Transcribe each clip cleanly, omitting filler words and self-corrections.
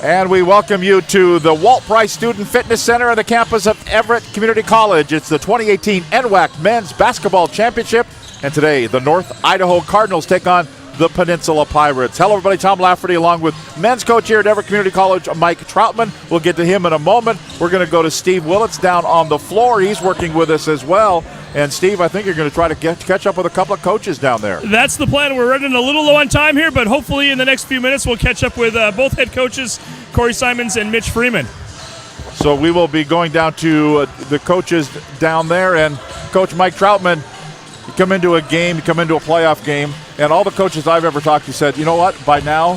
And we welcome you to the Walt Price Student Fitness Center on the campus of Everett Community College. It's the 2018 NWAC Men's Basketball Championship. And today, the North Idaho Cardinals take on the Peninsula Pirates. Hello, everybody. Tom Lafferty along with men's coach here at Everett Community College, Mike Troutman. We'll get to him in a moment. We're going to go to Steve Willits down on the floor. He's working with us as well. And, Steve, I think you're going to try to catch up with a couple of coaches down there. That's the plan. We're running a little low on time here, but hopefully in the next few minutes we'll catch up with both head coaches, Corey Simons and Mitch Freeman. So we will be going down to the coaches down there. And, Coach Mike Troutman, you come into a game, you come into a playoff game, and all the coaches I've ever talked to said, you know what, by now,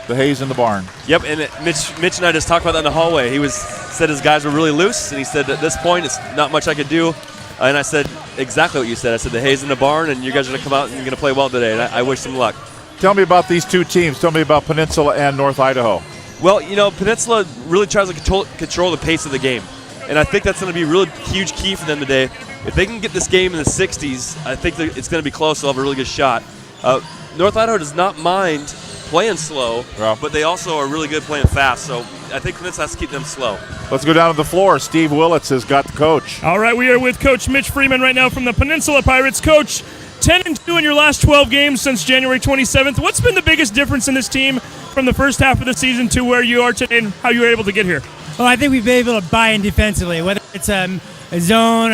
the hay's in the barn. Yep, and Mitch and I just talked about that in the hallway. He said his guys were really loose, and he said at this point it's not much I could do. And I said exactly what you said. I said the hay's in the barn, and you guys are going to come out and you're going to play well today, and I wish them luck. Tell me about these two teams. Tell me about Peninsula and North Idaho. Well, you know, Peninsula really tries to control the pace of the game, and I think that's going to be a really huge key for them today. If they can get this game in the 60s, I think it's going to be close. They'll have a really good shot. North Idaho does not mind playing slow, but they also are really good playing fast, so I think Peninsula has to keep them slow. Let's go down to the floor. Steve Willits has got the coach. All right, we are with Coach Mitch Freeman right now from the Peninsula Pirates. Coach, 10-2 in your last 12 games since January 27th. What's been the biggest difference in this team from the first half of the season to where you are today and how you were able to get here? Well, I think we've been able to buy in defensively, whether it's a zone.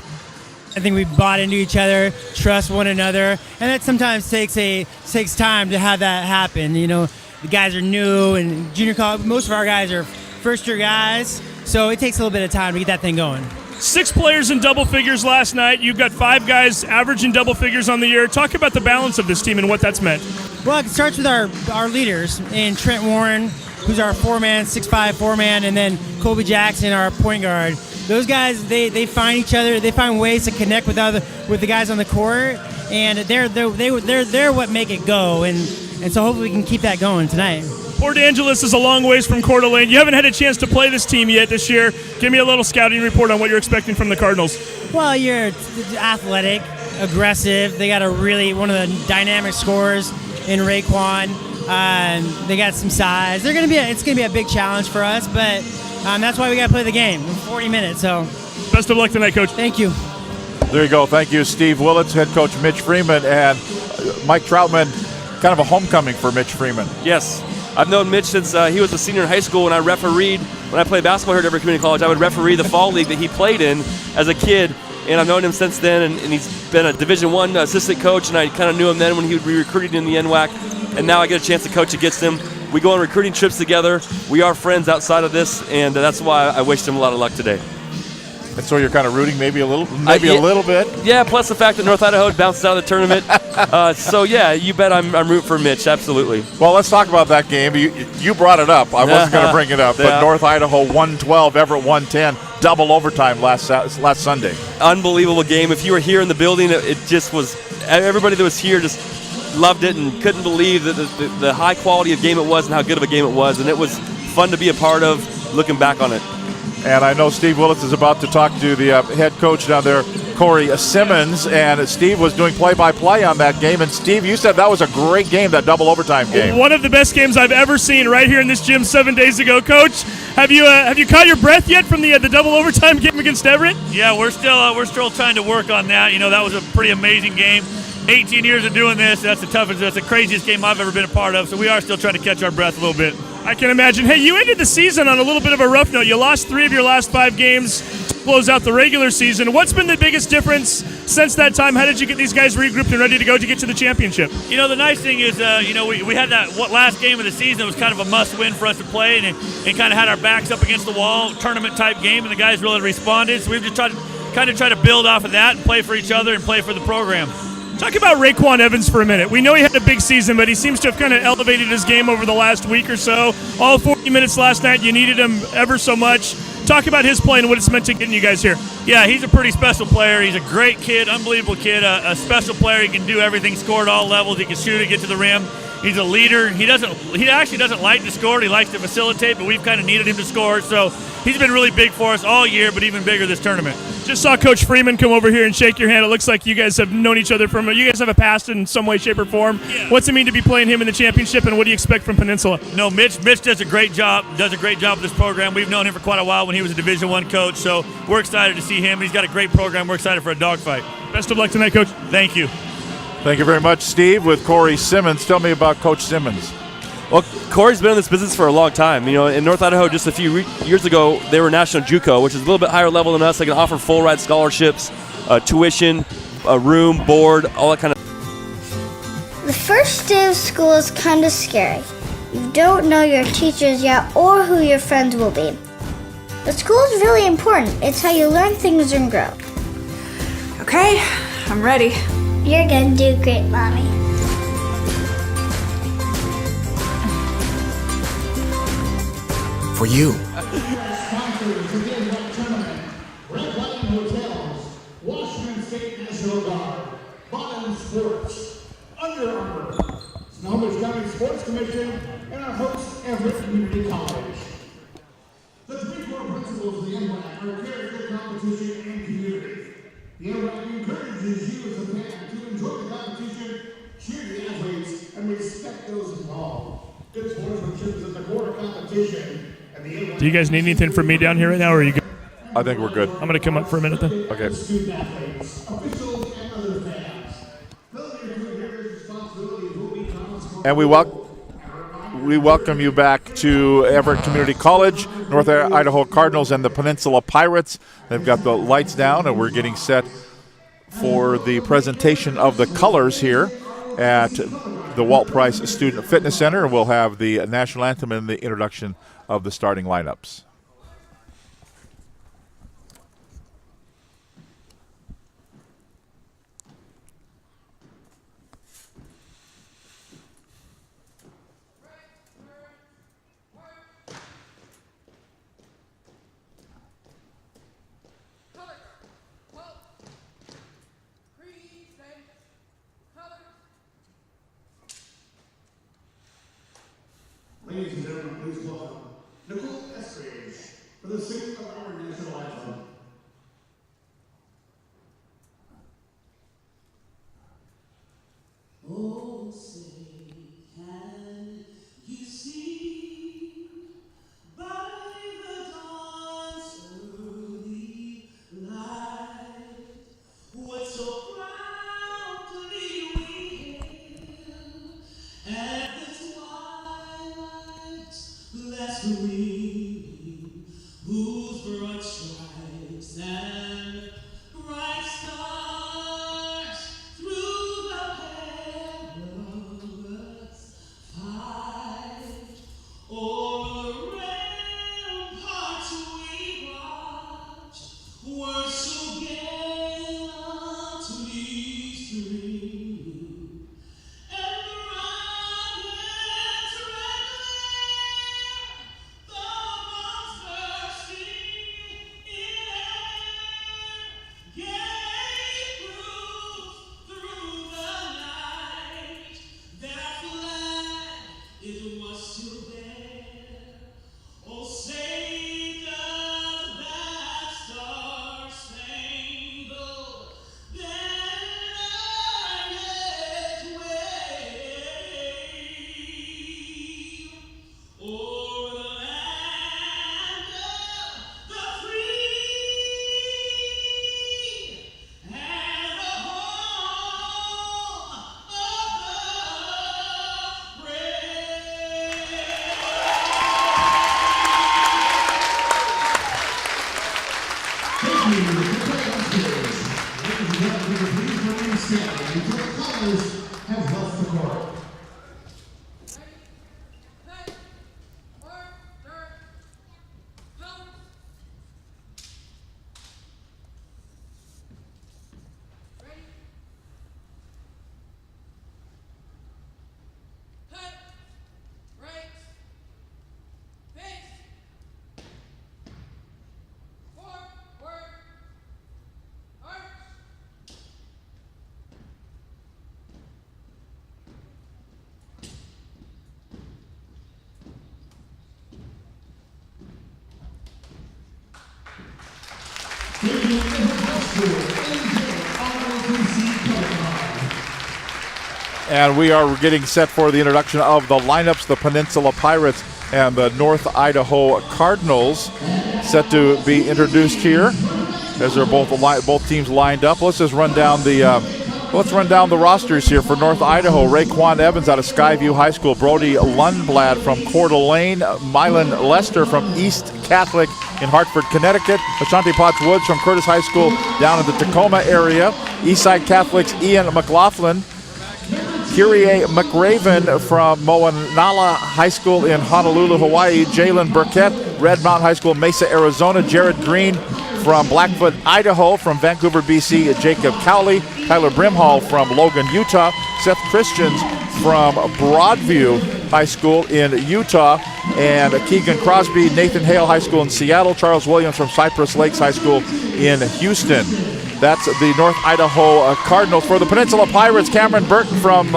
I think we bought into each other, trust one another, and that sometimes takes time to have that happen. You know, the guys are new, and junior college, most of our guys are first-year guys, so it takes a little bit of time to get that thing going. 6 players in double figures last night. You've got 5 guys averaging double figures on the year. Talk about the balance of this team and what that's meant. Well, it starts with our leaders, and Trent Warren, who's our 4-man, 6'5" 4-man, and then Colby Jackson, our point guard. Those guys, they find each other. They find ways to connect with the guys on the court, and they're what make it go. And so hopefully we can keep that going tonight. Port Angeles is a long ways from Coeur d'Alene. You haven't had a chance to play this team yet this year. Give me a little scouting report on what you're expecting from the Cardinals. Well, you're athletic, aggressive. They got one of the dynamic scorers in Raekwon. They got some size. It's gonna be a big challenge for us, but that's why we got to play the game in 40 minutes. So, best of luck tonight, Coach. Thank you. There you go. Thank you, Steve Willits, head coach Mitch Freeman, and Mike Troutman. Kind of a homecoming for Mitch Freeman. Yes, I've known Mitch since he was a senior in high school. When I played basketball here at Everett Community College, I would referee the fall league that he played in as a kid. And I've known him since then, and he's been a Division I assistant coach, and I kind of knew him then when he would be recruiting in the NWAC. And now I get a chance to coach against him. We go on recruiting trips together. We are friends outside of this, and that's why I wished him a lot of luck today. And so you're kind of rooting maybe a little bit? Yeah, plus the fact that North Idaho bounced out of the tournament. So, yeah, you bet I'm rooting for Mitch, absolutely. Well, let's talk about that game. You brought it up. I wasn't going to bring it up, but North Idaho 112, Everett 110, double overtime last Sunday. Unbelievable game. If you were here in the building, it just was – everybody that was here just loved it and couldn't believe the high quality of game it was and how good of a game it was. And it was fun to be a part of looking back on it. And I know Steve Willits is about to talk to the head coach down there, Corey Simons, and Steve was doing play-by-play on that game. And, Steve, you said that was a great game, that double overtime game. One of the best games I've ever seen right here in this gym 7 days ago. Coach, have you caught your breath yet from the double overtime game against Everett? Yeah, we're still trying to work on that. You know, that was a pretty amazing game. 18 years of doing this, that's the craziest game I've ever been a part of, so we are still trying to catch our breath a little bit. I can imagine. Hey, you ended the season on a little bit of a rough note. You lost 3 of your last 5 games to close out the regular season. What's been the biggest difference since that time? How did you get these guys regrouped and ready to go to get to the championship? You know, the nice thing is, we had that last game of the season was kind of a must-win for us to play, and kind of had our backs up against the wall, tournament-type game, and the guys really responded. So we've just tried to build off of that and play for each other and play for the program. Talk about Raekwon Evans for a minute. We know he had a big season, but he seems to have kind of elevated his game over the last week or so. All 40 minutes last night, you needed him ever so much. Talk about his play and what it's meant to getting you guys here. Yeah, he's a pretty special player. He's a great kid, unbelievable kid, a special player. He can do everything, score at all levels. He can shoot it, get to the rim. He's a leader. He actually doesn't like to score. He likes to facilitate, but we've kind of needed him to score. So he's been really big for us all year, but even bigger this tournament. Just saw Coach Freeman come over here and shake your hand. It looks like you guys have known each other you guys have a past in some way, shape, or form. Yeah. What's it mean to be playing him in the championship, and what do you expect from Peninsula? No, Mitch does a great job. Does a great job with this program. We've known him for quite a while when he was a Division I coach, so we're excited to see him. He's got a great program. We're excited for a dogfight. Best of luck tonight, Coach. Thank you. Thank you very much, Steve. With Corey Simmons, tell me about Coach Simmons. Well, Corey's been in this business for a long time. You know, in North Idaho, just a few years ago, they were National JUCO, which is a little bit higher level than us. They can offer full ride scholarships, tuition, a room, board, all that kind of. The first day of school is kind of scary. You don't know your teachers yet or who your friends will be. But school is really important. It's how you learn things and grow. Okay, I'm ready. You're gonna do great, Mommy. For you. Sponsors of the NWAC tournament, Red Lion Hotels, Washington State National Guard, Bottom Sports, Under Armour, Snohomish County Sports Commission, and our host, Everett Community College. The three core principles of the NWAC are care for competition and community. The NWAC encourages you as a fan to enjoy the competition, cheer the athletes, and respect those involved. Good sportsmanship is at the core of competition. Do you guys need anything from me down here right now, or are you good? I think we're good. I'm going to come up for a minute then. Okay. Student athletes, officials, and other fans. And we welcome you back to Everett Community College, North Idaho Cardinals, and the Peninsula Pirates. They've got the lights down, and we're getting set for the presentation of the colors here at the Walt Price Student Fitness Center. We'll have the national anthem and the introduction of the starting lineups. Ladies and gentlemen, please welcome Nicole Estridge for the singing of our national anthem. Oh, say, can you see by the dawn's early light what so proudly we hailed at the twilight's last gleaming, whose broad stripes and bright stars through the perilous fight o'er the ramparts we watched were so gallantly streaming, and the rocket's red glare, the bombs bursting in air, gave proof through the night that our flag it was still there. Oh, say does that star-spangled banner yet wave o'er the land of the free and the home of the brave. Thank you, Nicole Estridge. Ladies and gentlemen, please remain standing until the callers have left the court. Thank you. And we are getting set for the introduction of the lineups, the Peninsula Pirates and the North Idaho Cardinals, set to be introduced here as they're both teams lined up. Let's just run down the rosters here for North Idaho. Raekwon Evans out of Skyview High School, Brody Lundblad from Coeur d'Alene, Mylan Lester from East Catholic in Hartford, Connecticut, Ashanti Potts Woods from Curtis High School down in the Tacoma area, Eastside Catholic's Ian McLaughlin, Kyrie McRaven from Moanala High School in Honolulu, Hawaii, Jalen Burkett, Red Mountain High School, Mesa, Arizona, Jared Green from Blackfoot, Idaho, from Vancouver, BC, Jacob Cowley, Tyler Brimhall from Logan, Utah, Seth Christians from Broadview High School in Utah, and Keegan Crosby, Nathan Hale High School in Seattle, Charles Williams from Cypress Lakes High School in Houston. That's the North Idaho Cardinals. For the Peninsula Pirates, Cameron Burton from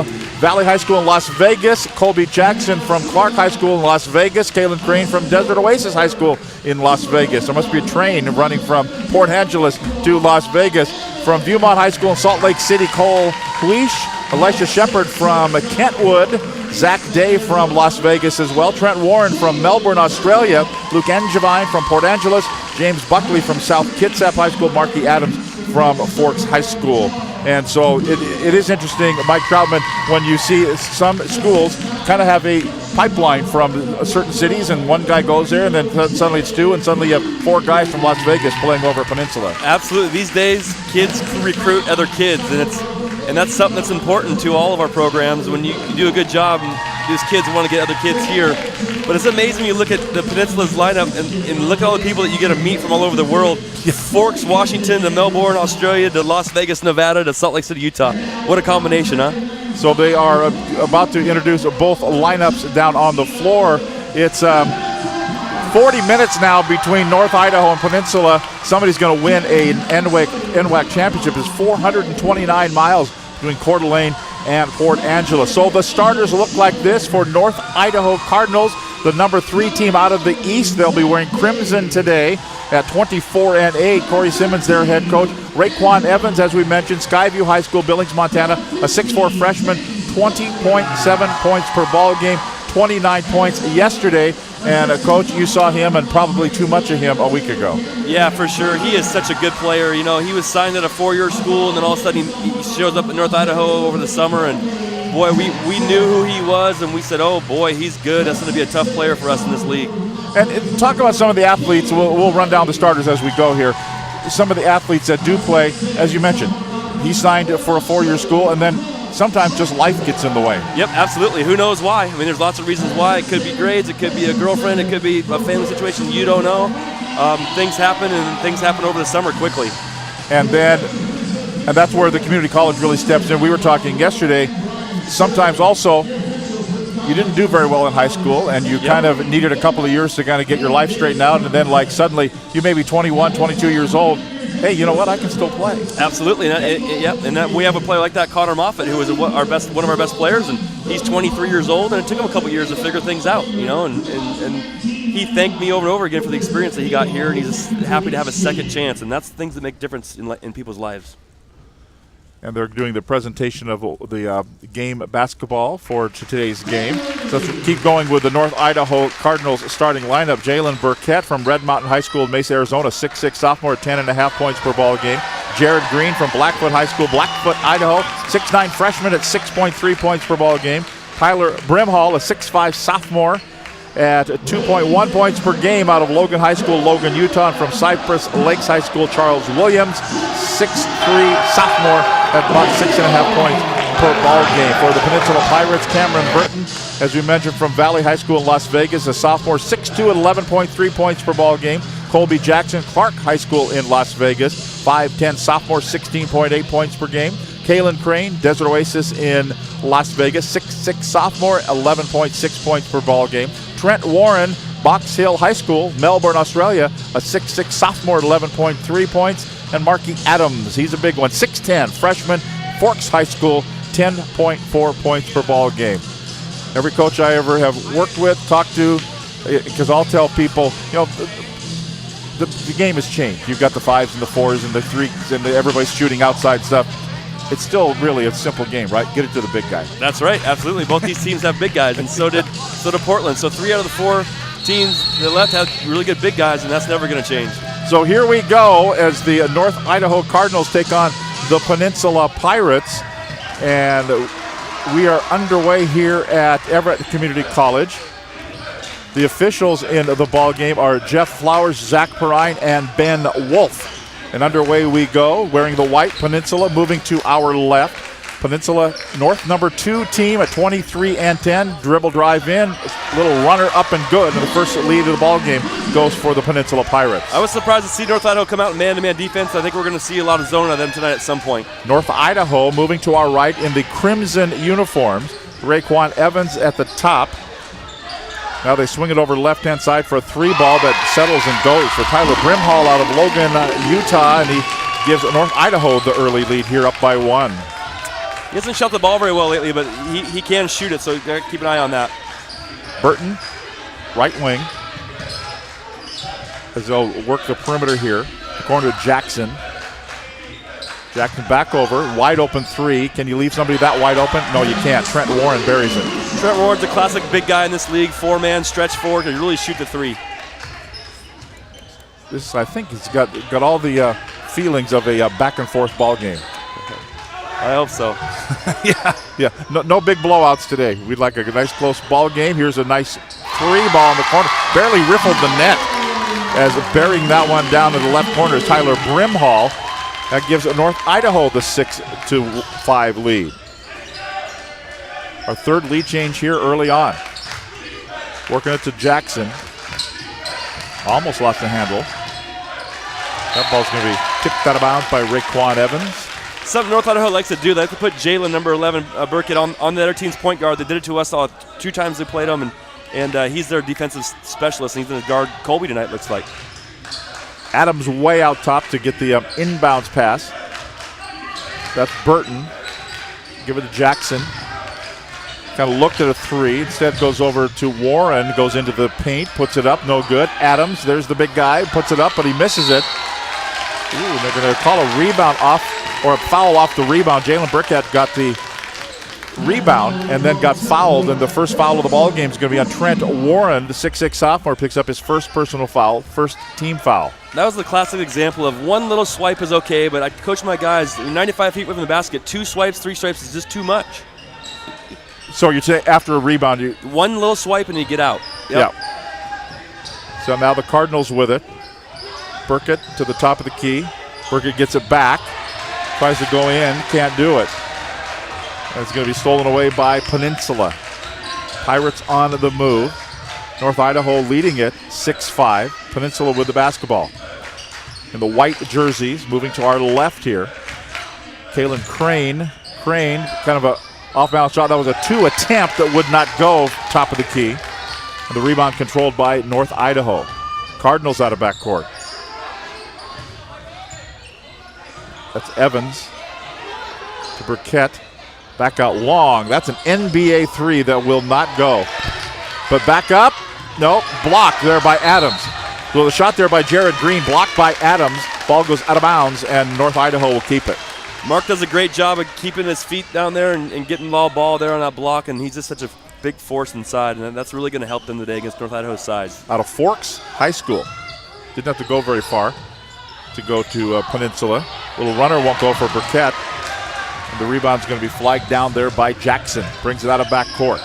Valley High School in Las Vegas, Colby Jackson from Clark High School in Las Vegas, Kalen Crane from Desert Oasis High School in Las Vegas. There must be a train running from Port Angeles to Las Vegas. From Viewmont High School in Salt Lake City, Cole Huish, Elisha Shepard from Kentwood, Zach Day from Las Vegas as well, Trent Warren from Melbourne, Australia, Luke Angevine from Port Angeles, James Buckley from South Kitsap High School, Marky Adams from Forks High School. And so it is interesting, Mike Troutman, when you see some schools kind of have a pipeline from certain cities, and one guy goes there, and then suddenly it's two, and suddenly you have four guys from Las Vegas playing over at Peninsula. Absolutely. These days, kids recruit other kids, and that's something that's important to all of our programs. When you do a good job, and these kids want to get other kids here. But it's amazing when you look at the Peninsula's lineup and look at all the people that you get to meet from all over the world. Forks, Washington, to Melbourne, Australia, to Las Vegas, Nevada, to Salt Lake City, Utah. What a combination, huh? So they are about to introduce both lineups down on the floor. It's 40 minutes now between North Idaho and Peninsula. Somebody's going to win a NWAC championship. It's 429 miles between Coeur d'Alene and Port Angeles. So the starters look like this for North Idaho Cardinals, the number 3 team out of the East. They'll be wearing crimson today at 24-8. Corey Simmons, their head coach. Raekwon Evans, as we mentioned, Skyview High School, Billings, Montana, a 6'4 freshman, 20.7 points per ball game, 29 points yesterday. And Coach, you saw him and probably too much of him a week ago. Yeah, for sure. He is such a good player. You know, he was signed at a 4-year school, and then all of a sudden he shows up in North Idaho over the summer, and boy, we knew who he was, and we said, oh boy, he's good. That's going to be a tough player for us in this league. And talk about some of the athletes. We'll run down the starters as we go here. Some of the athletes that do play, as you mentioned, he signed for a 4-year school, and then sometimes just life gets in the way. Yep, absolutely. Who knows why? I mean, there's lots of reasons why. It could be grades, it could be a girlfriend, it could be a family situation you don't know. Things happen, and things happen over the summer quickly. And that's where the community college really steps in. We were talking yesterday, sometimes also you didn't do very well in high school, and you kind of needed a couple of years to kind of get your life straightened out, and then like suddenly you may be 21, 22 years old. Hey, you know what? I can still play. Absolutely, and we have a player like that, Connor Moffitt, who was one of our best players, and he's 23 years old, and it took him a couple years to figure things out, you know, and he thanked me over and over again for the experience that he got here, and he's happy to have a second chance, and that's things that make difference in people's lives. And they're doing the presentation of the game basketball for today's game. So let's keep going with the North Idaho Cardinals starting lineup. Jalen Burkett from Red Mountain High School in Mesa, Arizona, 6'6 sophomore, 10.5 points per ball game. Jared Green from Blackfoot High School, Blackfoot, Idaho, 6'9 freshman at 6.3 points per ball game. Tyler Brimhall, a 6'5 sophomore, at 2.1 points per game out of Logan High School, Logan, Utah. And from Cypress Lakes High School, Charles Williams, 6'3 sophomore at about 6.5 points per ball game. For the Peninsula Pirates, Cameron Burton, as we mentioned, from Valley High School in Las Vegas, a sophomore, 6'2 at 11.3 points per ball game. Colby Jackson, Clark High School in Las Vegas, 5'10 sophomore, 16.8 points per game. Kalen Crane, Desert Oasis in Las Vegas, 6'6 sophomore, 11.6 points per ball game. Trent Warren, Box Hill High School, Melbourne, Australia, a 6'6 sophomore, 11.3 points. And Marky Adams, he's a big one, 6'10 freshman, Forks High School, 10.4 points per ball game. Every coach I ever have worked with, talked to, because I'll tell people, you know, the the game has changed. You've got the 5s and the 4s and the 3s and everybody's shooting outside stuff. It's still really a simple game, right? Get it to the big guy. That's right, absolutely. Both these teams have big guys, and so did Portland. So 3 out of the 4 teams that left have really good big guys, and that's never going to change. So here we go as the North Idaho Cardinals take on the Peninsula Pirates. And we are underway here at Everett Community College. The officials in the ball game are Jeff Flowers, Zach Perrine, and Ben Wolf. And underway we go, wearing the white. Peninsula moving to our left. Peninsula North number 2 team at 23-10. Dribble drive in, little runner up and good. And the first lead of the ball game goes for the Peninsula Pirates. I was surprised to see North Idaho come out in man-to-man defense. I think we're going to see a lot of zone of them tonight at some point. North Idaho moving to our right in the crimson uniforms. Raekwon Evans at the top. Now they swing it over left-hand side for a 3 ball that settles and goes for Tyler Brimhall out of Logan, Utah, and he gives North Idaho the early lead here up by 1. He hasn't shot the ball very well lately, but he can shoot it, so keep an eye on that. Burton, right wing, as they'll work the perimeter here. Corner to Jackson. Jackson back over, wide open 3. Can you leave somebody that wide open? No, you can't. Trent Warren buries it. Trent Warren's a classic big guy in this league, 4-man, stretch forward, can really shoot the 3. This, I think, he's got all the feelings of a back-and-forth ball game. I hope so. Yeah. No big blowouts today. We'd like a nice close ball game. Here's a nice 3 ball in the corner. Barely riffled the net as burying that one down in the left corner is Tyler Brimhall. That gives North Idaho the 6-5 lead. Our third lead change here early on. Working it to Jackson. Almost lost the handle. That ball's going to be kicked out of bounds by Raekwon Evans. Something North Idaho likes to do. They like to put Jalen, number 11, Burkett, on the other team's point guard. They did it to us 2 times they played him, and he's their defensive specialist, and he's going to guard Colby tonight, looks like. Adams way out top to get the inbounds pass. That's Burton. Give it to Jackson. Kind of looked at a 3. Instead goes over to Warren. Goes into the paint. Puts it up. No good. Adams, there's the big guy. Puts it up, but he misses it. Ooh, they're going to call a rebound off, or a foul off the rebound. Jalen Burkett got the rebound and then got fouled, and the first foul of the ball game is going to be on Trent Warren. The 6'6 sophomore picks up his first personal foul, first team foul. That was the classic example of one little swipe is okay, but I coach my guys 95 feet within the basket. 2 swipes, 3 swipes is just too much. So you say after a rebound, one little swipe and you get out. Yep. So now the Cardinals with it. Burkett to the top of the key. Burkett gets it back. Tries to go in, can't do it. And it's going to be stolen away by Peninsula. Pirates on the move. North Idaho leading it 6-5. Peninsula with the basketball. In the white jerseys, moving to our left here. Kalen Crane. Crane, kind of a off-balance shot. That was a 2 attempt that would not go top of the key. And the rebound controlled by North Idaho. Cardinals out of backcourt. That's Evans to Burkett. Back out long. That's an NBA 3 that will not go. But back up. No, blocked there by Adams. So the shot there by Jared Green, blocked by Adams. Ball goes out of bounds, and North Idaho will keep it. Mark does a great job of keeping his feet down there and getting the ball there on that block, and he's just such a big force inside, and that's really going to help them today against North Idaho's size. Out of Forks High School. Didn't have to go very far to go to Peninsula. Little runner won't go for Burkett. And the rebound's going to be flagged down there by Jackson. Brings it out of backcourt.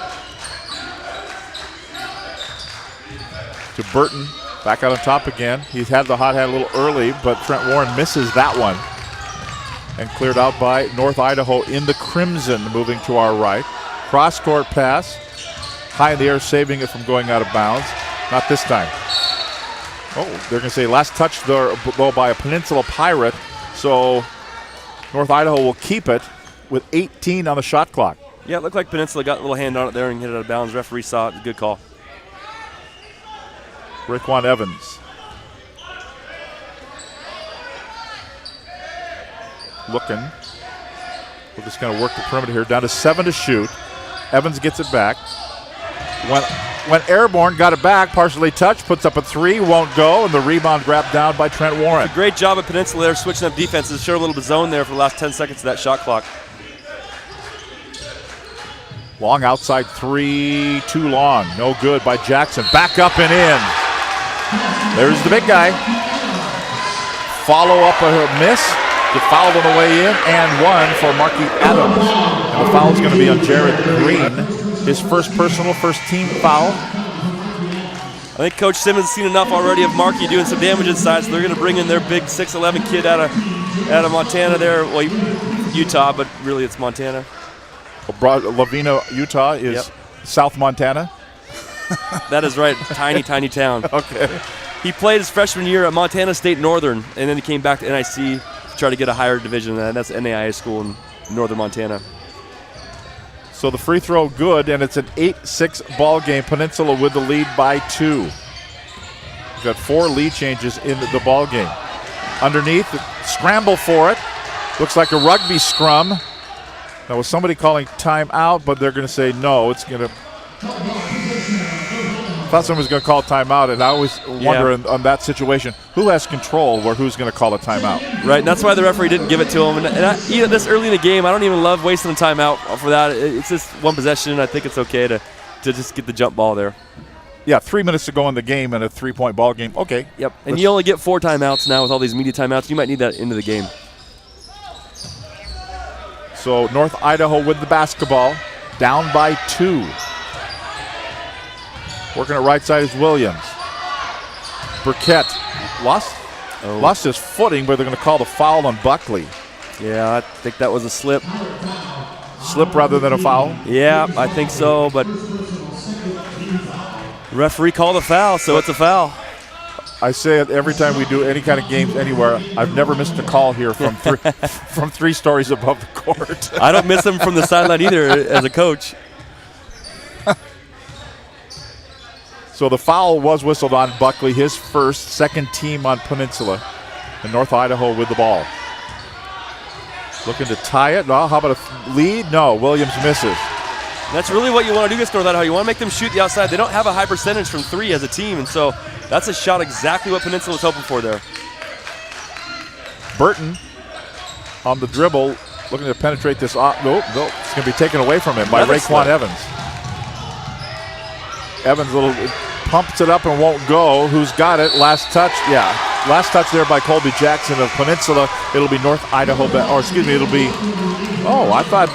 To Burton. Back out on top again. He's had the hot hand a little early, but Trent Warren misses that one. And cleared out by North Idaho in the crimson, moving to our right. Cross-court pass. High in the air, saving it from going out of bounds. Not this time. Oh, they're going to say last touch there by a Peninsula Pirate. So North Idaho will keep it with 18 on the shot clock. Yeah, it looked like Peninsula got a little hand on it there and hit it out of bounds. Referee saw it. Good call. Raekwon Evans. Looking. We're just going to work the perimeter here. Down to 7 to shoot. Evans gets it back. Went went airborne, got it back, partially touched, puts up a 3, won't go, and the rebound grabbed down by Trent Warren. Great job at Peninsula there, switching up defenses, showed a little bit of zone there for the last 10 seconds of that shot clock. Long outside 3, too long, no good by Jackson. Back up and in. There's the big guy. Follow up a miss. The foul on the way in, and 1 for Marky Adams. And the foul's going to be on Jared Green. His first personal, first team foul. I think Coach Simmons has seen enough already of Marky doing some damage inside, so they're going to bring in their big 6'11" kid out of Montana there. Well, Utah, but really it's Montana. Lavina, Utah is South Montana. That is right, tiny, tiny town. Okay. He played his freshman year at Montana State Northern, and then he came back to NIC to try to get a higher division, and that's NAIA school in northern Montana. So the free throw good, and it's an 8-6 ball game. Peninsula with the lead by 2. We've got 4 lead changes in the ball game. Underneath, scramble for it. Looks like a rugby scrum. Now was somebody calling timeout, but they're going to say no. It's going to. I thought someone was going to call timeout, and I always wonder on that situation, who has control or who's going to call a timeout? Right, and that's why the referee didn't give it to him. And even this early in the game, I don't even love wasting the timeout for that. It's just one possession. I think it's okay to just get the jump ball there. Yeah, 3 minutes to go in the game and a 3-point ball game. Okay. Yep, and you only get 4 timeouts now with all these media timeouts. You might need that into the game. So North Idaho with the basketball, down by 2. Working at right side is Williams. Burkett lost his footing, but they're going to call the foul on Buckley. Yeah, I think that was a slip. Slip rather than a foul? Yeah, I think so, but referee called a foul, so it's a foul. I say it every time we do any kind of games anywhere. I've never missed a call here from from 3 stories above the court. I don't miss them from the sideline either as a coach. So the foul was whistled on Buckley, his first, second team on Peninsula. And North Idaho with the ball. Looking to tie it. No, how about a lead? No, Williams misses. That's really what you want to do against North Idaho. You want to make them shoot the outside. They don't have a high percentage from 3 as a team, and so that's a shot exactly what Peninsula was hoping for there. Burton on the dribble, looking to penetrate this. No, it's going to be taken away from him by Raekwon Evans. Evans pumps it up and won't go. Who's got it? Last touch. Yeah, last touch there by Colby Jackson of Peninsula. It'll be North Idaho, it'll be. Oh, I thought.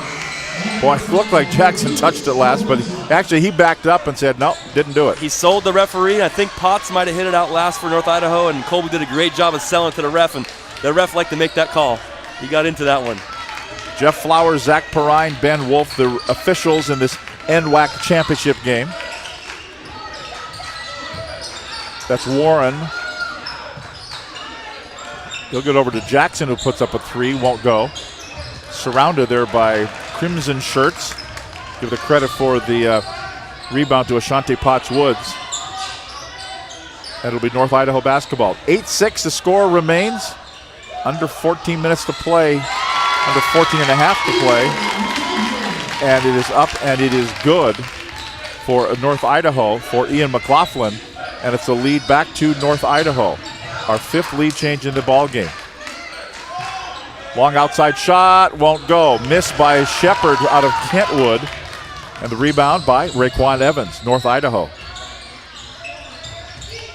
Boy, it looked like Jackson touched it last, but actually he backed up and said, no, didn't do it. He sold the referee. I think Potts might have hit it out last for North Idaho, and Colby did a great job of selling it to the ref, and the ref liked to make that call. He got into that one. Jeff Flowers, Zach Perrine, Ben Wolf, the officials in this NWAC championship game. That's Warren. He'll get over to Jackson, who puts up a 3, won't go. Surrounded there by Crimson shirts. Give the credit for the rebound to Ashanti Potts Woods. And it'll be North Idaho basketball. 8-6 the score remains. Under 14 minutes to play. Under 14 and a half to play. And it is up and it is good for North Idaho, for Ian McLaughlin. And it's a lead back to North Idaho. Our 5th lead change in the ball game. Long outside shot, won't go. Missed by Shepard out of Kentwood. And the rebound by Raekwon Evans, North Idaho.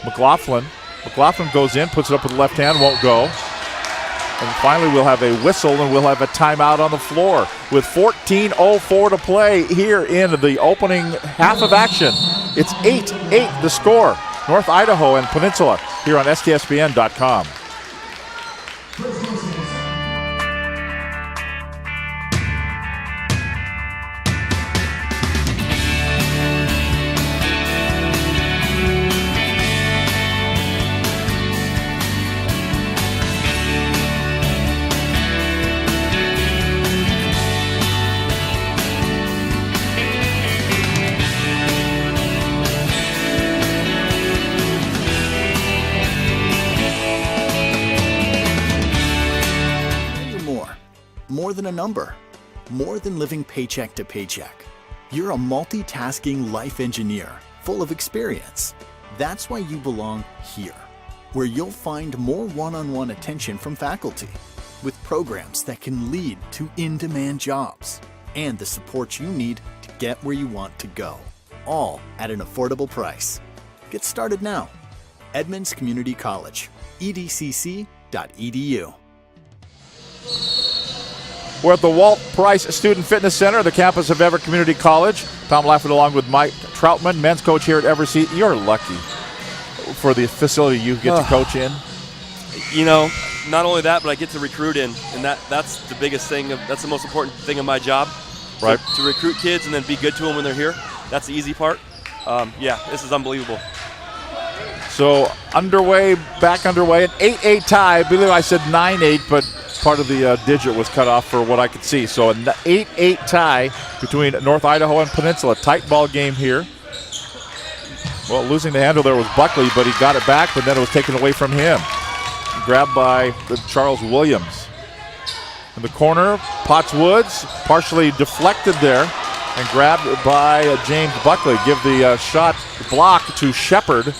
McLaughlin goes in, puts it up with the left hand, won't go. And finally we'll have a whistle and we'll have a timeout on the floor with 14:04 to play here in the opening half of action. It's 8-8 the score. North Idaho and Peninsula here on STSBN.com. More than a number, more than living paycheck to paycheck. You're a multitasking life engineer, full of experience. That's why you belong here, where you'll find more one-on-one attention from faculty, with programs that can lead to in-demand jobs, and the support you need to get where you want to go, all at an affordable price. Get started now. Edmonds Community College, edcc.edu. We're at the Walt Price Student Fitness Center, the campus of Everett Community College. Tom Lafferty along with Mike Troutman, men's coach here at Everett. You're lucky for the facility you get to coach in. You know, not only that, but I get to recruit in, and that's the biggest thing. That's the most important thing of my job. Right. To recruit kids and then be good to them when they're here. That's the easy part. Yeah, this is unbelievable. So back underway, an 8-8 tie. I believe I said 9-8, but part of the digit was cut off for what I could see. So an 8-8 tie between North Idaho and Peninsula. Tight ball game here. Well, losing the handle there was Buckley, but he got it back, but then it was taken away from him. Grabbed by Charles Williams. In the corner, Potts Woods partially deflected there and grabbed by James Buckley. Give the shot block to Shepard.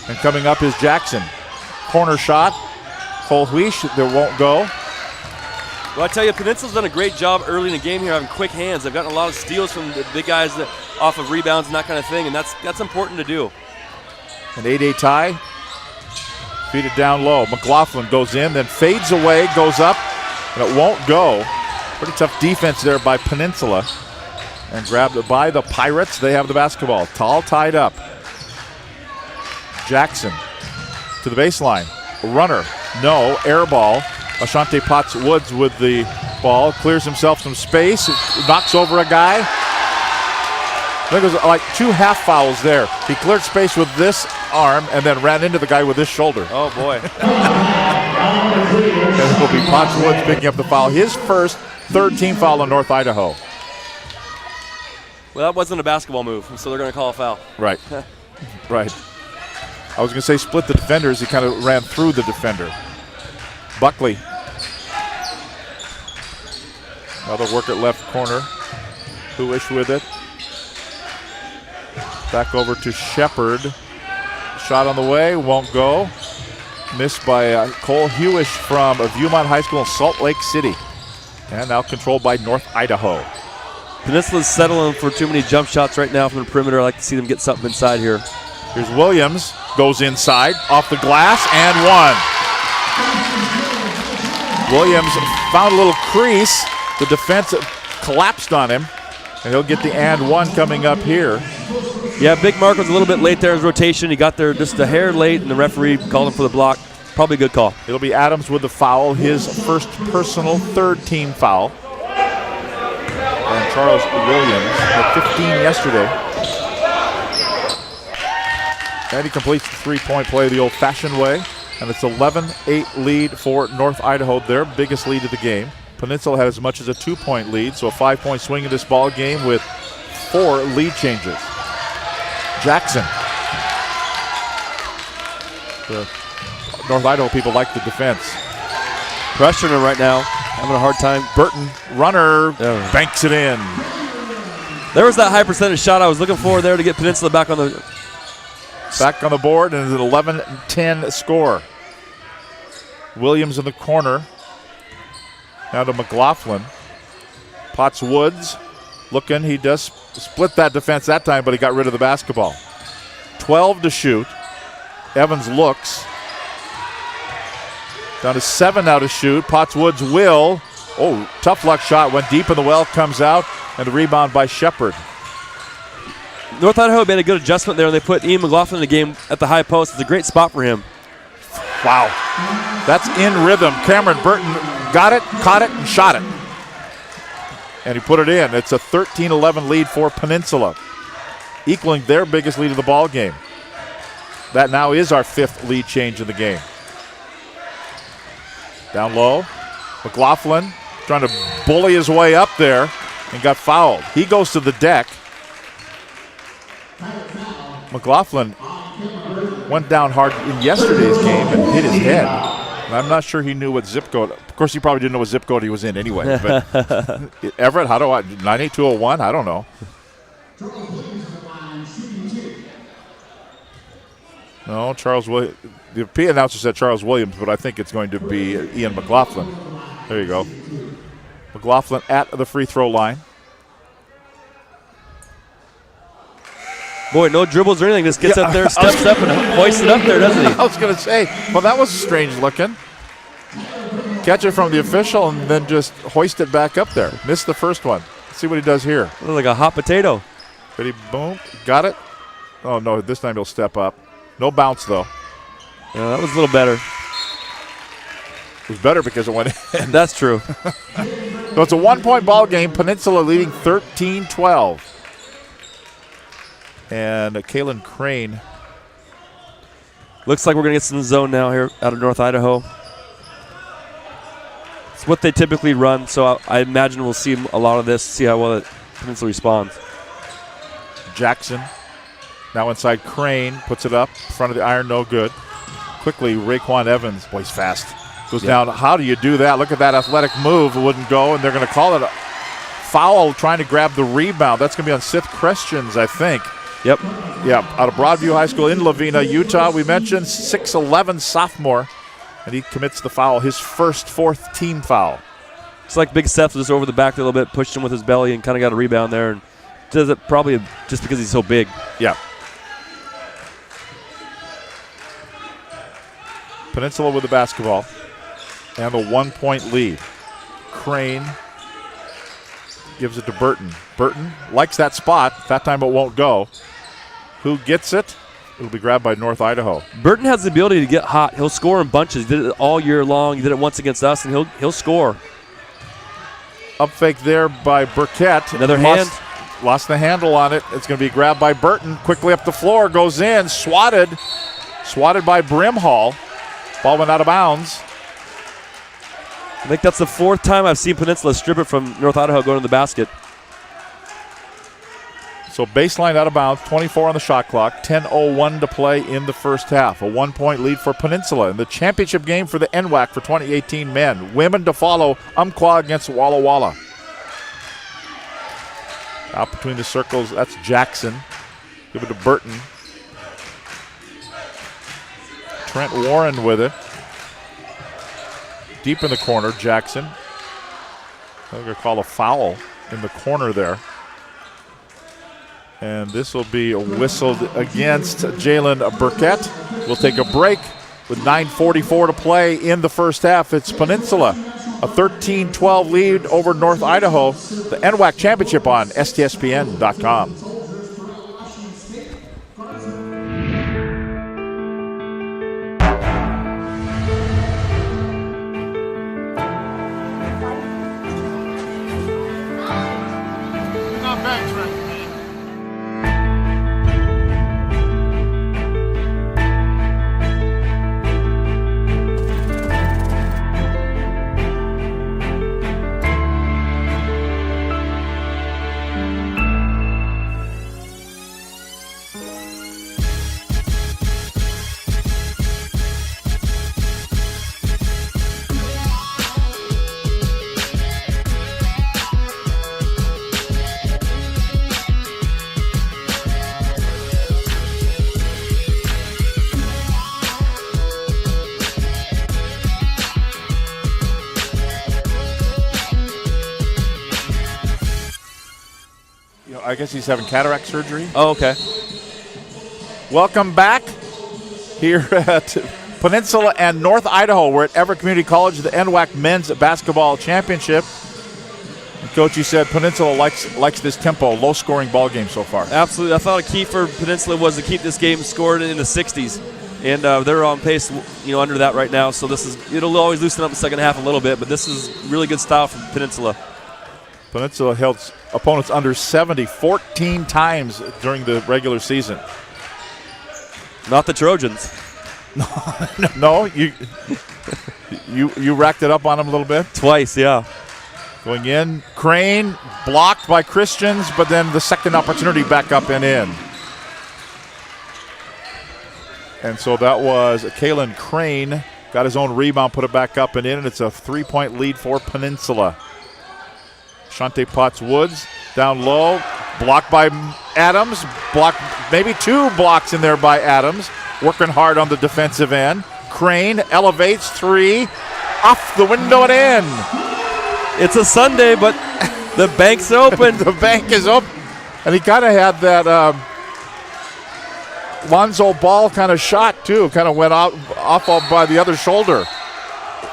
And coming up is Jackson. Corner shot. Cole Huish, there won't go. Well, I tell you, Peninsula's done a great job early in the game here having quick hands. They've gotten a lot of steals from the big guys off of rebounds and that kind of thing, and that's important to do. An 8-8 tie. Feed it down low. McLaughlin goes in, then fades away, goes up, and it won't go. Pretty tough defense there by Peninsula. And grabbed by the Pirates. They have the basketball. All tied up. Jackson to the baseline. Runner. No. Air ball. Ashante Potts Woods with the ball. Clears himself some space. Knocks over a guy. I think it was like 2 half fouls there. He cleared space with this arm and then ran into the guy with this shoulder. Oh, boy. And it will be Potts Woods picking up the foul. His first third-team foul on North Idaho. Well, that wasn't a basketball move, so they're going to call a foul. Right. Right. I was going to say split the defenders. He kind of ran through the defender. Buckley. Another work at left corner. Huish with it. Back over to Shepard. Shot on the way, won't go. Missed by Cole Huish from Viewmont High School in Salt Lake City. And now controlled by North Idaho. Peninsula's settling for too many jump shots right now from the perimeter. I like to see them get something inside here. Here's Williams, goes inside, off the glass, and one. Williams found a little crease. The defense collapsed on him, and he'll get the and one coming up here. Yeah, Big Mark was a little bit late there in his rotation. He got there just a hair late, and the referee called him for the block. Probably a good call. It'll be Adams with the foul, his first personal third-team foul. And Charles Williams had 15 yesterday. And he completes the three-point play the old-fashioned way. And it's 11-8 lead for North Idaho, their biggest lead of the game. Peninsula had as much as a 2-point lead, so a 5-point swing in this ball game with 4 lead changes. Jackson. The North Idaho people like the defense. Pressuring him right now, having a hard time. Burton, runner, banks it in. There was that high percentage shot I was looking for there to get Peninsula back on the board, and it's an 11-10 score. Williams in the corner. Now to McLaughlin. Potts Woods looking. He does split that defense that time, but he got rid of the basketball. 12 to shoot. Evans looks. Down to 7 now to shoot. Potts Woods will. Oh, tough luck shot. Went deep in the well, comes out, and the rebound by Shepard. North Idaho made a good adjustment there. They put Ian McLaughlin in the game at the high post. It's a great spot for him. Wow. That's in rhythm. Cameron Burton got it, caught it, and shot it. And he put it in. It's a 13-11 lead for Peninsula, equaling their biggest lead of the ball game. That now is our 5th lead change in the game. Down low. McLaughlin trying to bully his way up there and got fouled. He goes to the deck. McLaughlin went down hard in yesterday's game and hit his head. And I'm not sure he knew what zip code. Of course, he probably didn't know what zip code he was in anyway. But Everett, how do I 98201? I don't know. No, the P announcer said Charles Williams, but I think it's going to be Ian McLaughlin. There you go. McLaughlin at the free throw line. Boy, no dribbles or anything. Just gets up there, steps up, and hoists it up there, doesn't he? I was going to say, well, that was strange looking. Catch it from the official and then just hoist it back up there. Missed the first one. Let's see what he does here. Looks like a hot potato. Ready, boom, got it. Oh, no, this time he'll step up. No bounce, though. That was a little better. It was better because it went in. That's true. So it's a 1-point ball game. Peninsula leading 13-12. And Kalen Crane. Looks like we're going to get some zone now here out of North Idaho. It's what they typically run, so I imagine we'll see a lot of this, see how well Peninsula responds. Jackson now inside Crane, puts it up, front of the iron, no good. Quickly, Raekwon Evans, boy, he's fast. Goes down. How do you do that? Look at that athletic move. It wouldn't go, and they're going to call it a foul trying to grab the rebound. That's going to be on Sith Christians, I think. Yep. Yeah, out of Broadview High School in Lavina, Utah. We mentioned 6'11" sophomore, and he commits the foul, his first fourth team foul. It's like Big Seth was over the back a little bit, pushed him with his belly, and kind of got a rebound there, and does it probably just because he's so big. Yeah. Peninsula with the basketball and a 1-point lead. Crane gives it to Burton. Burton likes that spot. That time it won't go. Who gets it? It'll be grabbed by North Idaho. Burton has the ability to get hot. He'll score in bunches. He did it all year long. He did it once against us, and he'll score. Up fake there by Burkett. Another hand. Lost the handle on it. It's going to be grabbed by Burton. Quickly up the floor. Goes in. Swatted by Brimhall. Ball went out of bounds. I think that's the fourth time I've seen Peninsula strip it from North Idaho going to the basket. So baseline out of bounds, 24 on the shot clock, 10:01 to play in the first half. A 1-point lead for Peninsula in the championship game for the NWAC for 2018 men. Women to follow, Umpqua against Walla Walla. Out between the circles, that's Jackson. Give it to Burton. Trent Warren with it. Deep in the corner, Jackson. They're going to call a foul in the corner there. And this will be whistled against Jalen Burkett. We'll take a break with 9:44 to play in the first half. It's Peninsula, a 13-12 lead over North Idaho. The NWAC championship on STSPN.com. I guess he's having cataract surgery. Oh, okay. Welcome back here at Peninsula and North Idaho. We're at Everett Community College, the NWAC Men's Basketball Championship. And Coach, you said Peninsula likes this tempo, low-scoring ball game so far. Absolutely. I thought a key for Peninsula was to keep this game scored in the 60s. And they're on pace, under that right now. So it'll always loosen up the second half a little bit, but this is really good style from Peninsula. Peninsula held opponents under 70 14 times during the regular season. Not the Trojans. No, you racked it up on them a little bit? Twice, yeah. Going in, Crane blocked by Christians, but then the second opportunity back up and in. And so that was Kalen Crane. Got his own rebound, put it back up and in, and it's a 3-point lead for Peninsula. Shante Potts-Woods down low, blocked by Adams, block, maybe 2 blocks in there by Adams. Working hard on the defensive end. Crane elevates 3. Off the window and in. It's a Sunday, but the bank's open. The bank is open. And he kind of had that Lonzo Ball kind of shot, too. Kind of went off by the other shoulder.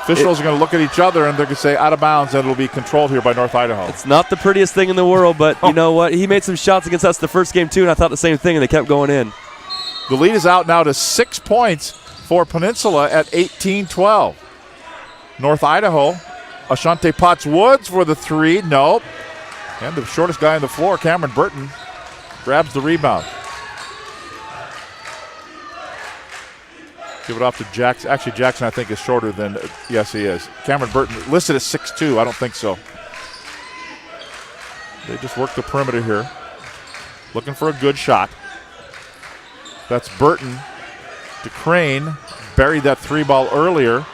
Officials are going to look at each other, and they're going to say out of bounds, and it'll be controlled here by North Idaho. It's not the prettiest thing in the world, but you know what? He made some shots against us the first game, too, and I thought the same thing, and they kept going in. The lead is out now to 6 points for Peninsula at 18-12. North Idaho, Ashante Potts-Woods for the 3. Nope. And the shortest guy on the floor, Cameron Burton, grabs the rebound. Give it off to Jackson. Actually, Jackson, I think, is shorter than, yes, he is. Cameron Burton listed as 6'2". I don't think so. They just work the perimeter here. Looking for a good shot. That's Burton to Crane. Buried that 3-ball earlier.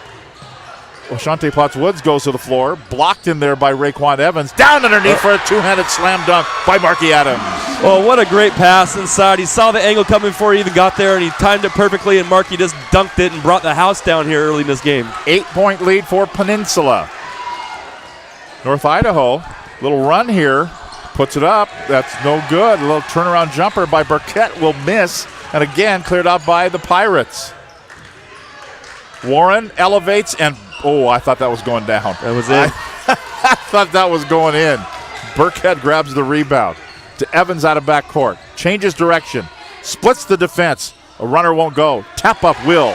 Ashante Potts-Woods goes to the floor. Blocked in there by Raekwon Evans. Down underneath for a 2-handed slam dunk by Marky Adams. Oh, what a great pass inside. He saw the angle coming before he even got there, and he timed it perfectly, and Marky just dunked it and brought the house down here early in this game. 8-point lead for Peninsula. North Idaho, little run here. Puts it up. That's no good. A little turnaround jumper by Burkett will miss. And again, cleared out by the Pirates. Warren elevates and, oh, I thought that was going down. That was it. I thought that was going in. Burkett grabs the rebound to Evans out of backcourt. Changes direction. Splits the defense. A runner won't go. Tap up will.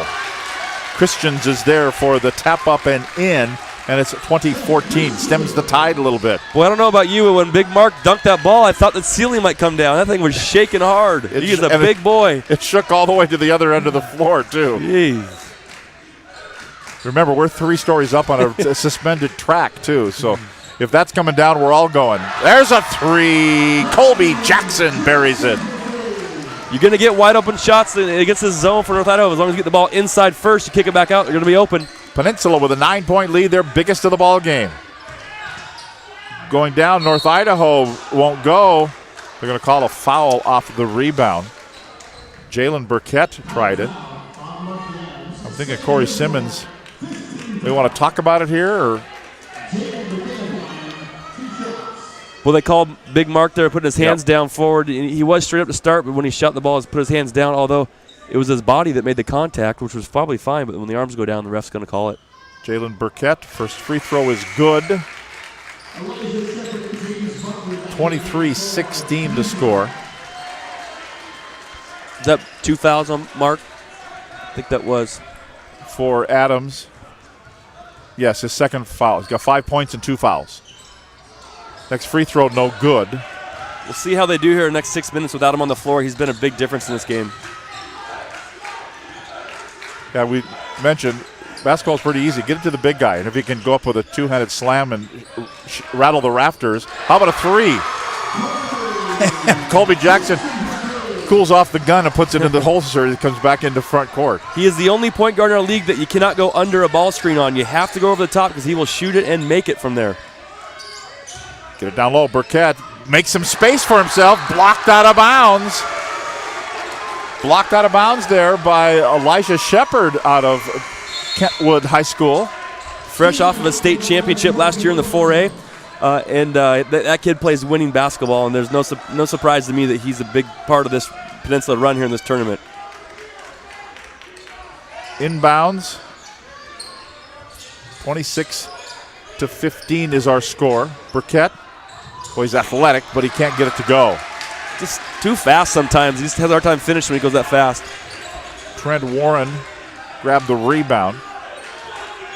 Christians is there for the tap up and in. And it's 2014. Stems the tide a little bit. Well, I don't know about you, but when Big Mark dunked that ball, I thought the ceiling might come down. That thing was shaking hard. He is a big boy. It shook all the way to the other end of the floor, too. Jeez. Remember, we're 3 stories up on a suspended track, too. So if that's coming down, we're all going. There's a 3. Colby Jackson buries it. You're going to get wide open shots against this zone for North Idaho. As long as you get the ball inside first, you kick it back out, they're going to be open. Peninsula with a 9-point lead, their biggest of the ball game. Going down, North Idaho won't go. They're going to call a foul off the rebound. Jalen Burkett tried it. I'm thinking Corey Simmons. We want to talk about it here, or? Well, they called Big Mark there, putting his hands down forward. He was straight up to start, but when he shot the ball, he put his hands down, although it was his body that made the contact, which was probably fine, but when the arms go down, the ref's going to call it. Jalen Burkett, first free throw is good. 23-16 to score. Is that 2 fouls on Mark? I think that was. For Adams. Yes, his second foul. He's got 5 points and 2 fouls. Next free throw, no good. We'll see how they do here in the next 6 minutes without him on the floor. He's been a big difference in this game. Yeah, we mentioned basketball's pretty easy. Get it to the big guy, and if he can go up with a 2-handed slam and rattle the rafters. How about a 3? Colby Jackson cools off the gun and puts it in the holster. It comes back into front court. He is the only point guard in our league that you cannot go under a ball screen on. You have to go over the top because he will shoot it and make it from there. Get it down low. Burkett makes some space for himself. Blocked out of bounds. Blocked out of bounds there by Elijah Shepard out of Kentwood High School. Fresh off of a state championship last year in the 4A. That kid plays winning basketball, and there's no surprise to me that he's a big part of this Peninsula run here in this tournament. Inbounds. 26-15 is our score. Burkett, well, he's athletic, but he can't get it to go. Just too fast sometimes. He just has a hard time finishing when he goes that fast. Trent Warren grabbed the rebound,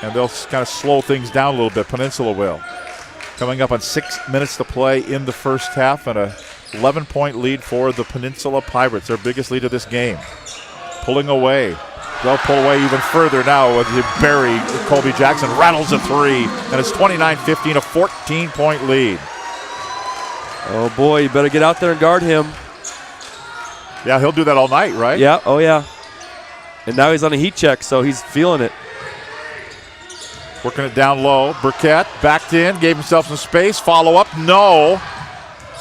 and they'll kind of slow things down a little bit. Peninsula will. Coming up on 6 minutes to play in the first half, and a 11-point lead for the Peninsula Pirates, their biggest lead of this game. Pulling away. They'll pull away even further now with Barry. Colby Jackson rattles a 3, and it's 29-15, a 14-point lead. Oh, boy, you better get out there and guard him. Yeah, he'll do that all night, right? Yeah, oh, yeah. And now he's on a heat check, so he's feeling it. Working it down low. Burkett backed in, gave himself some space. Follow up, no.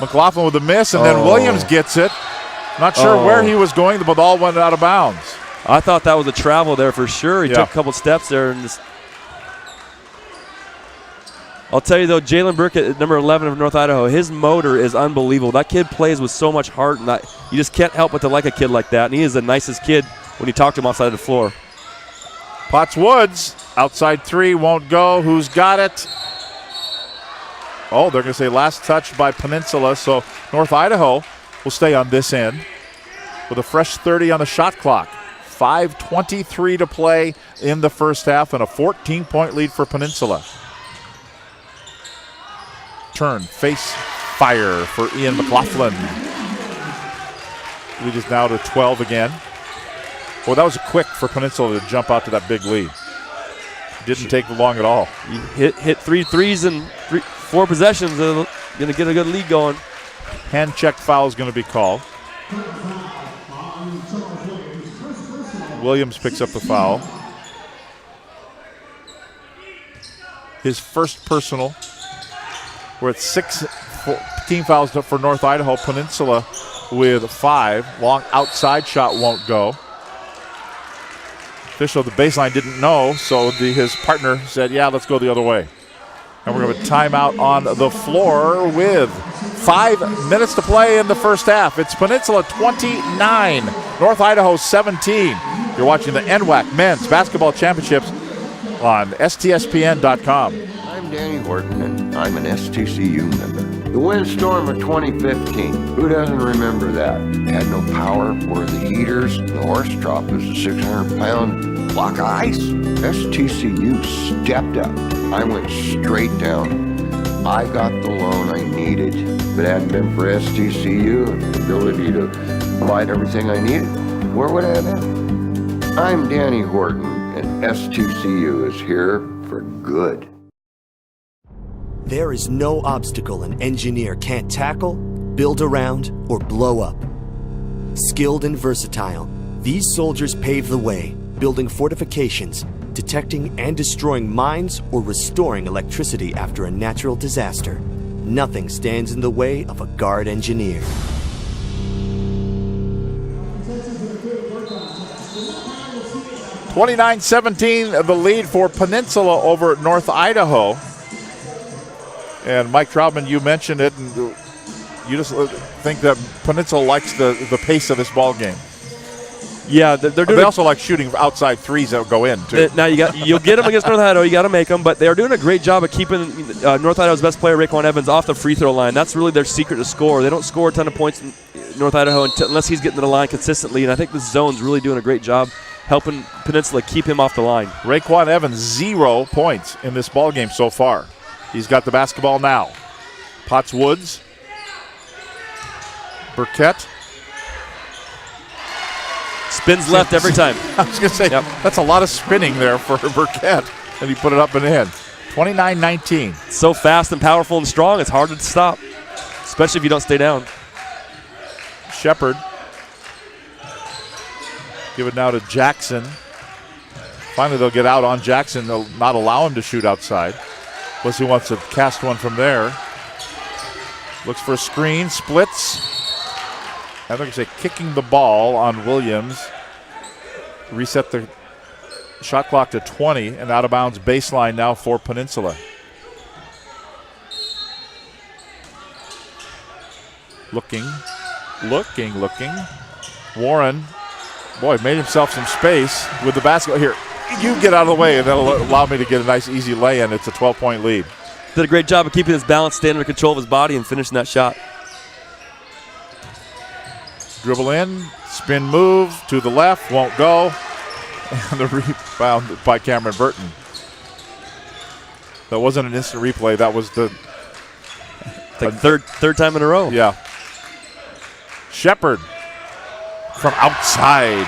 McLaughlin with a miss, and then Williams gets it. Not sure where he was going, but the ball went out of bounds. I thought that was a travel there for sure. He took a couple steps there. And I'll tell you, though, Jalen Burkett, number 11 of North Idaho, his motor is unbelievable. That kid plays with so much heart, and you just can't help but to like a kid like that. And he is the nicest kid when you talk to him outside of the floor. Potts Woods, outside three, won't go. Who's got it? Oh, they're going to say last touch by Peninsula, so North Idaho will stay on this end with a fresh 30 on the shot clock. 5:23 to play in the first half and a 14-point lead for Peninsula. Turn, face, fire for Ian McLaughlin. Lead is now to 12 again. Well, that was quick for Peninsula to jump out to that big lead. Didn't take long at all. You hit 3 threes in 4 possessions. Going to get a good lead going. Hand check foul is going to be called. Williams picks up the foul. His first personal. We're at 6 team fouls for North Idaho. Peninsula with 5. Long outside shot won't go. Official at the baseline didn't know, so his partner said, yeah, let's go the other way. And we're going to have a timeout on the floor with 5 minutes to play in the first half. It's Peninsula 29, North Idaho 17. You're watching the NWAC Men's Basketball Championships on STSPN.com. I'm Danny Horton, and I'm an STCU member. The windstorm of 2015, who doesn't remember that? Had no power, were the heaters, the horse trough was a 600-pound block of ice. STCU stepped up. I went straight down. I got the loan I needed. If it hadn't been for STCU and the ability to provide everything I needed, where would I have been? I'm Danny Horton, and STCU is here for good. There is no obstacle an engineer can't tackle, build around, or blow up. Skilled and versatile, these soldiers pave the way, building fortifications, detecting and destroying mines, or restoring electricity after a natural disaster. Nothing stands in the way of a guard engineer. (29-17) the lead for Peninsula over North Idaho. And Mike Troutman, you mentioned it, and you just think that Peninsula likes the pace of this ball game. Yeah, they're doing. They also like shooting outside threes that go in too. Now you'll get them against North Idaho. You got to make them, but they are doing a great job of keeping North Idaho's best player, Raekwon Evans, off the free throw line. That's really their secret to score. They don't score a ton of points in North Idaho unless he's getting to the line consistently. And I think this zone's really doing a great job helping Peninsula keep him off the line. Raekwon Evans 0 points in this ball game so far. He's got the basketball now. Potts Woods. Burkett. Spins left every time. I was going to say, that's a lot of spinning there for Burkett. And he put it up and in. 29-19. So fast and powerful and strong, it's hard to stop, especially if you don't stay down. Shepard. Give it now to Jackson. Finally, they'll get out on Jackson. They'll not allow him to shoot outside. Unless he wants to cast one from there. Looks for a screen, splits. I think it's kicking the ball on Williams. Reset the shot clock to 20 and out of bounds baseline now for Peninsula. Looking. Warren, boy, made himself some space with the basketball. Here, you get out of the way and that'll allow me to get a nice easy lay-in. It's a 12-point lead. Did a great job of keeping his balance, staying under control of his body, and finishing that shot. Dribble in, spin move to the left, won't go. And the rebound by Cameron Burton. That wasn't an instant replay. That was the third time in a row. Yeah. Shepard from outside.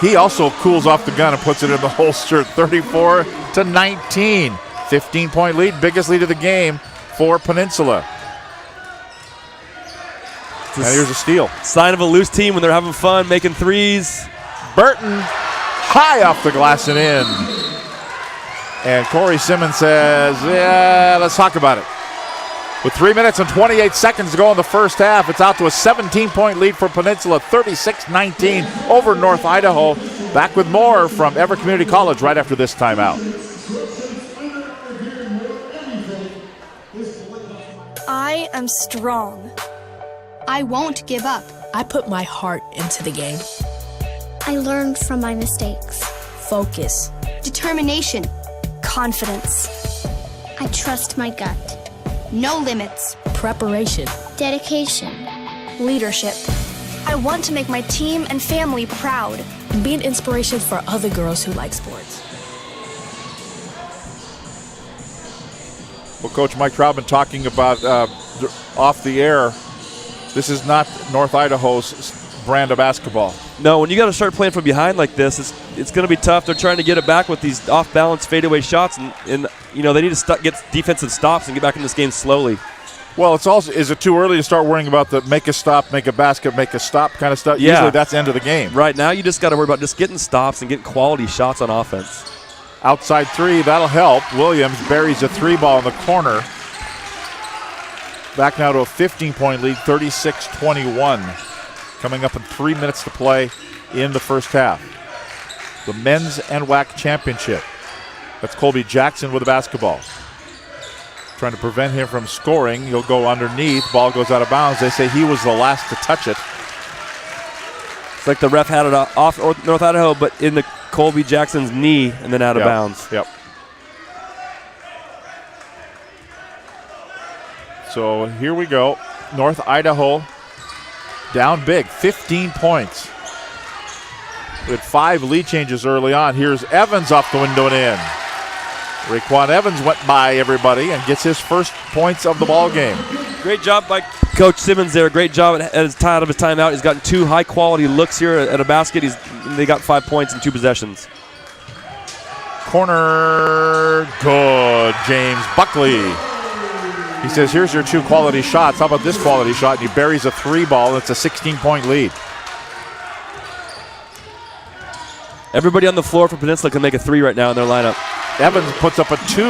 He also cools off the gun and puts it in the holster. 34-19. 15-point lead, biggest lead of the game for Peninsula. And here's a steal. Sign of a loose team when they're having fun, making threes. Burton high off the glass and in. And Corey Simmons says, yeah, let's talk about it. With 3 minutes and 28 seconds to go in the first half, it's out to a 17-point lead for Peninsula, 36-19 over North Idaho. Back with more from Everett Community College right after this timeout. I am strong. I won't give up. I put my heart into the game. I learned from my mistakes. Focus. Determination. Confidence. I trust my gut. No limits. Preparation. Dedication. Leadership. I want to make my team and family proud. And be an inspiration for other girls who like sports. Well, Coach Mike Troutman talking about off the air, this is not North Idaho's brand of basketball. No, when you got to start playing from behind like this, it's going to be tough. They're trying to get it back with these off-balance fadeaway shots, and you know they need to get defensive stops and get back in this game slowly. Well, it's also, is it too early to start worrying about the make a stop, make a basket, make a stop kind of stuff? Yeah. Usually that's the end of the game. Right now, you just got to worry about just getting stops and getting quality shots on offense. Outside three, that'll help. Williams buries a three ball in the corner. Back now to a 15-point lead, 36-21. Coming up in 3 minutes to play in the first half. The men's NWAC championship. That's Colby Jackson with the basketball. Trying to prevent him from scoring. He'll go underneath. Ball goes out of bounds. They say he was the last to touch it. It's like the ref had it off North Idaho, but in the Colby Jackson's knee and then out of bounds. Yep. So here we go. North Idaho down big, 15 points. We had 5 lead changes early on. Here's Evans off the window and in. Raquan Evans went by everybody and gets his first points of the ball game. Great job by Coach Simmons there. Great job at his time out of his timeout. He's gotten 2 high-quality looks here at a basket. They got 5 points in 2 possessions. Corner, good. James Buckley. He says, here's your 2 quality shots. How about this quality shot? And he buries a 3 ball, and it's a 16-point lead. Everybody on the floor for Peninsula can make a 3 right now in their lineup. Evans puts up a 2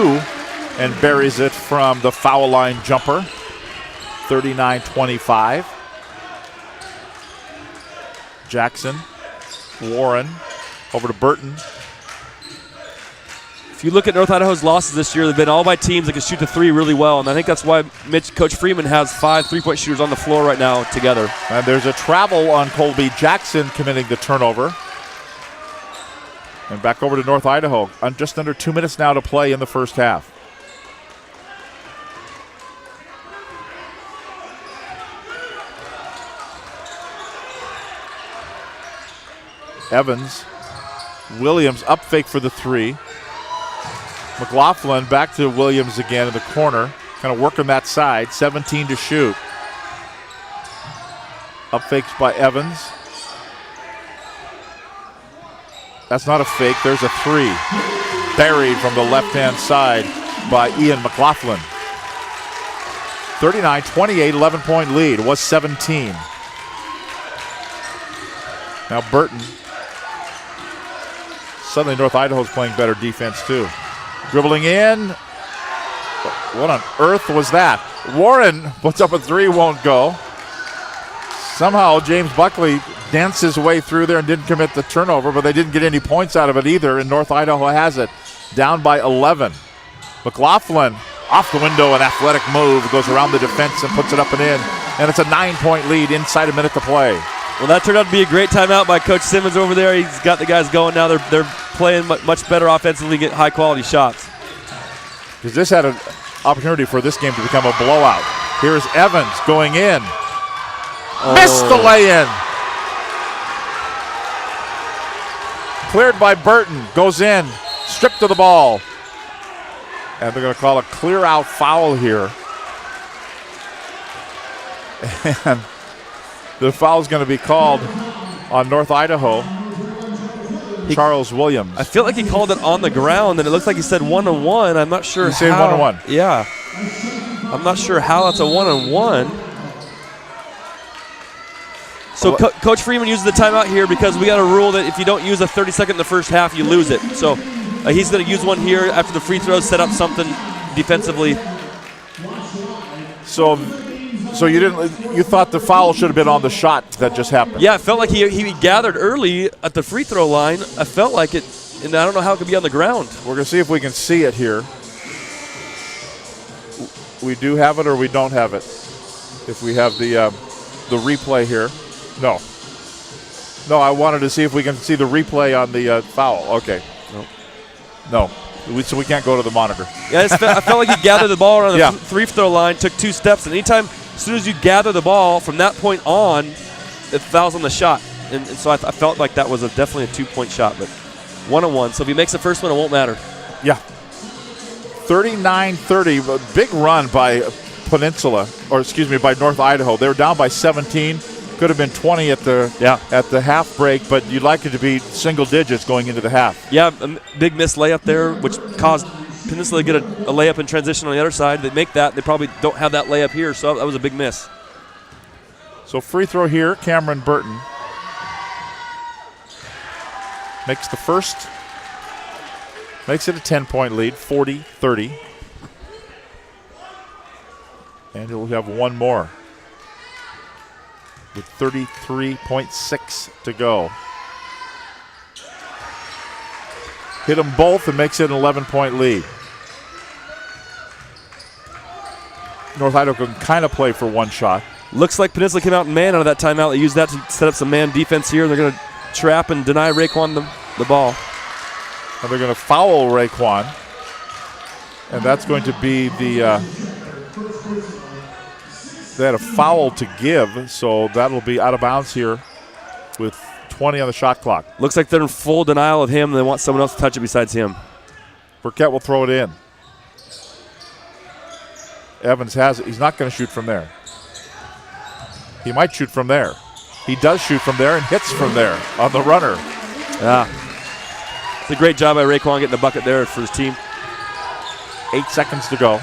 and buries it from the foul line jumper. 39-25. Jackson, Warren, over to Burton. If you look at North Idaho's losses this year, they've been all by teams that can shoot the 3 really well, and I think that's why Coach Freeman has 5 three-point shooters on the floor right now together. And there's a travel on Colby Jackson committing the turnover. And back over to North Idaho. Just under 2 minutes now to play in the first half. Evans, Williams up fake for the 3. McLaughlin back to Williams again in the corner. Kind of working that side. 17 to shoot. Up fakes by Evans. That's not a fake. There's a 3. Buried from the left-hand side by Ian McLaughlin. 39-28, 11-point lead. It was 17. Now Burton. Suddenly North Idaho's playing better defense too. Dribbling in. What on earth was that? Warren puts up a 3, won't go. Somehow James Buckley danced his way through there and didn't commit the turnover, but they didn't get any points out of it either, and North Idaho has it. Down by 11. McLaughlin off the window, an athletic move, goes around the defense and puts it up and in, and it's a 9-point lead inside a minute to play. Well, that turned out to be a great timeout by Coach Simmons over there. He's got the guys going now. They're playing much better offensively, get high-quality shots. Because this had an opportunity for this game to become a blowout. Here's Evans going in. Missed the lay-in. Cleared by Burton. Goes in. Stripped to the ball. And they're going to call a clear-out foul here. And the foul is going to be called on North Idaho. Charles Williams. I feel like he called it on the ground, and it looks like he said 1-on-1. I'm not sure. He said 1-on-1. Yeah. I'm not sure how that's a 1-on-1. So Coach Freeman uses the timeout here because we got a rule that if you don't use a 30-second in the first half, you lose it. So he's going to use one here after the free throws, set up something defensively. So you thought the foul should have been on the shot that just happened? Yeah, it felt like he gathered early at the free throw line. I felt like it, and I don't know how it could be on the ground. We're going to see if we can see it here. We do have it or we don't have it. If we have the replay here. No, I wanted to see if we can see the replay on the foul. Okay. No. So we can't go to the monitor. Yeah, I felt like he gathered the ball around the free throw line, took 2 steps, and anytime, as soon as you gather the ball from that point on, it fouls on the shot. And so I felt like that was definitely a 2-point shot, but 1-on-1. So if he makes the first one, it won't matter. Yeah. 39-30, a big run by by North Idaho. They were down by 17. Could have been 20 at the half break, but you'd like it to be single digits going into the half. Yeah, a big missed layup there, which caused Peninsula to get a layup in transition on the other side. They make that. They probably don't have that layup here, so that was a big miss. So free throw here, Cameron Burton makes the first. Makes it a 10-point lead, 40-30. And he'll have one more with 33.6 to go. Hit them both and makes it an 11-point lead. North Idaho can kind of play for one shot. Looks like Peninsula came out in man out of that timeout. They used that to set up some man defense here. They're going to trap and deny Raekwon the ball. And they're going to foul Raekwon. And that's going to be the... they had a foul to give, so that'll be out of bounds here with 20 on the shot clock. Looks like they're in full denial of him, and they want someone else to touch it besides him. Burkett will throw it in. Evans has it. He's not going to shoot from there. He might shoot from there. He does shoot from there and hits from there on the runner. Yeah. It's a great job by Raekwon getting the bucket there for his team. 8 seconds to go.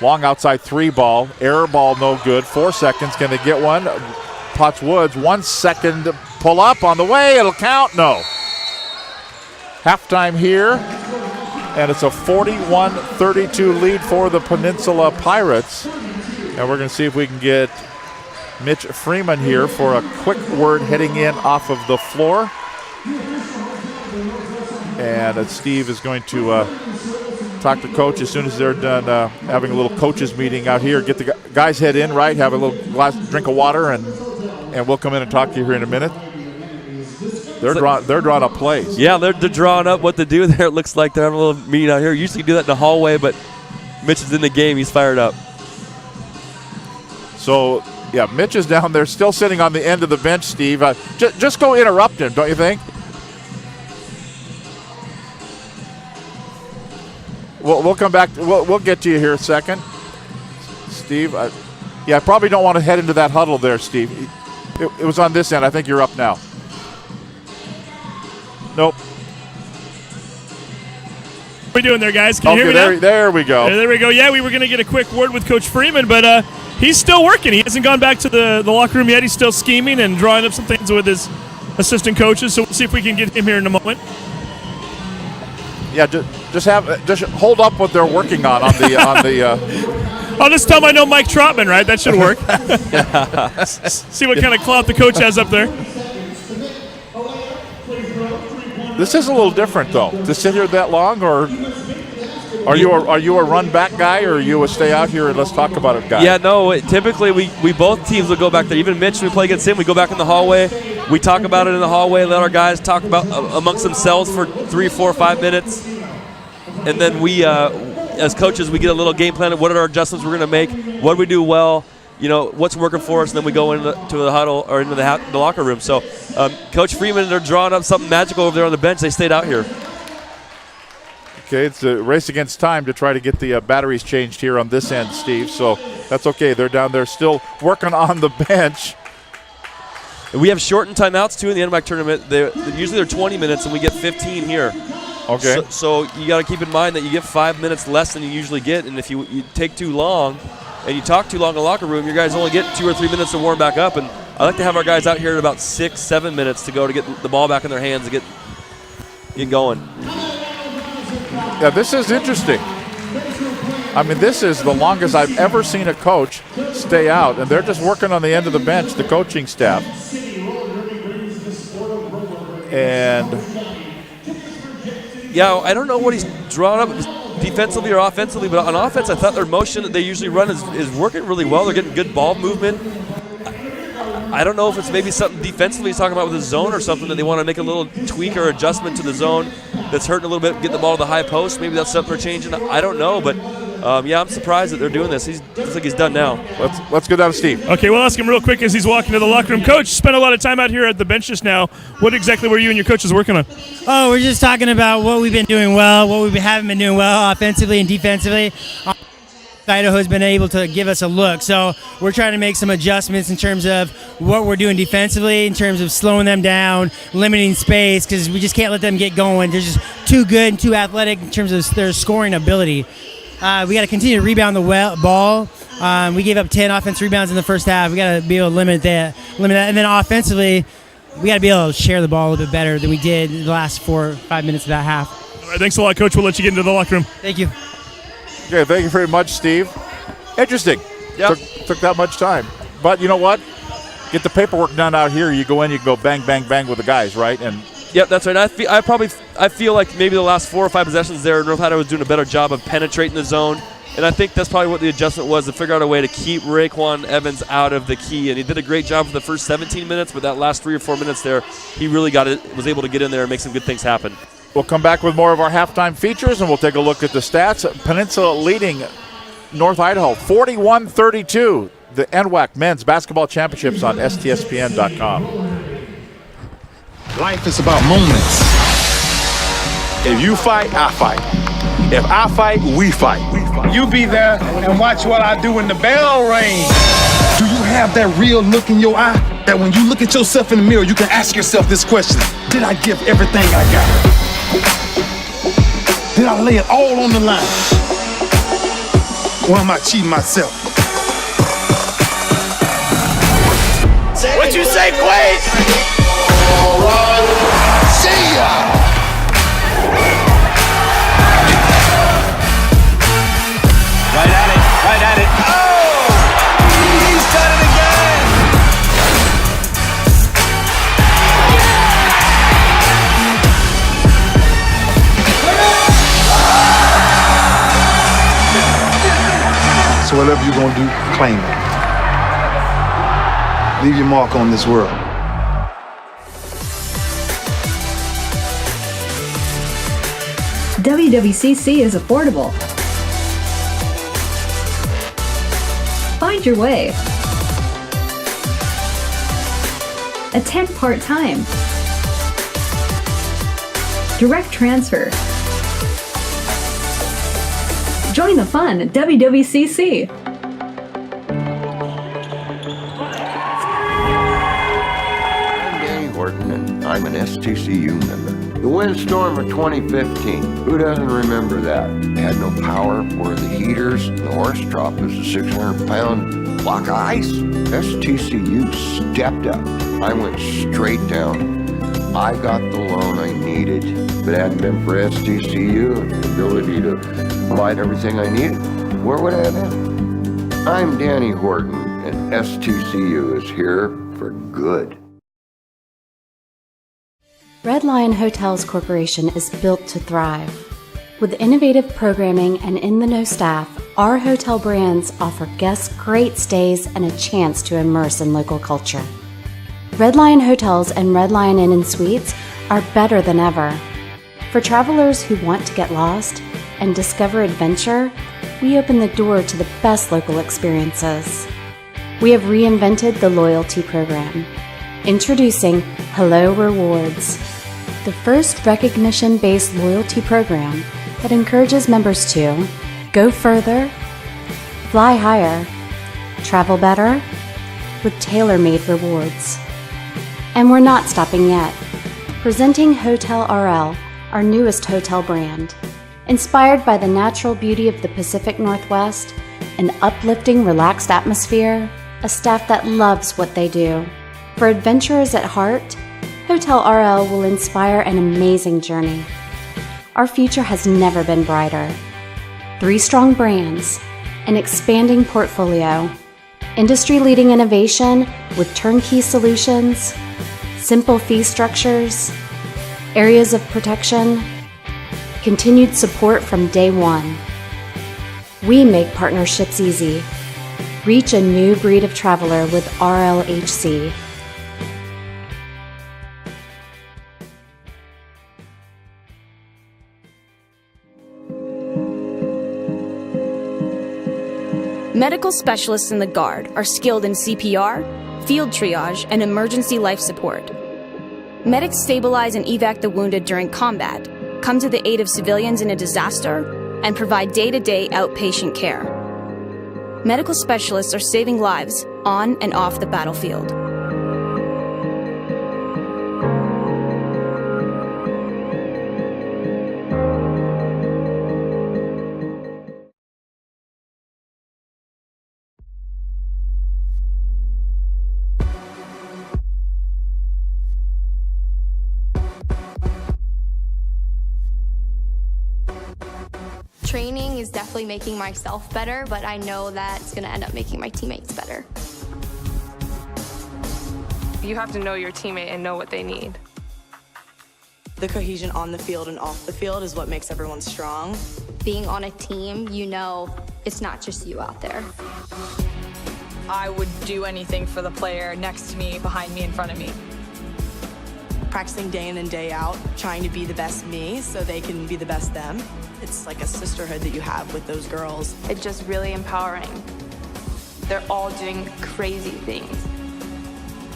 Long outside 3 ball. Error ball no good. 4 seconds. Can they get one? Potts Woods. 1 second. Pull up on the way. It'll count. No. Halftime here. And it's a 41-32 lead for the Peninsula Pirates. And we're going to see if we can get Mitch Freeman here for a quick word heading in off of the floor. And Steve is going to talk to coach as soon as they're done having a little coaches meeting out here. Get the guys head in, right? Have a little drink of water, and we'll come in and talk to you here in a minute. They're drawing up plays. Yeah, they're drawing up what to do there. It looks like they're having a little meeting out here. Usually do that in the hallway, but Mitch is in the game. He's fired up. So, yeah, Mitch is down there still sitting on the end of the bench, Steve. Just go interrupt him, don't you think? We'll come back. We'll get to you here in a second. Steve, I probably don't want to head into that huddle there, Steve. It was on this end. I think you're up now. Nope. What are we doing there, guys? Can you hear me now? There we go. There we go. Yeah, we were going to get a quick word with Coach Freeman, but he's still working. He hasn't gone back to the locker room yet. He's still scheming and drawing up some things with his assistant coaches, so we'll see if we can get him here in a moment. Yeah, just hold up what they're working on the. I'll just tell him I know Mike Trotman, right? That should work. See what kind of clout the coach has up there. This is a little different, though. To sit here that long, or are you a run back guy, or are you a stay out here and let's talk about it guy? Yeah, no. Typically, we both teams will go back there. Even Mitch, when we play against him, we go back in the hallway. We talk about it in the hallway. Let our guys talk about amongst themselves for 3, 4, 5 minutes, and then we, as coaches, we get a little game plan of what are our adjustments we're going to make. What do we do well? What's working for us, and then we go into the huddle or into the locker room. So, Coach Freeman, they're drawing up something magical over there on the bench. They stayed out here. Okay, it's a race against time to try to get the batteries changed here on this end, Steve. So that's okay. They're down there still working on the bench. We have shortened timeouts, too, in the NWAC tournament. Usually they're 20 minutes, and we get 15 here. Okay. So you got to keep in mind that you get 5 minutes less than you usually get, and if you take too long and you talk too long in the locker room, your guys only get 2 or 3 minutes to warm back up. And I like to have our guys out here at about 6, 7 minutes to go to get the ball back in their hands and get going. Yeah, this is interesting. I mean, this is the longest I've ever seen a coach stay out, and they're just working on the end of the bench, the coaching staff. And yeah, I don't know what he's drawn up defensively or offensively, but on offense, I thought their motion that they usually run is working really well. They're getting good ball movement. I don't know if it's maybe something defensively he's talking about with the zone or something that they want to make a little tweak or adjustment to the zone that's hurting a little bit, getting the ball to the high post. Maybe that's something they're changing. I don't know, but yeah, I'm surprised that they're doing this. Looks like he's done now. Let's go down to Steve. Okay, we'll ask him real quick as he's walking to the locker room. Coach, spent a lot of time out here at the bench just now. What exactly were you and your coaches working on? Oh, we're just talking about what we've been doing well, what we haven't been doing well offensively and defensively. Idaho has been able to give us a look, so we're trying to make some adjustments in terms of what we're doing defensively, in terms of slowing them down, limiting space, because we just can't let them get going. They're just too good and too athletic in terms of their scoring ability. We got to continue to rebound the ball. We gave up 10 offensive rebounds in the first half. We got to be able to limit that. And then offensively, we got to be able to share the ball a little bit better than we did in the last 4 or 5 minutes of that half. All right, thanks a lot, Coach. We'll let you get into the locker room. Thank you. Okay, thank you very much, Steve. Interesting. Yep. Took that much time. But you know what? Get the paperwork done out here. You go in, you can go bang, bang, bang with the guys, right? And yep, that's right. I feel like maybe the last 4 or 5 possessions there, North Idaho was doing a better job of penetrating the zone. And I think that's probably what the adjustment was, to figure out a way to keep Raekwon Evans out of the key. And he did a great job for the first 17 minutes, but that last 3 or 4 minutes there, he really was able to get in there and make some good things happen. We'll come back with more of our halftime features, and we'll take a look at the stats. Peninsula leading North Idaho 41-32. The NWAC Men's Basketball Championships on STSPN.com. Life is about moments. If you fight, I fight. If I fight, we fight. You be there and watch what I do when the bell rings. Do you have that real look in your eye that when you look at yourself in the mirror, you can ask yourself this question: did I give everything I got? Did I lay it all on the line? Or am I cheating myself? What you say, Quaid? All right. See ya. Right at it. Oh! He's done it again! So whatever you're gonna do, claim it. Leave your mark on this world. WWCC is affordable. Find your way. Attend part-time. Direct transfer. Join the fun at WWCC. I'm Danny Horton, and I'm an STCU member. The windstorm of 2015, who doesn't remember that? They had no power, were the heaters, the horse trough was a 600-pound block of ice. STCU stepped up. I went straight down. I got the loan I needed. If it hadn't been for STCU and the ability to provide everything I needed, where would I have been? I'm Danny Horton, and STCU is here for good. Red Lion Hotels Corporation is built to thrive. With innovative programming and in-the-know staff, our hotel brands offer guests great stays and a chance to immerse in local culture. Red Lion Hotels and Red Lion Inn & Suites are better than ever. For travelers who want to get lost and discover adventure, we open the door to the best local experiences. We have reinvented the loyalty program. Introducing Hello Rewards, the first recognition-based loyalty program that encourages members to go further, fly higher, travel better, with tailor-made rewards. And we're not stopping yet. Presenting Hotel RL, our newest hotel brand. Inspired by the natural beauty of the Pacific Northwest, an uplifting, relaxed atmosphere, a staff that loves what they do. For adventurers at heart, Hotel RL will inspire an amazing journey. Our future has never been brighter. 3 strong brands, an expanding portfolio, industry-leading innovation with turnkey solutions, simple fee structures, areas of protection, continued support from day one. We make partnerships easy. Reach a new breed of traveler with RLHC. Medical specialists in the Guard are skilled in CPR, field triage, and emergency life support. Medics stabilize and evac the wounded during combat, come to the aid of civilians in a disaster, and provide day-to-day outpatient care. Medical specialists are saving lives on and off the battlefield. Training is definitely making myself better, but I know that it's going to end up making my teammates better. You have to know your teammate and know what they need. The cohesion on the field and off the field is what makes everyone strong. Being on a team, you know it's not just you out there. I would do anything for the player next to me, behind me, in front of me. Practicing day in and day out, trying to be the best me so they can be the best them. It's like a sisterhood that you have with those girls. It's just really empowering. They're all doing crazy things.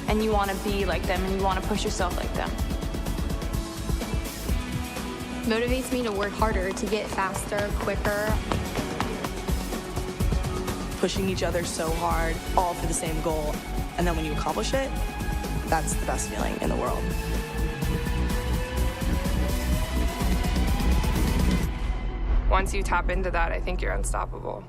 And you want to be like them and you want to push yourself like them. Motivates me to work harder, to get faster, quicker. Pushing each other so hard, all for the same goal. And then when you accomplish it, that's the best feeling in the world. Once you tap into that, I think you're unstoppable.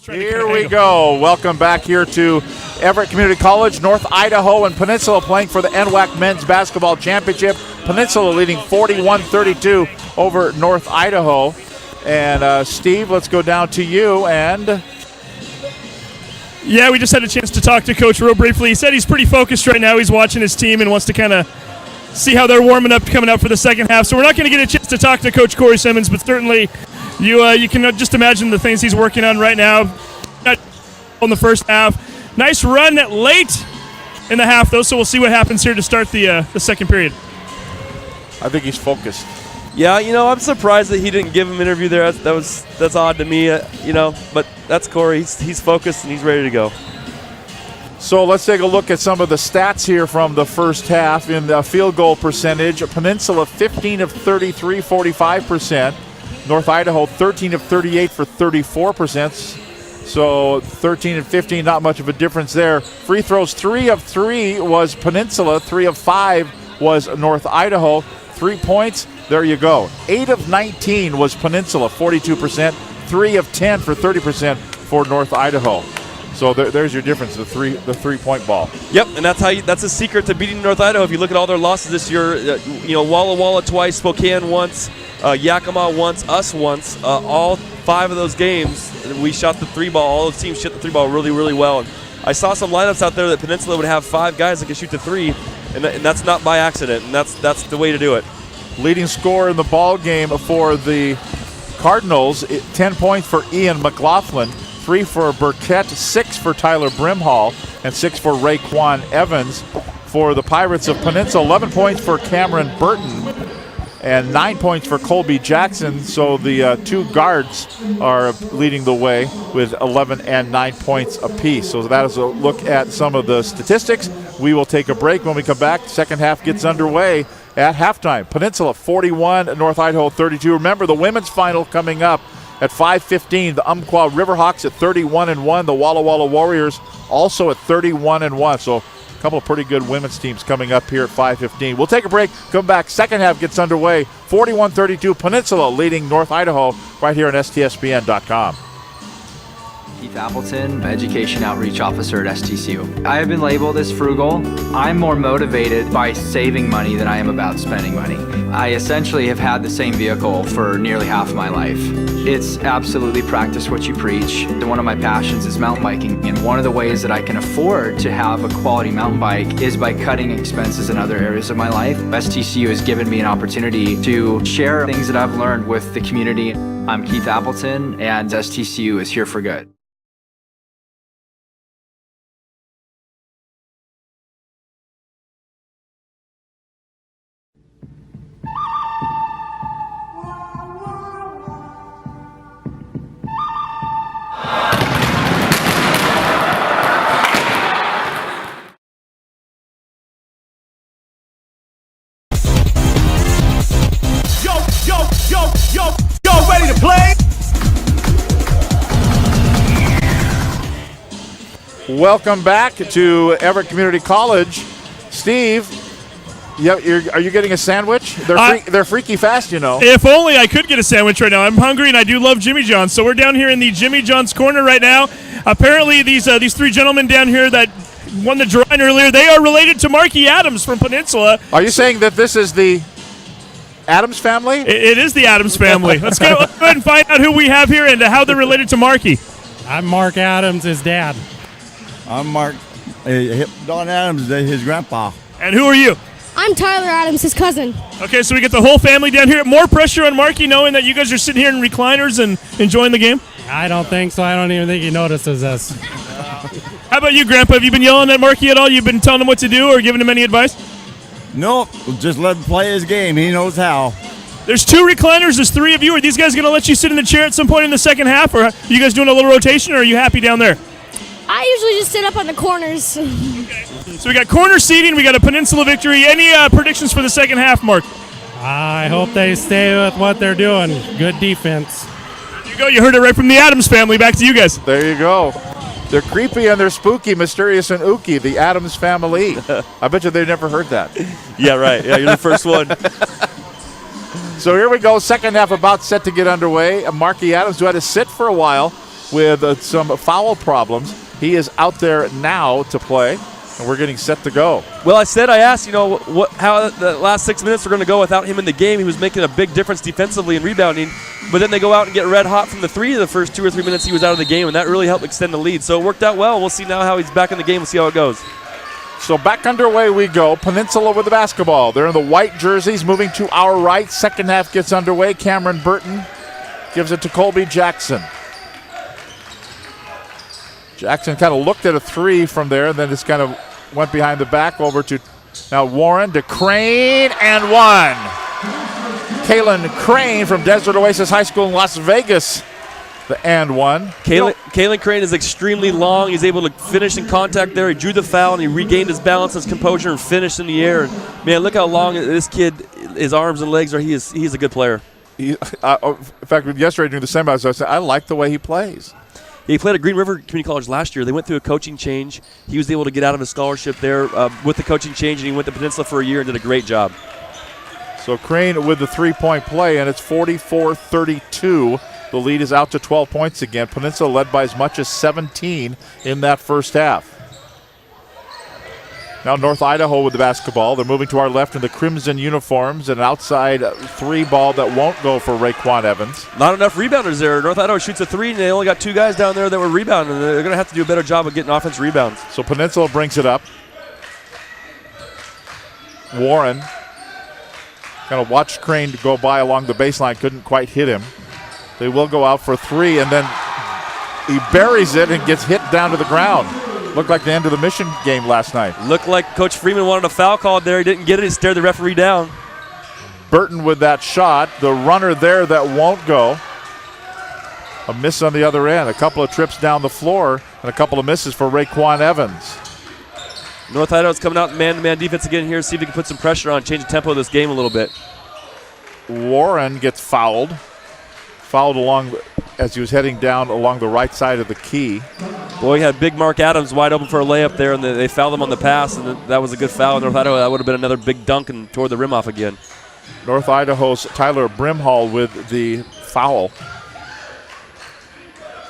Here we go. Welcome back here to Everett Community College. North Idaho and Peninsula playing for the NWAC Men's Basketball Championship. Peninsula leading 41-32 over North Idaho. And Steve, let's go down to you. And yeah, we just had a chance to talk to Coach real briefly. He said he's pretty focused right now. He's watching his team and wants to kind of see how they're warming up, coming up for the second half. So we're not going to get a chance to talk to Coach Corey Simmons, but certainly you can just imagine the things he's working on right now. In the first half, nice run late in the half though. So we'll see what happens here to start the second period. I think he's focused. Yeah, I'm surprised that he didn't give him an interview there. That's odd to me, but that's Corey. He's focused and he's ready to go. So let's take a look at some of the stats here from the first half. In the field goal percentage, Peninsula 15 of 33, 45%. North Idaho 13 of 38 for 34%. So 13 and 15, not much of a difference there. Free throws, 3 of 3 was Peninsula, 3 of 5 was North Idaho. 3 points, there you go. 8 of 19 was Peninsula, 42%. 3 of 10 for 30% for North Idaho. So there's your difference, the three-point ball. Yep, and that's a secret to beating North Idaho. If you look at all their losses this year, Walla Walla twice, Spokane once, Yakima once, us once. All 5 of those games, we shot the 3 ball. All those teams shot the 3 ball really, really well. And I saw some lineups out there that Peninsula would have 5 guys that could shoot the 3, and that's not by accident, and that's the way to do it. Leading scorer in the ball game for the Cardinals, 10 points for Ian McLaughlin, 3 for Burkett, 6 for Tyler Brimhall, and 6 for Raekwon Evans. For the Pirates of Peninsula, 11 points for Cameron Burton and 9 points for Colby Jackson. So the 2 guards are leading the way with 11 and 9 points apiece. So that is a look at some of the statistics. We will take a break. When we come back, second half gets underway at halftime. Peninsula 41, North Idaho 32. Remember, the women's final coming up at 5:15. The Umpqua Riverhawks at 31-1. The Walla Walla Warriors also at 31-1. So a couple of pretty good women's teams coming up here at 5:15. We'll take a break, come back. Second half gets underway. 41-32, Peninsula leading North Idaho right here on STSBN.com. Keith Appleton, Education Outreach Officer at STCU. I have been labeled as frugal. I'm more motivated by saving money than I am about spending money. I essentially have had the same vehicle for nearly half of my life. It's absolutely practice what you preach. One of my passions is mountain biking, and one of the ways that I can afford to have a quality mountain bike is by cutting expenses in other areas of my life. STCU has given me an opportunity to share things that I've learned with the community. I'm Keith Appleton, and STCU is here for good. Yo, ready to play? Welcome back to Everett Community College. Steve, are you getting a sandwich? They're freaky fast, you know. If only I could get a sandwich right now. I'm hungry, and I do love Jimmy John's. So we're down here in the Jimmy John's corner right now. Apparently, these three gentlemen down here that won the drawing earlier, they are related to Marky Adams from Peninsula. Are you saying that this is the Adams family? It is the Adams family. Let's go ahead and find out who we have here and how they're related to Marky. I'm Mark Adams, his dad. I'm Mark. Don Adams, his grandpa. And who are you? I'm Tyler Adams, his cousin. Okay, so we get the whole family down here. More pressure on Marky knowing that you guys are sitting here in recliners and enjoying the game? I don't think so. I don't even think he notices us. How about you, Grandpa? Have you been yelling at Marky at all? You've been telling him what to do or giving him any advice? Nope, just let him play his game. He knows how. There's two recliners. There's three of you. Are these guys going to let you sit in the chair at some point in the second half? Or are you guys doing a little rotation, or are you happy down there? I usually just sit up on the corners. Okay. So we got corner seating. We got a Peninsula victory. Any predictions for the second half, Mark? I hope they stay with what they're doing. Good defense. There you go. You heard it right from the Adams family. Back to you guys. There you go. They're creepy and they're spooky, mysterious and ooky, the Adams family. I bet you they've never heard that. Yeah, right. Yeah, you're the first one. So here we go, second half about set to get underway. Marky Adams, who had to sit for a while with some foul problems, he is out there now to play, and we're getting set to go. Well, I asked, how the last 6 minutes were going to go without him in the game. He was making a big difference defensively and rebounding, but then they go out and get red hot from the three of the first 2 or 3 minutes he was out of the game, and that really helped extend the lead. So it worked out well. We'll see now how he's back in the game. We'll see how it goes. So back underway we go. Peninsula with the basketball. They're in the white jerseys, moving to our right. Second half gets underway. Cameron Burton gives it to Colby Jackson. Jackson kind of looked at a three from there, and then just kind of went behind the back over to now Warren to Crane, and one. Kalen Crane from Desert Oasis High School in Las Vegas. The and one. Kalen Crane is extremely long. He's able to finish in contact there. He drew the foul, and he regained his balance, his composure, and finished in the air. And, man, look how long this kid, his arms and legs are. He's a good player. In fact, yesterday during the semis, I said, I like the way he plays. He played at Green River Community College last year. They went through a coaching change. He was able to get out of his scholarship there with the coaching change, and he went to Peninsula for a year and did a great job. So Crane with the three-point play, and it's 44-32. The lead is out to 12 points again. Peninsula led by as much as 17 in that first half. Now North Idaho with the basketball. They're moving to our left in the crimson uniforms, and an outside three ball that won't go for Raekwon Evans. Not enough rebounders there. North Idaho shoots a three, and they only got two guys down there that were rebounding. They're going to have to do a better job of getting offensive rebounds. So Peninsula brings it up. Warren kind of watched Crane go by along the baseline, couldn't quite hit him. They will go out for three, and then he buries it and gets hit down to the ground. Looked like the end of the Mission game last night. Looked like Coach Freeman wanted a foul called there. He didn't get it. He stared the referee down. Burton with that shot. The runner there that won't go. A miss on the other end. A couple of trips down the floor and a couple of misses for Raekwon Evans. North Idaho's coming out man-to-man defense again here. See if he can put some pressure on, change the tempo of this game a little bit. Warren gets fouled. Fouled along as he was heading down along the right side of the key. Boy, he had big Mark Adams wide open for a layup there, and they fouled him on the pass, and that was a good foul. North Idaho, that would have been another big dunk and tore the rim off again. North Idaho's Tyler Brimhall with the foul.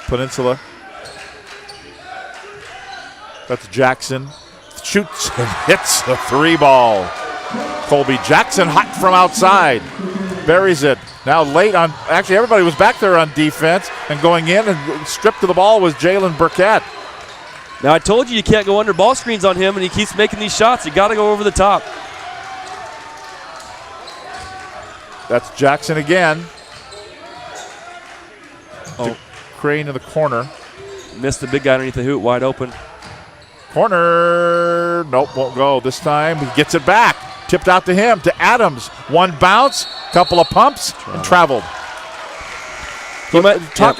Peninsula That's Jackson. Shoots and hits the 3-ball. Colby Jackson hot from outside. Buries it. Now late on, actually everybody was back there on defense, and going in and stripped to the ball was Jalen Burkett. Now I told you can't go under ball screens on him, and he keeps making these shots. You got to go over the top. That's Jackson again. Oh. Crane in the corner. Missed the big guy underneath the hoop, wide open. Corner. Nope, won't go this time. He gets it back. Tipped out to him, to Adams. One bounce, couple of pumps, and traveled. So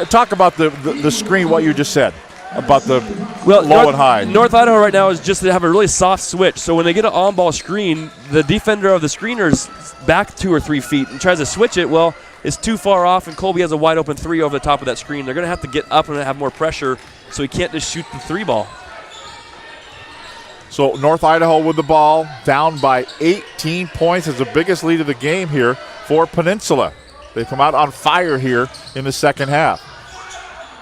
talk about the screen, what you just said, about the low and high. North Idaho right now is just to have a really soft switch. So when they get an on-ball screen, the defender of the screener's back 2 or 3 feet and tries to switch it. Well, it's too far off, and Colby has a wide open 3 over the top of that screen. They're going to have to get up and have more pressure, so he can't just shoot the 3-ball. So North Idaho with the ball, down by 18 points. It's the biggest lead of the game here for Peninsula. They come out on fire here in the second half.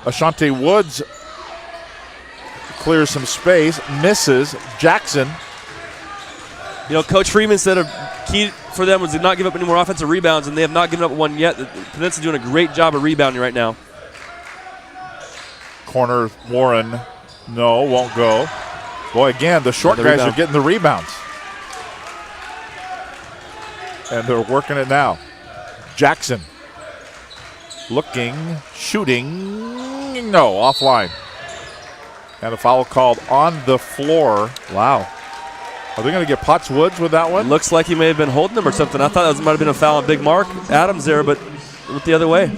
Ashante Woods clears some space, misses. Jackson. You know, Coach Freeman said a key for them was to not give up any more offensive rebounds, and they have not given up one yet. Peninsula doing a great job of rebounding right now. Corner Warren, no, won't go. Boy, again, the short guys are getting the rebounds. And they're working it now. Jackson looking, shooting, no, offline. And a foul called on the floor. Wow. Are they going to get Potts Woods with that one? Looks like he may have been holding him or something. I thought that might have been a foul on Big Mark Adams there, but went the other way.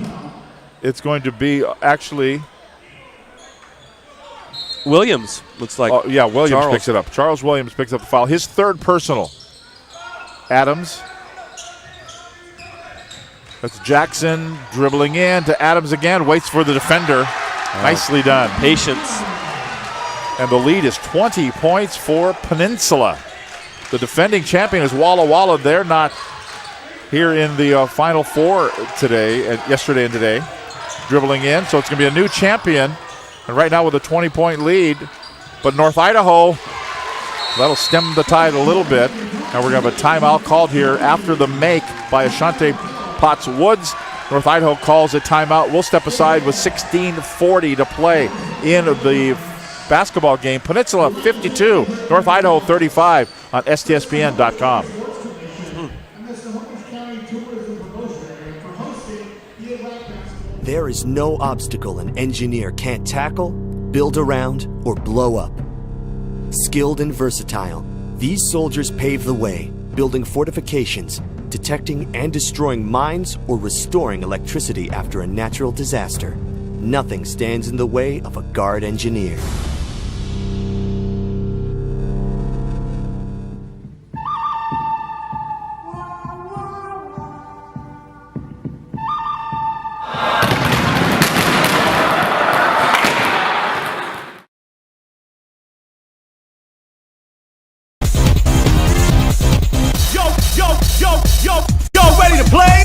It's going to be actually Williams, looks like. Oh, yeah, Williams Charles picks it up. Charles Williams picks up the foul. His third personal. Adams. That's Jackson dribbling in to Adams again. Waits for the defender. Nicely done. Patience. And the lead is 20 points for Peninsula. The defending champion is Walla Walla. They're not here in the Final Four today, and yesterday and today. Dribbling in, so it's going to be a new champion. And right now with a 20-point lead. But North Idaho, that'll stem the tide a little bit. Now we're going to have a timeout called here after the make by Ashante Potts Woods. North Idaho calls a timeout. We'll step aside with 16:40 to play in the basketball game. Peninsula 52, North Idaho 35 on STSPN.com. There is no obstacle an engineer can't tackle, build around, or blow up. Skilled and versatile, these soldiers pave the way, building fortifications, detecting and destroying mines, or restoring electricity after a natural disaster. Nothing stands in the way of a guard engineer. Y'all ready to play?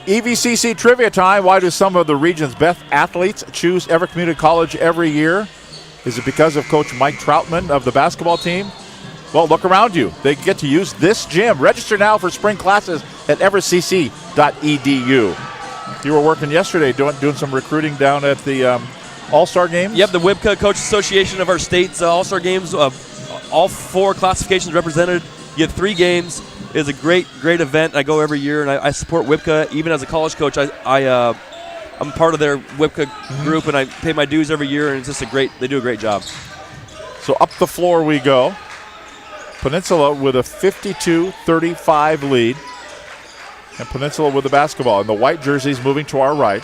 EVCC trivia time. Why do some of the region's best athletes choose Everett Community College every year? Is it because of Coach Mike Troutman of the basketball team? Well, look around you. They get to use this gym. Register now for spring classes at everettcc.edu. You were working yesterday doing some recruiting down at the All-Star Games? Yep, the WIBCA Coach Association of our state's All-Star Games. All 4 classifications represented. You get 3 games. It's a great event. I go every year, and I support WIBCA. Even as a college coach, I'm part of their WIBCA group, and I pay my dues every year, and it's just they do a great job. So up the floor we go. Peninsula with a 52-35 lead. And Peninsula with the basketball. And the white jerseys moving to our right.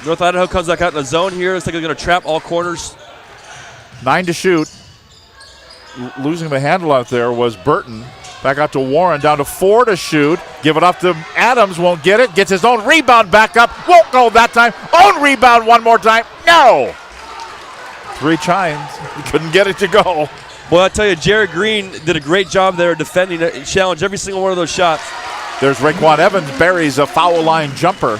North Idaho comes back out in the zone here. It's like they're going to trap all corners. 9 to shoot. Losing the handle out there was Burton. Back out to Warren, down to 4 to shoot. Give it up to Adams, won't get it. Gets his own rebound back up. Won't go that time. Own rebound one more time. No! 3 chimes. He couldn't get it to go. Boy, I tell you, Jared Green did a great job there defending it. He challenged every single one of those shots. There's Raekwon Evans buries a foul line jumper.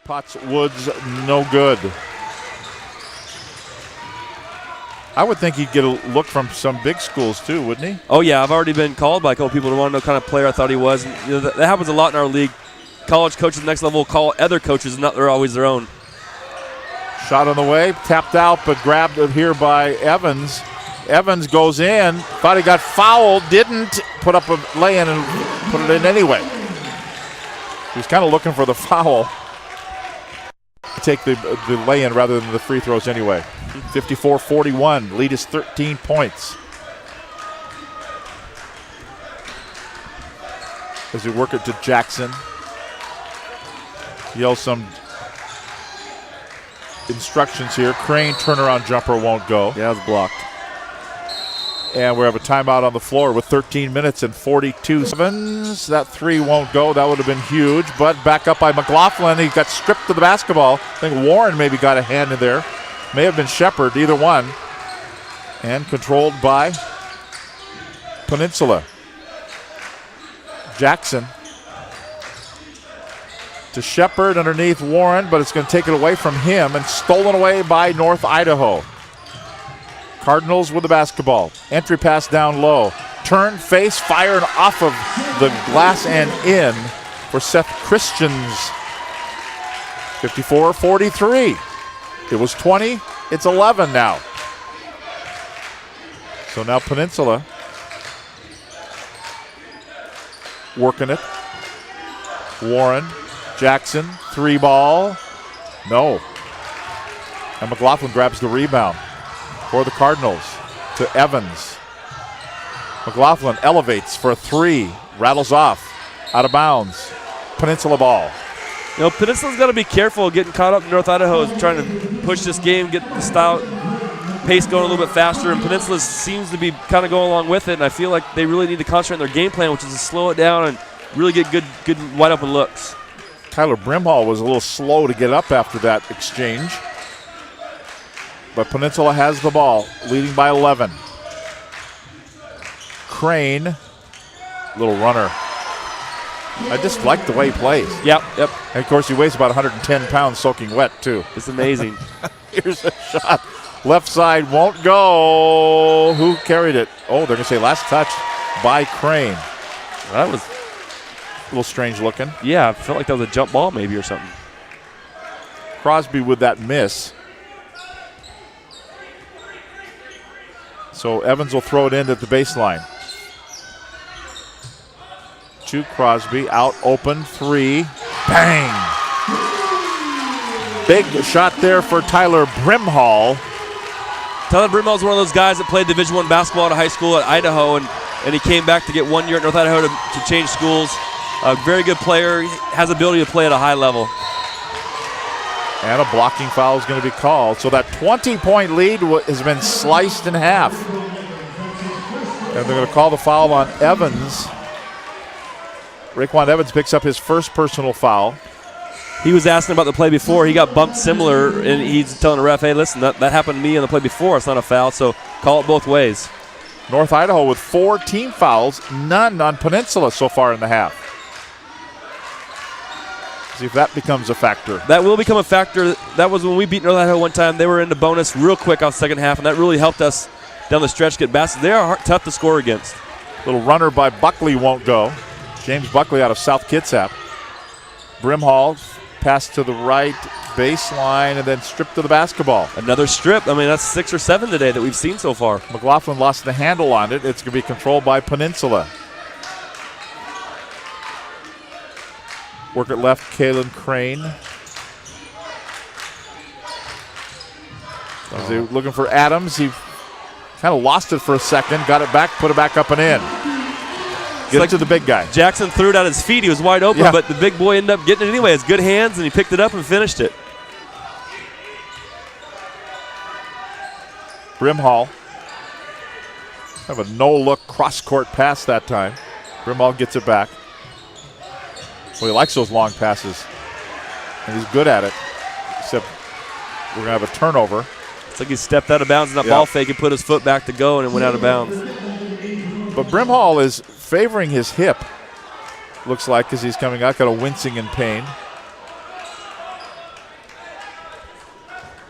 Potts Woods, no good. I would think he'd get a look from some big schools too, wouldn't he? Oh yeah, I've already been called by a couple people who want to know what kind of player I thought he was. And, you know, that happens a lot in our league. College coaches at the next level call other coaches, not they're always their own. Shot on the way, tapped out, but grabbed it here by Evans. Evans goes in, thought he got fouled, didn't, put up a lay-in and put it in anyway. He was kind of looking for the foul. Take the lay-in rather than the free throws anyway. 54-41, lead is 13 points. As we work it to Jackson. Yell some instructions here. Crane turnaround jumper won't go. Yeah, it's blocked. And we have a timeout on the floor with 13 minutes and 42 seconds. That three won't go. That would have been huge. But back up by McLaughlin. He got stripped of the basketball. I think Warren maybe got a hand in there. May have been Shepard, either one. And controlled by Peninsula. Jackson to Shepard underneath Warren, but it's going to take it away from him and stolen away by North Idaho. Cardinals with the basketball. Entry pass down low. Turn, face, fired off of the glass and in for Seth Christians. 54-43. It was 20. It's 11 now. So now Peninsula working it. Warren, Jackson, three ball. No. And McLaughlin grabs the rebound for the Cardinals to Evans. McLaughlin elevates for a three, rattles off, out of bounds. Peninsula ball. You know, Peninsula's got to be careful getting caught up in North Idaho is trying to push this game, get the style, pace going a little bit faster, and Peninsula seems to be kind of going along with it, and I feel like they really need to concentrate on their game plan, which is to slow it down and really get good wide open looks. Tyler Brimhall was a little slow to get up after that exchange. But Peninsula has the ball, leading by 11. Crane, little runner. I just like the way he plays. Yep. And of course, he weighs about 110 pounds soaking wet, too. It's amazing. Here's a shot. Left side won't go. Who carried it? Oh, they're going to say last touch by Crane. That was a little strange looking. Yeah, I felt like that was a jump ball maybe or something. Crosby with that miss. So Evans will throw it in at the baseline. To Crosby, out open, three, bang! Big shot there for Tyler Brimhall. Tyler Brimhall is one of those guys that played Division I basketball at a high school at Idaho, and he came back to get 1 year at North Idaho to change schools. A very good player, has ability to play at a high level. And a blocking foul is going to be called. So that 20-point lead has been sliced in half. And they're going to call the foul on Evans. Raekwon Evans picks up his first personal foul. He was asking about the play before. He got bumped similar, and he's telling the ref, hey, listen, that happened to me on the play before. It's not a foul, so call it both ways. North Idaho with 4 team fouls, none on Peninsula so far in the half. See if that becomes a factor. That will become a factor. That was when we beat North Idaho one time. They were into bonus real quick off second half, and that really helped us down the stretch get baskets. They are tough to score against. Little runner by Buckley won't go. James Buckley out of South Kitsap. Brimhall pass to the right baseline and then stripped to the basketball. Another strip. I mean, that's 6 or 7 today that we've seen so far. McLaughlin lost the handle on it. It's going to be controlled by Peninsula. Work it left, Kalen Crane. As they looking for Adams. He kind of lost it for a second, got it back, put it back up and in. Get it to the big guy. Jackson threw it at his feet. He was wide open, but the big boy ended up getting it anyway. His good hands, and he picked it up and finished it. Brimhall. Have a no-look cross-court pass that time. Brimhall gets it back. Well, he likes those long passes, and he's good at it. Except We're going to have a turnover. It's like he stepped out of bounds in that ball fake and put his foot back to go, and it went out of bounds. But Brimhall is favoring his hip, looks like, as he's coming out, kind of wincing in pain.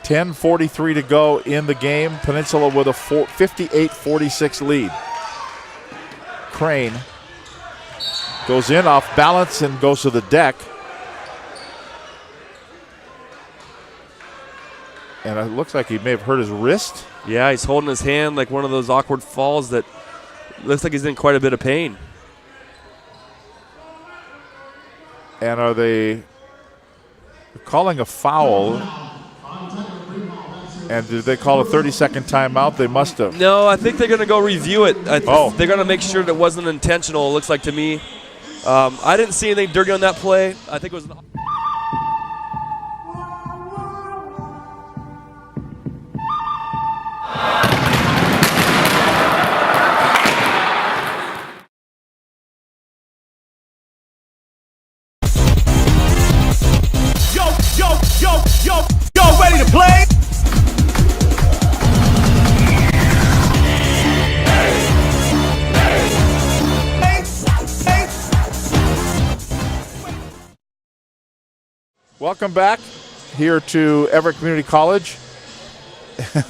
10:43 to go in the game. Peninsula with a 58-46 lead. Crane goes in off balance and goes to the deck. And it looks like he may have hurt his wrist. Yeah, he's holding his hand like one of those awkward falls that looks like he's in quite a bit of pain. And are they calling a foul? And did they call a 30-second timeout? They must have. No, I think they're going to go review it. They're going to make sure that it wasn't intentional, it looks like to me. I didn't see anything dirty on that play. I think it was... Yo, ready to play? Welcome back here to Everett Community College.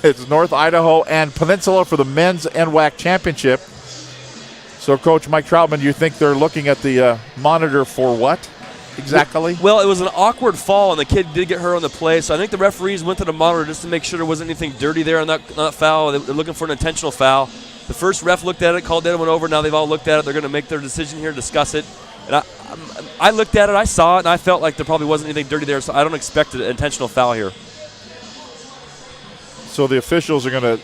It's North Idaho and Peninsula for the men's NWAC championship. So, Coach Mike Troutman, you think they're looking at the monitor for what exactly? Well, it was an awkward fall, and the kid did get hurt on the play. So I think the referees went to the monitor just to make sure there wasn't anything dirty there on that foul. They're looking for an intentional foul. The first ref looked at it, called that one over. Now they've all looked at it. They're going to make their decision here, discuss it. And I looked at it, I saw it, and I felt like there probably wasn't anything dirty there, so I don't expect an intentional foul here. So the officials are going to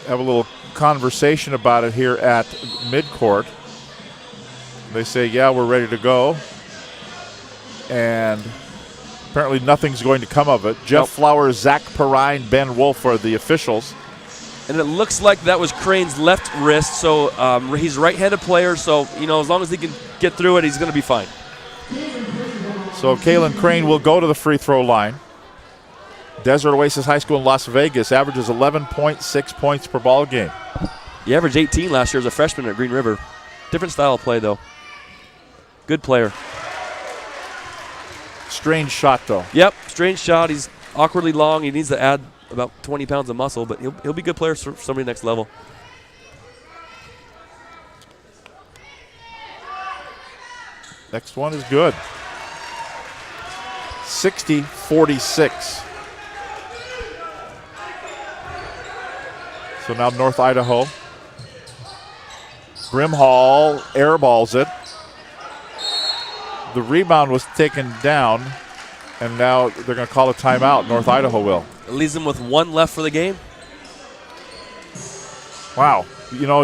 have a little conversation about it here at midcourt. They say, yeah, we're ready to go. And apparently nothing's going to come of it. Jeff Flowers, Zach Perrine, Ben Wolf are the officials. And it looks like that was Crane's left wrist, so he's a right-handed player, so, you know, as long as he can get through it, he's going to be fine. So Kalen Crane will go to the free throw line. Desert Oasis High School in Las Vegas averages 11.6 points per ball game. He averaged 18 last year as a freshman at Green River. Different style of play, though. Good player. Strange shot, though. Yep, strange shot. He's awkwardly long. He needs to add about 20 pounds of muscle, but he'll be a good player for somebody next level. Next one is good. 60-46. So now North Idaho. Brimhall airballs it. The rebound was taken down, and now they're going to call a timeout. North Idaho will. It leaves them with one left for the game. Wow. You know,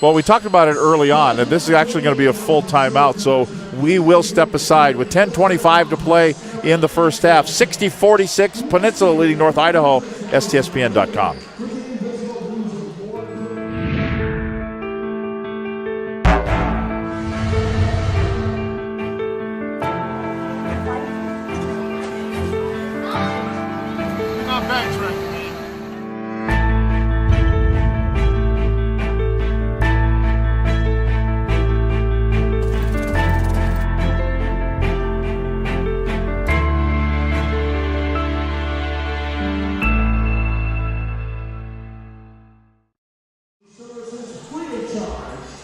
well, we talked about it early on, and this is actually going to be a full timeout, so we will step aside with 10:25 to play in the first half. 60-46, Peninsula leading North Idaho, STSPN.com.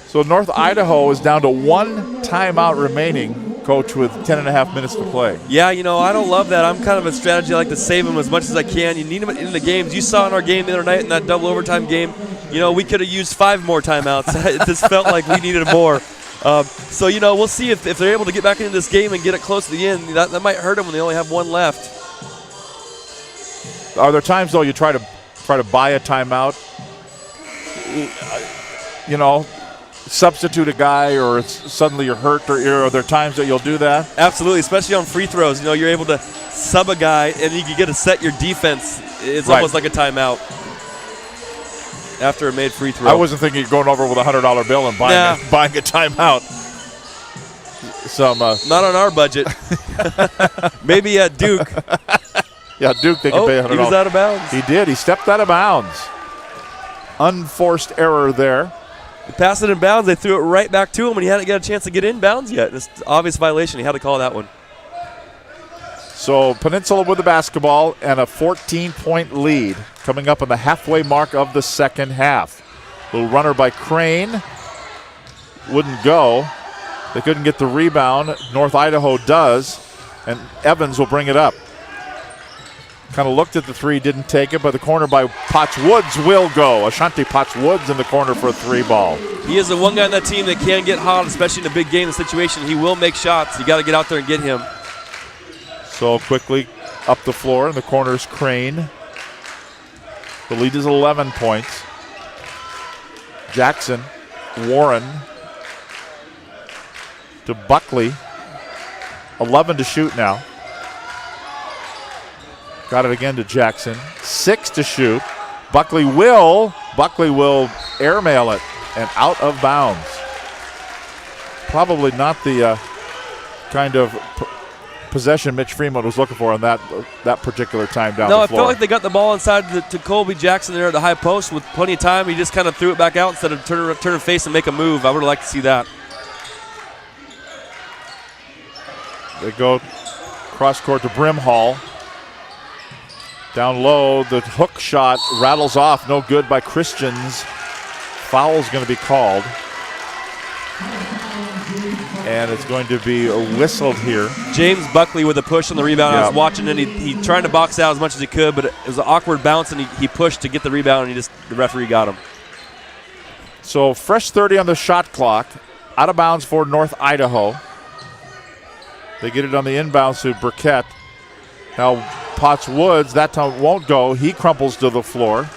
So North Idaho is down to one timeout remaining, Coach, with 10.5 minutes to play. Yeah, you know, I don't love that. I'm kind of a strategy. I like to save them as much as I can. You need them in the games. You saw in our game the other night in that double overtime game, you know, we could have used 5 more timeouts. It just felt like we needed more. So, you know, we'll see if they're able to get back into this game and get it close to the end. That might hurt them when they only have one left. Are there times, though, you try to buy a timeout? You know, substitute a guy, or suddenly you're hurt, or are there times that you'll do that? Absolutely, especially on free throws. You know, you're able to sub a guy, and you can get to set your defense. It's almost like a timeout after a made free throw. I wasn't thinking of going over with a $100 bill and buying a timeout. Not on our budget. Maybe at Duke. Yeah, Duke, they can pay $100. He was out of bounds. He did. He stepped out of bounds. Unforced error there. He passed it in bounds. They threw it right back to him, and he hadn't got a chance to get in bounds yet. It's an obvious violation. He had to call that one. So Peninsula with the basketball and a 14-point lead coming up on the halfway mark of the second half. Little runner by Crane. Wouldn't go. They couldn't get the rebound. North Idaho does, and Evans will bring it up. Kind of looked at the three, didn't take it, but the corner by Potts Woods will go. Ashanti Potts Woods in the corner for a 3-ball. He is the one guy on that team that can get hot, especially in a big game situation. He will make shots. You got to get out there and get him. So quickly up the floor, in the corner is Crane. The lead is 11 points. Jackson, Warren to Buckley. 11 to shoot now. Got it again to Jackson. 6 to shoot. Buckley will airmail it and out of bounds. Probably not the kind of possession Mitch Freeman was looking for on that particular time down the floor. No, it felt like they got the ball inside to Colby Jackson there at the high post with plenty of time. He just kind of threw it back out instead of turn face and make a move. I would have liked to see that. They go cross court to Brimhall. Down low, the hook shot rattles off. No good by Christians. Foul's going to be called. And it's going to be whistled here. James Buckley with a push on the rebound. Yep. I was watching it. He tried to box out as much as he could, but it was an awkward bounce, and he pushed to get the rebound, and the referee got him. So fresh 30 on the shot clock. Out of bounds for North Idaho. They get it on the inbounds to Burkett. Now Potts Woods, that time won't go. He crumples to the floor.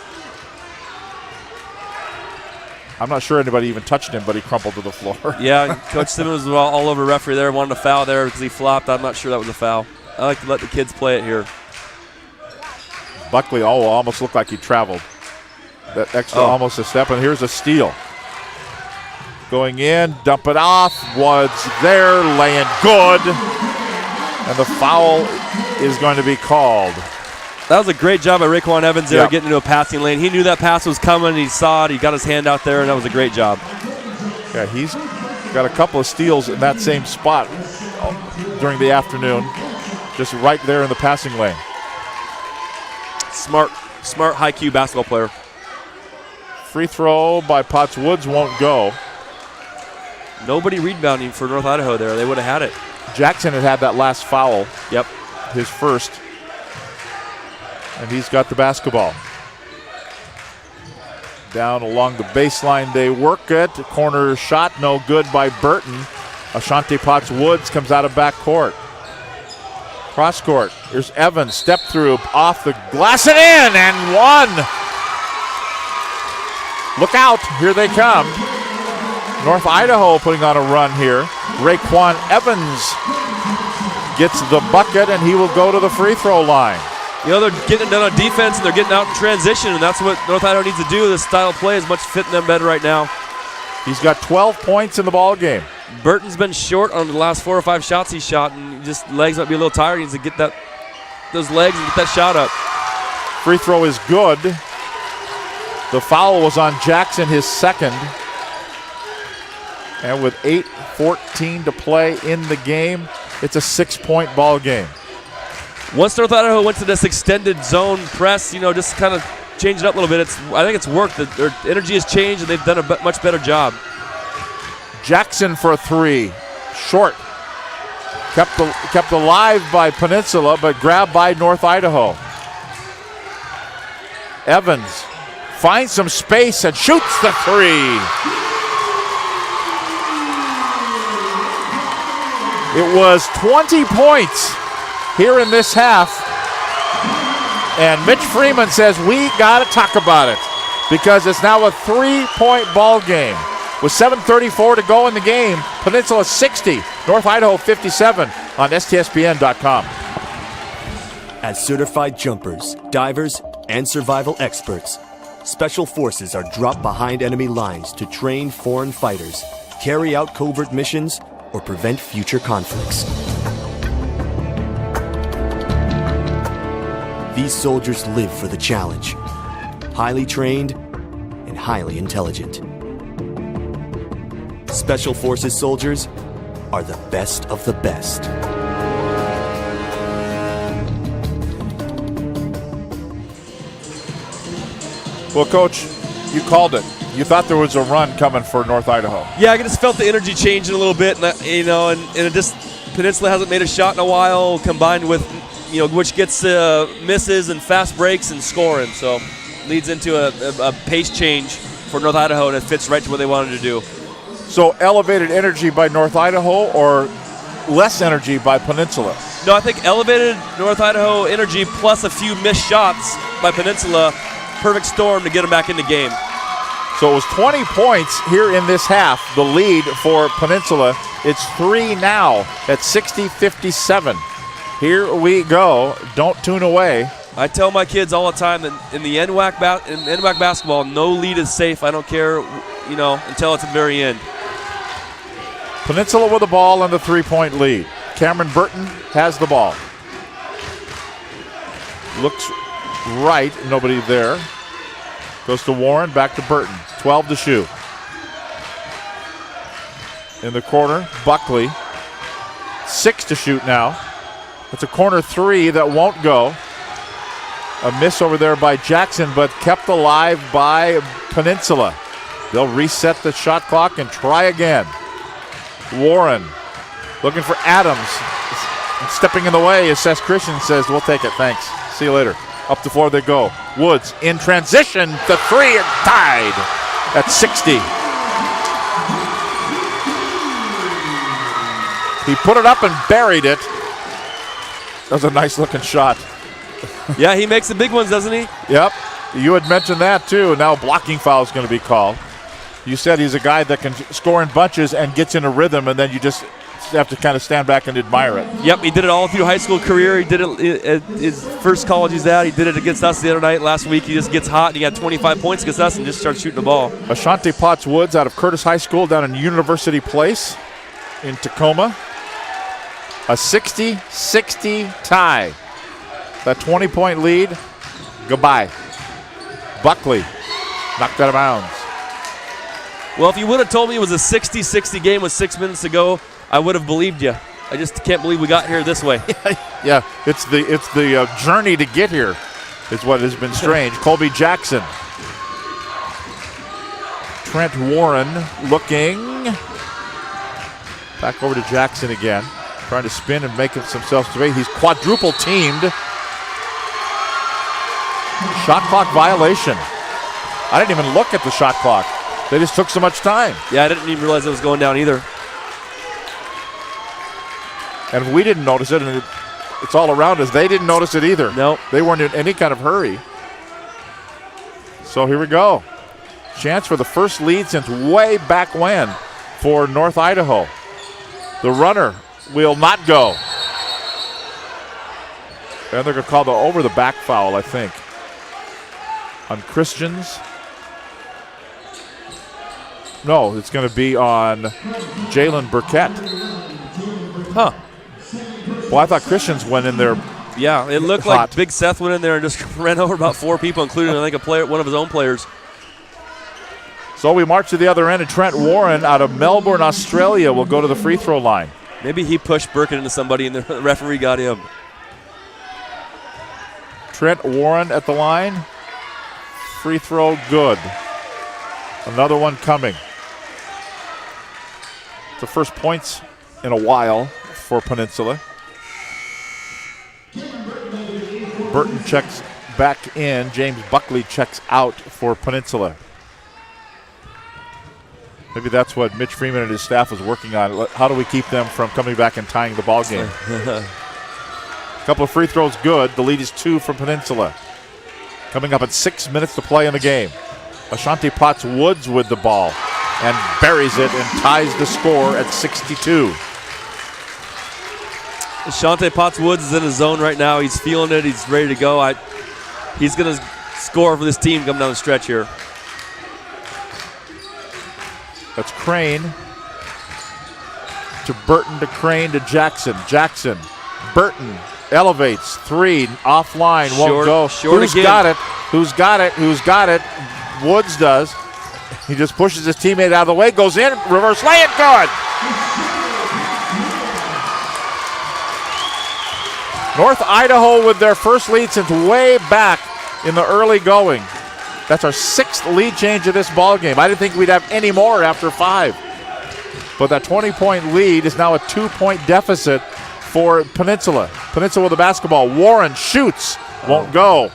I'm not sure anybody even touched him, but he crumpled to the floor. Yeah, Coach Simmons was all over referee there, wanted a foul there because he flopped. I'm not sure that was a foul. I like to let the kids play it here. Buckley almost looked like he traveled. That extra almost a step, and here's a steal. Going in, dump it off. Woods there, laying good. And the foul is going to be called. That was a great job by Raekwon Evans there, getting into a passing lane. He knew that pass was coming. He saw it. He got his hand out there, and that was a great job. Yeah, he's got a couple of steals in that same spot during the afternoon, just right there in the passing lane. Smart, high Q basketball player. Free throw by Potts Woods won't go. Nobody rebounding for North Idaho there. They would have had it. Jackson had that last foul. Yep. His first. And he's got the basketball. Down along the baseline they work it. Corner shot, no good by Burton. Ashanti Potts Woods comes out of backcourt. Cross court. Here's Evans, step through, off the glass and in, and one. Look out, here they come. North Idaho putting on a run here. Raekwon Evans gets the bucket, and he will go to the free throw line. You know, they're getting it done on defense, and they're getting out in transition, and that's what North Idaho needs to do. This style of play is much fitting them better right now. He's got 12 points in the ball game. Burton's been short on the last 4 or 5 shots he shot, and just legs might be a little tired. He needs to get those legs and get that shot up. Free throw is good. The foul was on Jackson, his second. And with 8:14 to play in the game, it's a 6-point ball game. Once North Idaho went to this extended zone press, just kind of change it up a little bit. I think it's worked. Their energy has changed, and they've done a much better job. Jackson for a 3, short. Kept alive by Peninsula, but grabbed by North Idaho. Evans finds some space and shoots the 3. It was 20 points here in this half. And Mitch Freeman says, we got to talk about it because it's now a 3-point ball game. With 7:34 to go in the game, Peninsula 60, North Idaho 57 on STSPN.com. As certified jumpers, divers, and survival experts, Special Forces are dropped behind enemy lines to train foreign fighters, carry out covert missions, or prevent future conflicts. These soldiers live for the challenge. Highly trained and highly intelligent. Special Forces soldiers are the best of the best. Well, Coach, you called it. You thought there was a run coming for North Idaho. Yeah, I just felt the energy changing a little bit, and and it just Peninsula hasn't made a shot in a while, combined with which gets misses and fast breaks and scoring, so leads into a pace change for North Idaho, and it fits right to what they wanted to do. So elevated energy by North Idaho or less energy by Peninsula? No, I think elevated North Idaho energy plus a few missed shots by Peninsula. Perfect storm to get them back in the game. So it was 20 points here in this half, the lead for Peninsula. It's 3 now at 60-57. Here we go. Don't tune away. I tell my kids all the time that in the NWAC basketball, no lead is safe. I don't care, until it's the very end. Peninsula with the ball and the 3-point lead. Cameron Burton has the ball. Looks right, nobody there. Goes to Warren, back to Burton. 12 to shoot. In the corner, Buckley. 6 to shoot now. It's a corner 3 that won't go. A miss over there by Jackson, but kept alive by Peninsula. They'll reset the shot clock and try again. Warren looking for Adams. Stepping in the way, as Seth Christian says, we'll take it, thanks. See you later. Up the floor they go. Woods in transition, the 3 and tied at 60. He put it up and buried it. That was a nice looking shot. Yeah, he makes the big ones, doesn't he? Yep. You had mentioned that too. Now blocking foul is going to be called. You said he's a guy that can score in bunches and gets in a rhythm, and then you just have to kind of stand back and admire it. Yep, he did it all through high school career. He did it at his first college he's at. He did it against us the other night. Last week he just gets hot, and he got 25 points against us and just starts shooting the ball. Ashanti Potts Woods out of Curtis High School down in University Place in Tacoma. A 60-60 tie. That 20-point lead, goodbye. Buckley knocked out of bounds. Well, if you would have told me it was a 60-60 game with 6 minutes to go, I would have believed you. I just can't believe we got here this way. Yeah, it's the journey to get here is what has been strange. Colby Jackson. Trent Warren looking. Back over to Jackson again. Trying to spin and make himself straight. He's quadruple teamed. Shot clock violation. I didn't even look at the shot clock. They just took so much time. Yeah, I didn't even realize it was going down either. And we didn't notice it, and it's all around us. They didn't notice it either. No. They weren't in any kind of hurry. So here we go. Chance for the first lead since way back when for North Idaho. The runner will not go. And they're going to call the over the back foul, I think, on Christians. No, it's going to be on Jalen Burkett. Huh. Well, I thought Christians went in there. Yeah, it looked hot. like Big Seth went in there and just ran over about 4 people, including, I think, one of his own players. So we march to the other end, and Trent Warren out of Melbourne, Australia will go to the free throw line. Maybe he pushed Burkett into somebody and the referee got him. Trent Warren at the line. Free throw good. Another one coming. The first points in a while for Peninsula. Burton checks back in. James Buckley checks out for Peninsula. Maybe that's what Mitch Freeman and his staff was working on. How do we keep them from coming back and tying the ball game? A couple of free throws good. The lead is 2 from Peninsula. Coming up at 6 minutes to play in the game. Ashanti Potts Woods with the ball and buries it and ties the score at 62. Ashanti Potts Woods is in his zone right now. He's feeling it. He's ready to go. He's going to score for this team coming down the stretch here. That's Crane to Burton to Crane to Jackson. Jackson, Burton, elevates. 3 offline, won't go. Short again. Got it? Who's got it? Who's got it? Woods does. He just pushes his teammate out of the way, goes in, reverse lay it, good. North Idaho with their first lead since way back in the early going. That's our 6th lead change of this ball game. I didn't think we'd have any more after 5. But that 20-point lead is now a 2-point deficit for Peninsula. Peninsula with the basketball. Warren shoots, won't go.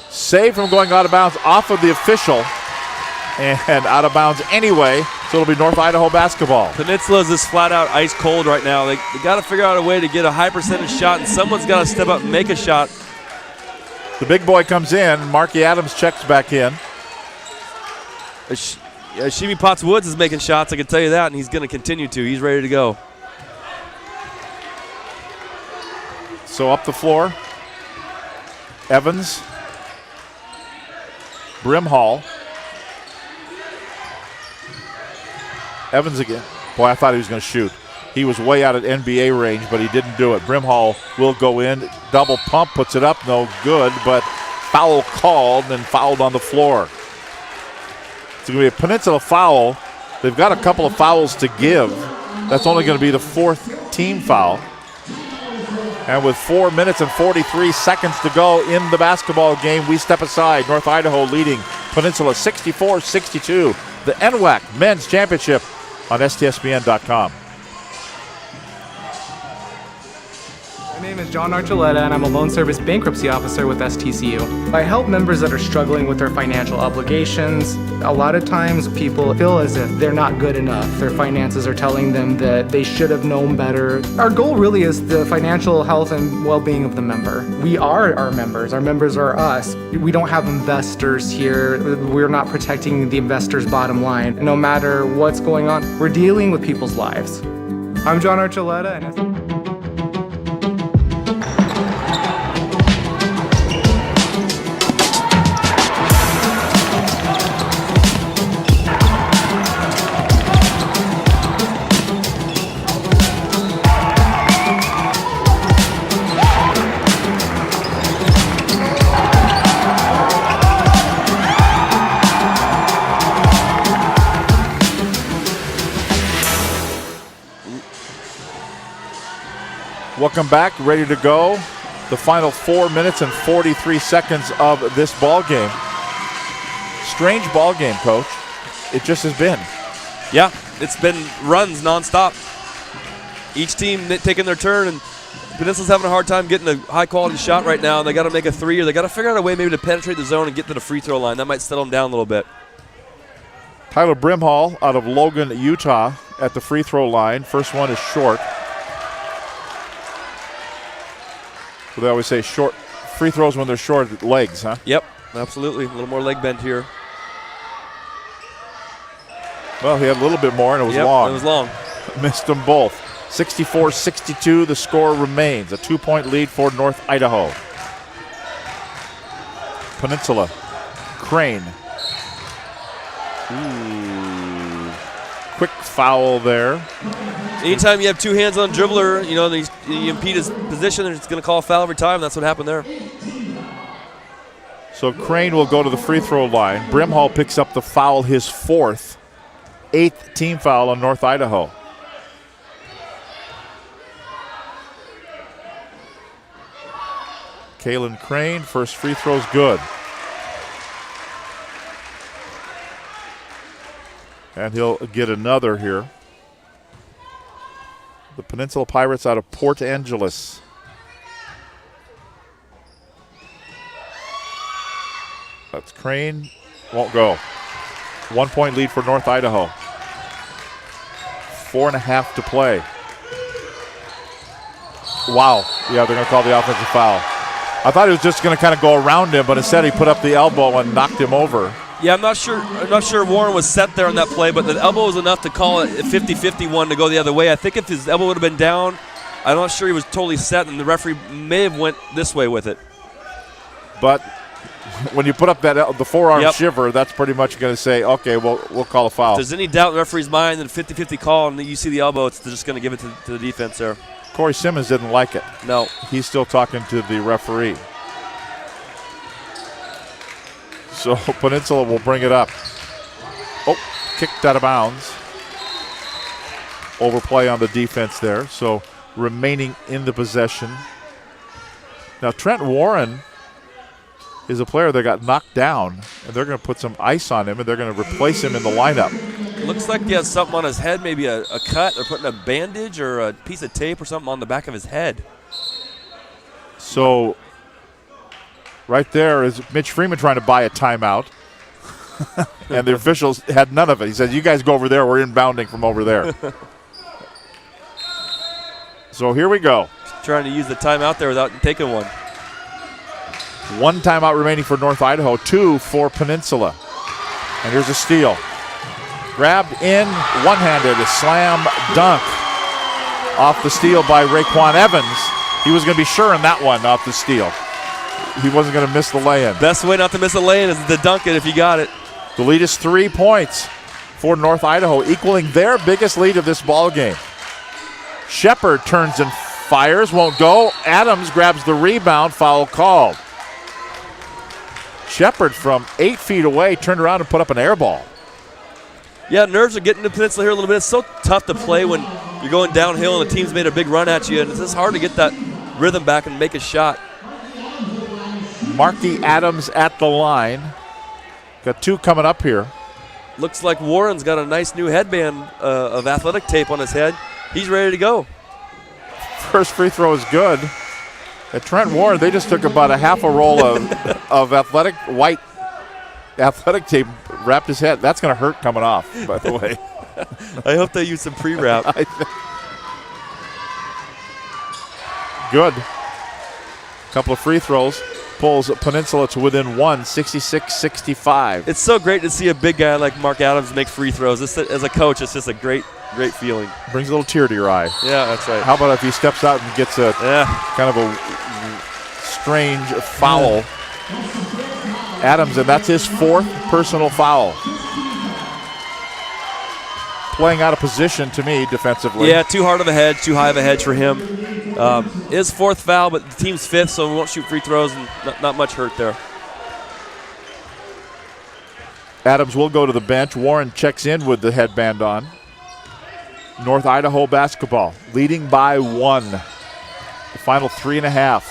Saved from going out of bounds off of the official, and out of bounds anyway, so it'll be North Idaho basketball. Peninsula is just flat out ice cold right now. They got to figure out a way to get a high percentage shot, and someone's got to step up and make a shot. The big boy comes in. Marky Adams checks back in. Shimi Potts Woods is making shots, I can tell you that, and he's going to continue to. He's ready to go. So up the floor, Evans, Brimhall. Evans again. Boy, I thought he was going to shoot. He was way out at NBA range, but he didn't do it. Brimhall will go in. Double pump, puts it up. No good, but foul called and fouled on the floor. It's going to be a Peninsula foul. They've got a couple of fouls to give. That's only going to be the 4th team foul. And with 4 minutes and 43 seconds to go in the basketball game, we step aside. North Idaho leading Peninsula 64-62. The NWAC Men's Championship on STSBN.com. My name is John Archuleta, and I'm a loan service bankruptcy officer with STCU. I help members that are struggling with their financial obligations. A lot of times people feel as if they're not good enough. Their finances are telling them that they should have known better. Our goal really is the financial health and well-being of the member. We are our members. Our members are us. We don't have investors here. We're not protecting the investor's bottom line. No matter what's going on, we're dealing with people's lives. I'm John Archuleta, and Welcome back, ready to go. The final 4 minutes and 43 seconds of this ball game. Strange ball game, Coach. It just has been. Yeah, it's been runs nonstop. Each team taking their turn, and Peninsula's having a hard time getting a high-quality shot right now. They got to make a 3, or they got to figure out a way maybe to penetrate the zone and get to the free throw line. That might settle them down a little bit. Tyler Brimhall out of Logan, Utah at the free throw line. First one is short. So they always say short free throws when they're short legs, huh? Yep, absolutely. A little more leg bend here. Well, he had a little bit more, and it was long. It was long. Missed them both. 64-62, the score remains. A 2-point lead for North Idaho. Peninsula. Crane. Ooh. Quick foul there. Anytime you have two hands on a dribbler, you impede his position, and it's going to call a foul every time. That's what happened there. So Crane will go to the free throw line. Brimhall picks up the foul, his 4th, 8th team foul on North Idaho. Kalen Crane, first free throw's good. And he'll get another here. The Peninsula Pirates out of Port Angeles. That's Crane. Won't go. 1-point lead for North Idaho. 4.5 to play. Wow. Yeah, they're going to call the offensive foul. I thought he was just going to kind of go around him, but instead he put up the elbow and knocked him over. Yeah, I'm not sure Warren was set there on that play, but the elbow was enough to call it a 50-50 one to go the other way. I think if his elbow would have been down, I'm not sure he was totally set, and the referee may have went this way with it. But when you put up the forearm shiver, that's pretty much going to say, okay, we'll call a foul. If there's any doubt in the referee's mind that a 50-50 call and you see the elbow, it's just going to give it to the defense there. Corey Simmons didn't like it. No. He's still talking to the referee. So Peninsula will bring it up. Oh, kicked out of bounds. Overplay on the defense there. So remaining in the possession. Now Trent Warren is a player that got knocked down, and they're going to put some ice on him, and they're going to replace him in the lineup. Looks like he has something on his head, maybe a cut. They're putting a bandage or a piece of tape or something on the back of his head. So right there is Mitch Freeman trying to buy a timeout, and the officials had none of it. He said, you guys go over there. We're inbounding from over there. So here we go. Trying to use the timeout there without taking one. 1 timeout remaining for North Idaho, 2 for Peninsula. And here's a steal. Grabbed in, one-handed, a slam dunk off the steal by Raekwon Evans. He was going to be sure in that one off the steal. He wasn't going to miss the lay-in. Best way not to miss a lay-in is to dunk it if you got it. The lead is 3 points for North Idaho, equaling their biggest lead of this ball game. Shepard turns and fires, won't go. Adams grabs the rebound, foul called. Shepard from 8 feet away turned around and put up an air ball. Yeah, nerves are getting to Peninsula here a little bit. It's so tough to play when you're going downhill and the team's made a big run at you, and it's just hard to get that rhythm back and make a shot. Marky Adams at the line. Got 2 coming up here. Looks like Warren's got a nice new headband of athletic tape on his head. He's ready to go. First free throw is good. At Trent Warren, they just took about a half a roll of white athletic tape, wrapped his head. That's going to hurt coming off, by the way. I hope they use some pre-wrap. Good. Couple of free throws. Pulls Peninsula to within 1, 66-65. It's so great to see a big guy like Mark Adams make free throws. As a coach, it's just a great feeling. Brings a little tear to your eye. Yeah, that's right. How about if he steps out and gets a kind of a strange foul? Adams, and that's his 4th personal foul. Playing out of position to me defensively. Yeah, too hard of a hedge, too high of a hedge for him. His 4th foul, but the team's 5th, so we won't shoot free throws, and not much hurt there. Adams will go to the bench. Warren checks in with the headband on. North Idaho basketball leading by 1. The final 3.5.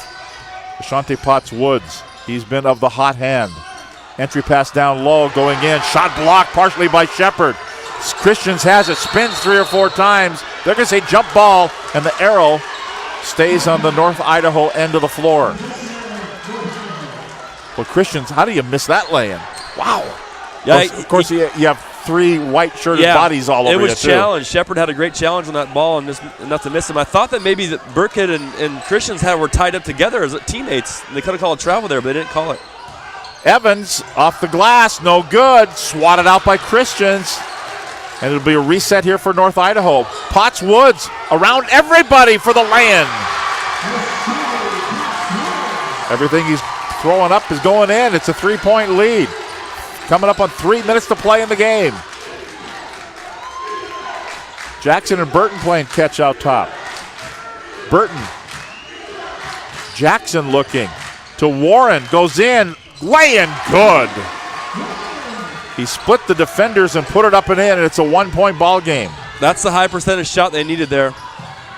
Ashante Potts-Woods. He's been of the hot hand. Entry pass down low, going in. Shot blocked partially by Shepard. Christians has it, spins 3 or 4 times. They're going to say jump ball, and the arrow stays on the North Idaho end of the floor. Well, Christians, how do you miss that lay-in? Wow. Yeah, of course, you have 3 white-shirted bodies all over you, it was challenged. Shepard had a great challenge on that ball and just enough to miss him. I thought that maybe that Burkett and Christians were tied up together as teammates. They could have called travel there, but they didn't call it. Evans off the glass, no good. Swatted out by Christians. And it'll be a reset here for North Idaho. Potts-Woods around everybody for the lay-in. Everything he's throwing up is going in. It's a 3-point lead. Coming up on 3 minutes to play in the game. Jackson and Burton playing catch out top. Burton. Jackson looking to Warren. Goes in. Lay-in good. He split the defenders and put it up and in, and it's a 1-point ball game. That's the high percentage shot they needed there.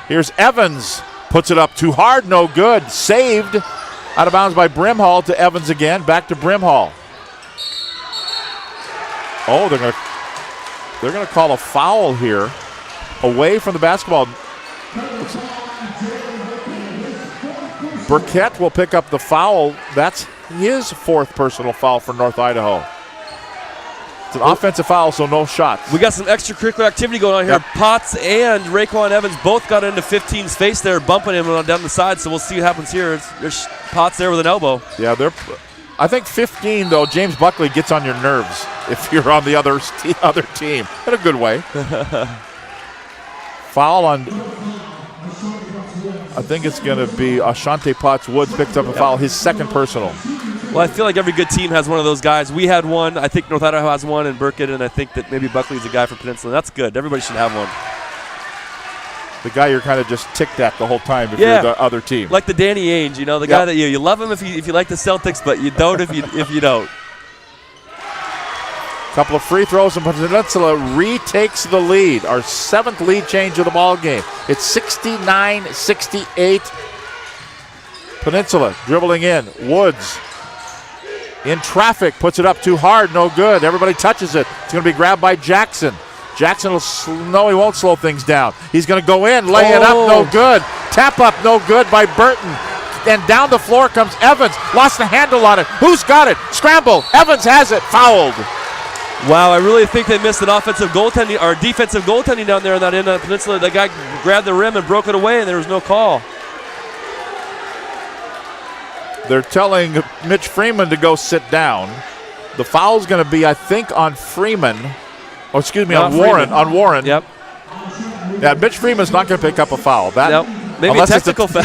Here's Evans. Puts it up too hard. No good. Saved. Out of bounds by Brimhall to Evans again. Back to Brimhall. Oh, they're gonna call a foul here, away from the basketball. Burkett will pick up the foul. That's his 4th personal foul for North Idaho. It's an offensive foul, so no shots. We got some extracurricular activity going on here. Yep. Potts and Raekwon Evans both got into 15's face there, bumping him down the side, so we'll see what happens here. There's Potts there with an elbow. Yeah, I think 15, though, James Buckley gets on your nerves if you're on the other team in a good way. Foul on, I think it's going to be Ashante Potts-Woods picked up a foul, his 2nd personal. Well, I feel like every good team has one of those guys. We had one. I think North Idaho has one, and Burkett, and I think that maybe Buckley's a guy for Peninsula. That's good. Everybody should have one. The guy you're kind of just ticked at the whole time if you're the other team. Like the Danny Ainge, the guy that you love him if you like the Celtics, but you don't if you don't. Couple of free throws, and Peninsula retakes the lead. Our 7th lead change of the ball game. It's 69-68. Peninsula dribbling in. Woods in traffic, puts it up too hard, no good. Everybody touches it. It's going to be grabbed by Jackson. Jackson will he won't slow things down. He's going to go in, lay it up, no good. Tap up, no good by Burton. And down the floor comes Evans. Lost the handle on it. Who's got it? Scramble. Evans has it. Fouled. Wow, I really think they missed an offensive goaltending or defensive goaltending down there in that end of the Peninsula. That guy grabbed the rim and broke it away, and there was no call. They're telling Mitch Freeman to go sit down. The foul's going to be, I think, on Freeman. Oh, excuse me, on Warren. On Warren. Yep. Yeah, Mitch Freeman's not going to pick up a foul. Maybe a technical foul.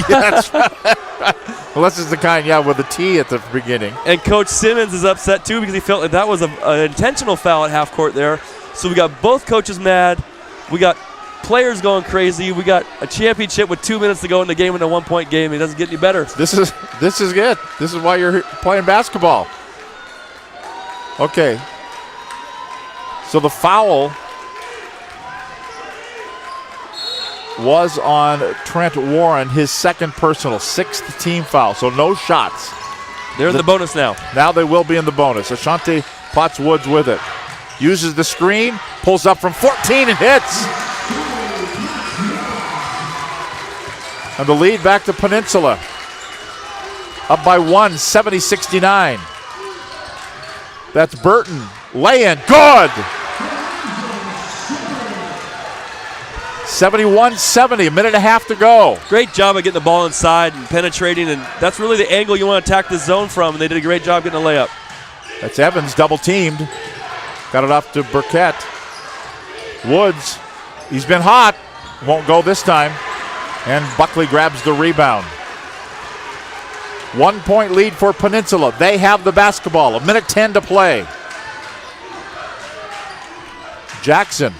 Unless it's the kind, with the T at the beginning. And Coach Simmons is upset, too, because he felt like that was an intentional foul at half court there. So we got both coaches mad. We got players going crazy. We got a championship with 2 minutes to go in the game in a 1-point game. It doesn't get any better. This is it. This is why you're playing basketball. Okay. So the foul was on Trent Warren, his 2nd personal, 6th team foul. So no shots. They're in the bonus now. Now they will be in the bonus. Ashanti Potts-Woods with it. Uses the screen, pulls up from 14 and hits. And the lead back to Peninsula. Up by 1, 70-69. That's Burton. Lay-in, good! 71-70, a minute and a half to go. Great job of getting the ball inside and penetrating, and that's really the angle you want to attack this zone from, and they did a great job getting a layup. That's Evans, double teamed. Got it off to Burkett. Woods, he's been hot. Won't go this time. And Buckley grabs the rebound. 1-point lead for Peninsula. They have the basketball. 1:10 to play. Jackson.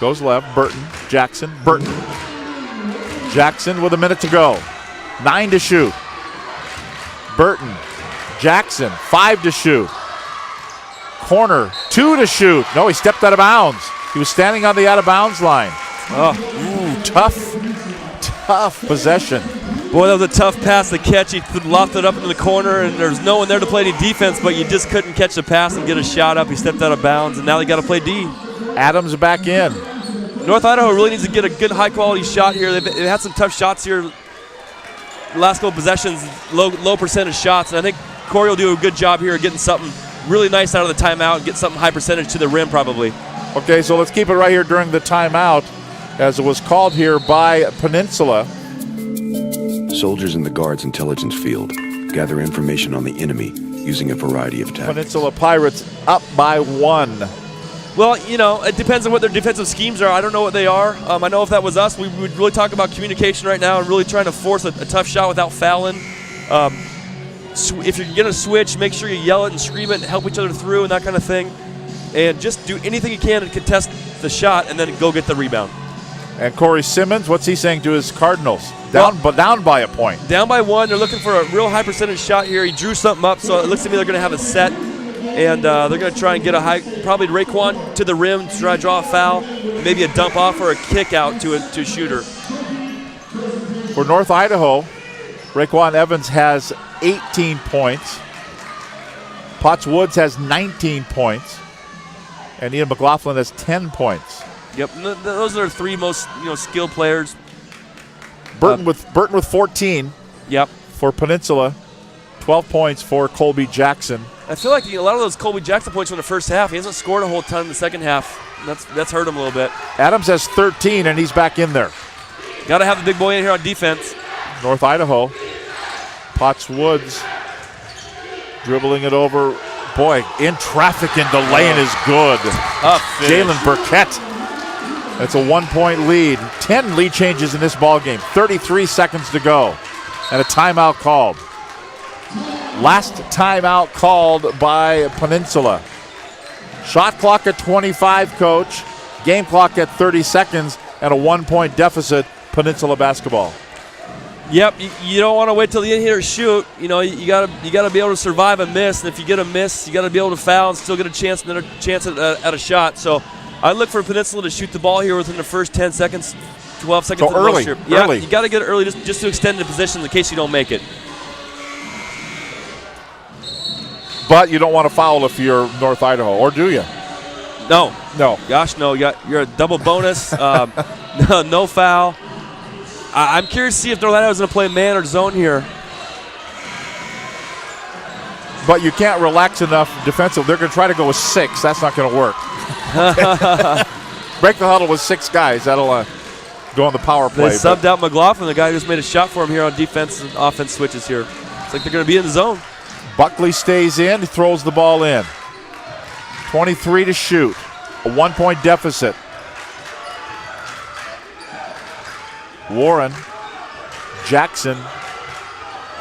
Goes left, Burton, Jackson, Burton. Jackson with a minute to go. 9 to shoot. Burton, Jackson, 5 to shoot. Corner, 2 to shoot. No, he stepped out of bounds. He was standing on the out of bounds line. Tough possession. Boy, that was a tough pass to catch. He lofted it up into the corner, and there's no one there to play any defense, but you just couldn't catch the pass and get a shot up. He stepped out of bounds, and now they got to play D. Adams back in. North Idaho really needs to get a good high-quality shot here. They've had some tough shots here. The last couple possessions, low percentage shots, and I think Corey will do a good job here of getting something really nice out of the timeout and get something high percentage to the rim probably. Okay, so let's keep it right here during the timeout as it was called here by Peninsula. Soldiers in the Guard's intelligence field gather information on the enemy using a variety of tactics. Peninsula Pirates up by 1. Well, it depends on what their defensive schemes are. I don't know what they are. I know if that was us, we would really talk about communication right now and really trying to force a tough shot without fouling. If you're going to switch, make sure you yell it and scream it and help each other through and that kind of thing. And just do anything you can to contest the shot and then go get the rebound. And Corey Simmons, what's he saying to his Cardinals? Down by a point. Down by 1. They're looking for a real high percentage shot here. He drew something up, so it looks to me they're going to have a set. And they're going to try and get probably Raekwon to the rim to try to draw a foul, maybe a dump off or a kick out to a shooter. For North Idaho, Raekwon Evans has 18 points. Potts-Woods has 19 points. And Ian McLaughlin has 10 points. Yep, those are 3 most skilled players. Burton with 14. Yep. For Peninsula, 12 points for Colby Jackson. I feel like a lot of those Colby Jackson points in the first half. He hasn't scored a whole ton in the second half. That's hurt him a little bit. Adams has 13, and he's back in there. Got to have the big boy in here on defense. North Idaho, Potts-Woods dribbling it over. Boy, in traffic and the lane is good. Jalen Burkett. That's a 1-point lead. 10 lead changes in this ball game. 33 seconds to go. And a timeout called. Last timeout called by Peninsula. Shot clock at 25, Coach. Game clock at 30 seconds and a 1-point deficit, Peninsula basketball. Yep, you don't want to wait till the end here to shoot. You know, you gotta be able to survive a miss, and if you get a miss, you got to be able to foul and still get another chance at a shot. So I look for Peninsula to shoot the ball here within the first 10 seconds, 12 seconds. So early. Yeah, you got to get it early just to extend the position in case you don't make it. But you don't want to foul if you're North Idaho, or do you? No. Gosh, no. You're a double bonus. No foul. I'm curious to see if North Idaho is going to play man or zone here. But you can't relax enough defensively. They're going to try to go with 6. That's not going to work. Break the huddle with 6 guys. That'll go on the power play. They subbed out McLaughlin, the guy who just made a shot for him here on defense and offense switches here. It's like they're going to be in the zone. Buckley stays in. He throws the ball in. 23 to shoot. A 1-point deficit. Warren. Jackson.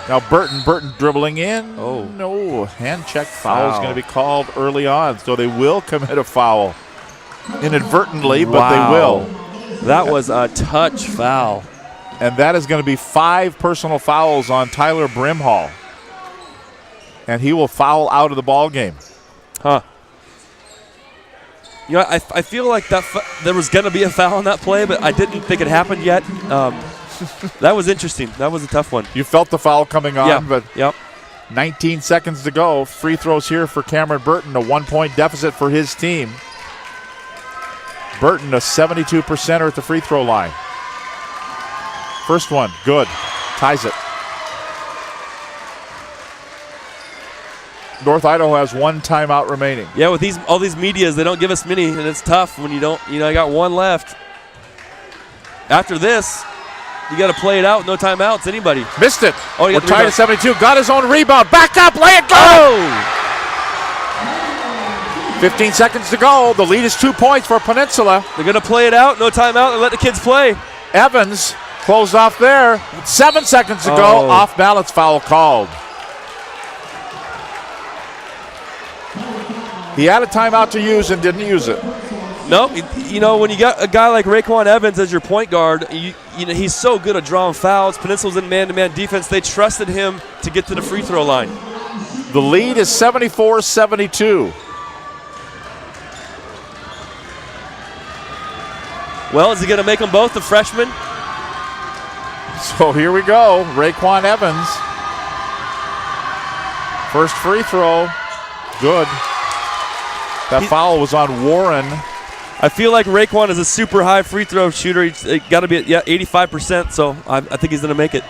Now Burton dribbling in. Oh. No. Hand check foul is going to be called early on. So they will commit a foul. Inadvertently, but they will. That was a touch foul. And that is going to be 5 personal fouls on Tyler Brimhall. And he will foul out of the ball game. Huh. You know, I feel like there was going to be a foul on that play, but I didn't think it happened yet. That was interesting. That was a tough one. You felt the foul coming on, but yep. 19 seconds to go. Free throws here for Cameron Burton, a 1-point deficit for his team. Burton, a 72%er at the free throw line. First one, good. Ties it. North Idaho has 1 timeout remaining. Yeah, with all these medias, they don't give us many, and it's tough when you don't. You know, I got 1 left. After this, you got to play it out. No timeouts. Anybody missed it? Oh, we're tied at 72. Got his own rebound. Back up. Lay it. Go. Oh! 15 seconds to go. The lead is 2 points for Peninsula. They're going to play it out. No timeout, and let the kids play. Evans closed off there. 7 seconds to go. Off balance foul called. He had a timeout to use and didn't use it. No, you know, when you got a guy like Raekwon Evans as your point guard, you know he's so good at drawing fouls. Peninsula's in man-to-man defense. They trusted him to get to the free throw line. The lead is 74-72. Well, is he going to make them both the freshman? So here we go. Raekwon Evans. First free throw. Good. That foul was on Warren. I feel like Raekwon is a super high free throw shooter. He's got to be at 85%, so I think he's going to make it.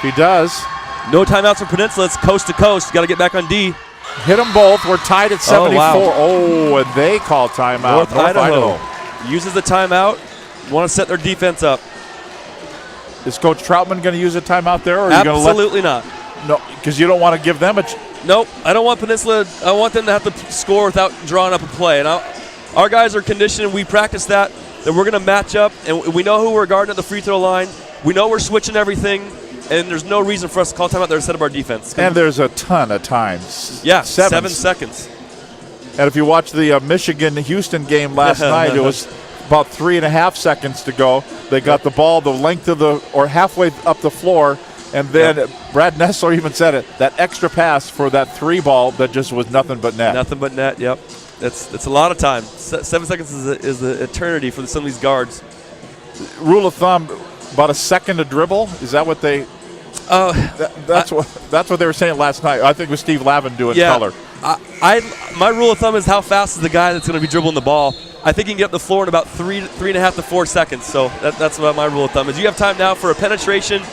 He does. No timeouts for Peninsula. It's coast to coast. Got to get back on D. Hit them both. We're tied at 74. Wow. And they call timeout. North Idaho uses the timeout. Want to set their defense up. Is Coach Troutman going to use a timeout there? Or Absolutely not. No, because you don't want to give them a... Nope, I don't want Peninsula. I want them to have to score without drawing up a play. And our guys are conditioned. We practice that we're going to match up, and we know who we're guarding at the free throw line. We know we're switching everything, and there's no reason for us to call timeout there instead of our defense. And there's a ton of times. Yeah, 7 seconds. And if you watch the Michigan-Houston game last night, it was about 3.5 seconds to go. They got the ball the length of or halfway up the floor. And then Brad Nessler even said it, that extra pass for that 3 ball that just was nothing but net. Nothing but net, yep. It's a lot of time. 7 seconds is an eternity for some of these guards. Rule of thumb, about a second to dribble? Is that what they... that's what they were saying last night. I think it was Steve Lavin doing color. My rule of thumb is how fast is the guy that's going to be dribbling the ball. I think you can get up the floor in about 3.5 to 4 seconds. So that's what my rule of thumb is. You have time now for a penetration,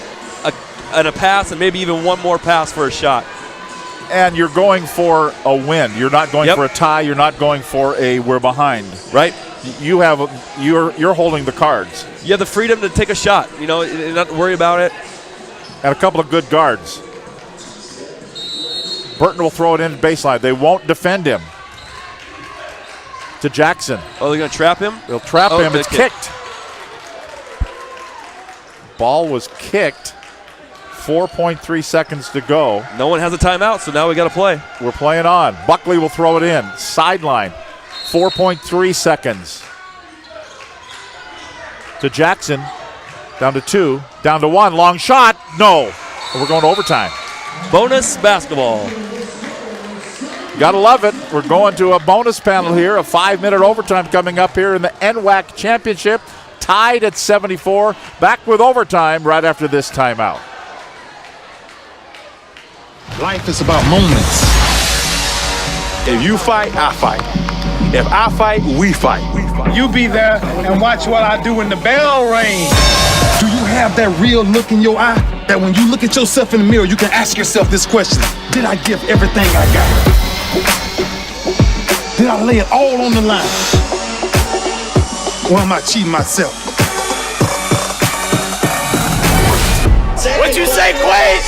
and a pass, and maybe even one more pass for a shot. And you're going for a win. You're not going for a tie. You're not going for a we're behind. Right. You're holding the cards. You have the freedom to take a shot. You know, not worry about it. And a couple of good guards. Burton will throw it in baseline. They won't defend him. To Jackson. Oh, they're going to trap him? They'll trap him. It's kicked. Ball was kicked. 4.3 seconds to go. No one has a timeout, so now we got to play. We're playing on. Buckley will throw it in. Sideline. 4.3 seconds. To Jackson. Down to 2. Down to 1. Long shot. No. We're going to overtime. Bonus basketball. Gotta love it. We're going to a bonus panel here. A 5-minute overtime coming up here in the NWAC championship. Tied at 74. Back with overtime right after this timeout. Life is about moments. If you fight, I fight. If I fight, we fight. You be there and watch what I do when the bell rings. Do you have that real look in your eye that when you look at yourself in the mirror, you can ask yourself this question: did I give everything I got? Did I lay it all on the line? Or am I cheating myself? What you say, Quade?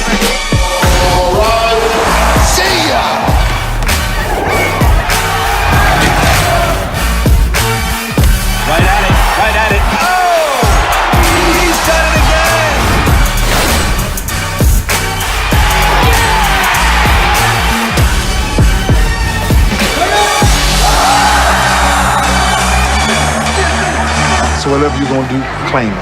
See ya! Right at it. Oh! He's done it again! So whatever you're gonna do, claim it.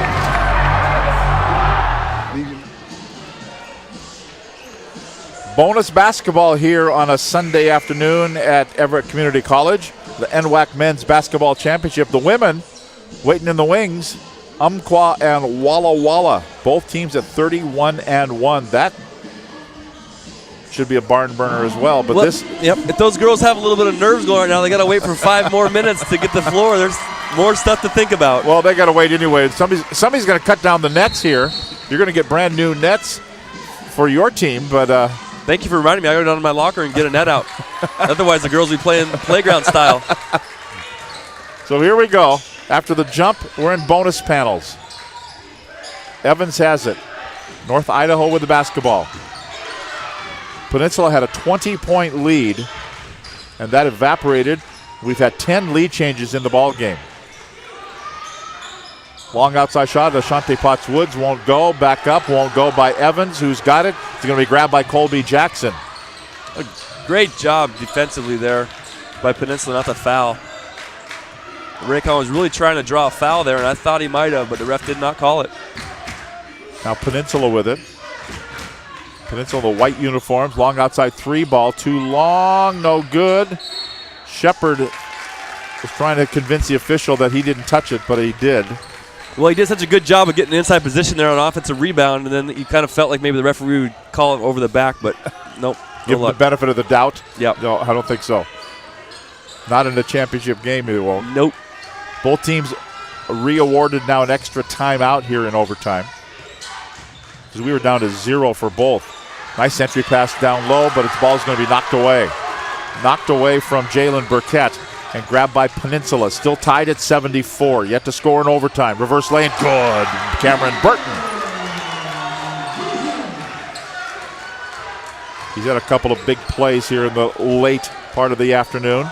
Bonus basketball here on a Sunday afternoon at Everett Community College. The NWAC Men's Basketball Championship. The women waiting in the wings, Umpqua and Walla Walla. Both teams at 31-1. That should be a barn burner as well. But if those girls have a little bit of nerves going right now, they got to wait for 5 more minutes to get the floor. There's more stuff to think about. Well, they got to wait anyway. Somebody's going to cut down the nets here. You're going to get brand new nets for your team, but thank you for reminding me. I go down to my locker and get a net out. Otherwise, the girls will be playing playground style. So here we go. After the jump, we're in bonus panels. Evans has it. North Idaho with the basketball. Peninsula had a 20-point lead, and that evaporated. We've had 10 lead changes in the ball game. Long outside shot. Ashante Potts-Woods won't go. Back up. Won't go by Evans, who's got it. It's going to be grabbed by Colby Jackson. A great job defensively there by Peninsula not to foul. Raycon was really trying to draw a foul there, and I thought he might have, but the ref did not call it. Now Peninsula with it. Peninsula, the white uniforms. Long outside 3 ball. Too long. No good. Shepard was trying to convince the official that he didn't touch it, but he did. Well, he did such a good job of getting an inside position there on offensive rebound, and then you kind of felt like maybe the referee would call it over the back, but nope. Give him the benefit of the doubt? Yep. No, I don't think so. Not in the championship game, they won't. Nope. Both teams re-awarded now an extra timeout here in overtime, because we were down to 0 for both. Nice entry pass down low, but its ball's going to be knocked away. Knocked away from Jalen Burkett and grabbed by Peninsula. Still tied at 74. Yet to score in overtime. Reverse lane, good. Cameron Burton. He's had a couple of big plays here in the late part of the afternoon.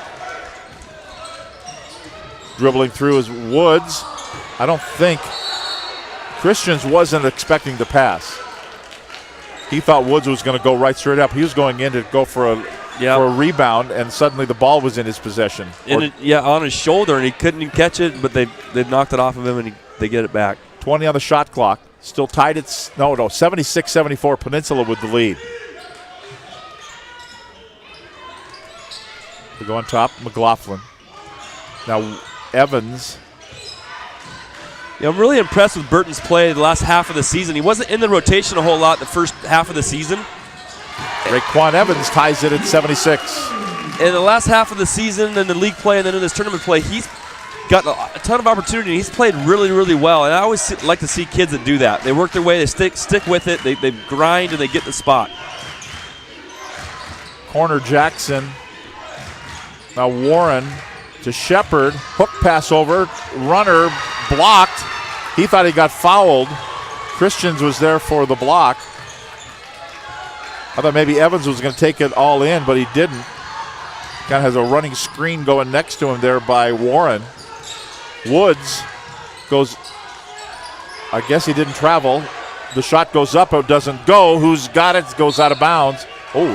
Dribbling through is Woods. I don't think Christians wasn't expecting the pass. He thought Woods was going to go right straight up. He was going in to go for a rebound, and suddenly the ball was in his possession. On his shoulder, and he couldn't even catch it, but they knocked it off of him, and they get it back. 20 on the shot clock. Still tied at 76-74. Peninsula with the lead. We go on top, McLaughlin. Now Evans. I'm really impressed with Burton's play the last half of the season. He wasn't in the rotation a whole lot the first half of the season. Raekwon Evans ties it at 76. In the last half of the season, in the league play, and then in this tournament play, he's got a ton of opportunity. He's played really, really well, and I always like to see kids that do that. They work their way, they stick with it, they grind, and they get the spot. Corner Jackson. Now Warren to Shepard. Hook pass over. Runner blocked. He thought he got fouled. Christians was there for the block. I thought maybe Evans was going to take it all in, but he didn't. Kind of has a running screen going next to him there by Warren. Woods goes, I guess he didn't travel. The shot goes up, it doesn't go. Who's got it? Goes out of bounds. Oh,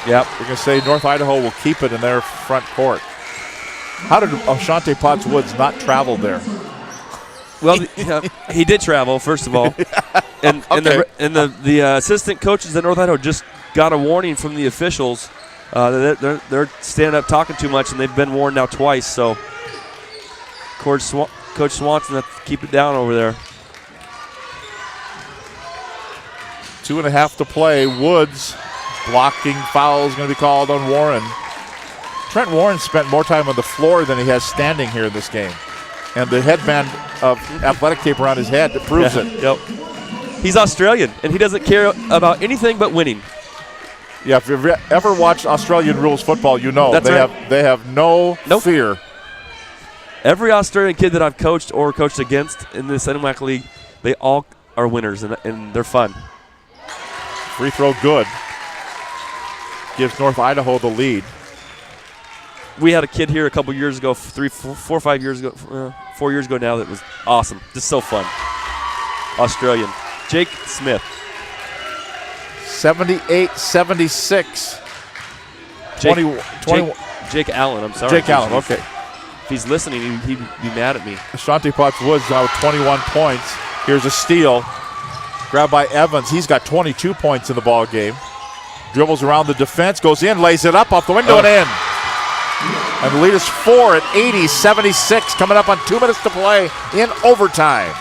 yep. We're going to say North Idaho will keep it in their front court. How did Ashante Potts Woods not travel there? Well, he did travel, first of all. And the assistant coaches at North Idaho just got a warning from the officials. They're standing up talking too much, and they've been warned now twice. So Coach Swanson has to keep it down over there. 2.5 to play. Woods blocking foul is going to be called on Warren. Trent Warren spent more time on the floor than he has standing here in this game. And the headband of athletic tape around his head proves it. Yep. He's Australian, and he doesn't care about anything but winning. Yeah, if you've ever watched Australian rules football, you know That's they have no fear. Every Australian kid that I've coached or coached against in this NWAC league, they all are winners, and they're fun. Free throw good. Gives North Idaho the lead. We had a kid here a couple years ago, 4 or 5 years ago, 4 years ago now, that was awesome. Just so fun. Australian. Jake Smith. 78-76. Jake Allen, I'm sorry. Jake Allen, okay. If he's listening, he'd be mad at me. Ashante Potts Woods now with 21 points. Here's a steal. Grabbed by Evans. He's got 22 points in the ball game. Dribbles around the defense, goes in, lays it up off the window and in. And the lead is 4 at 80-76, coming up on 2 minutes to play in overtime.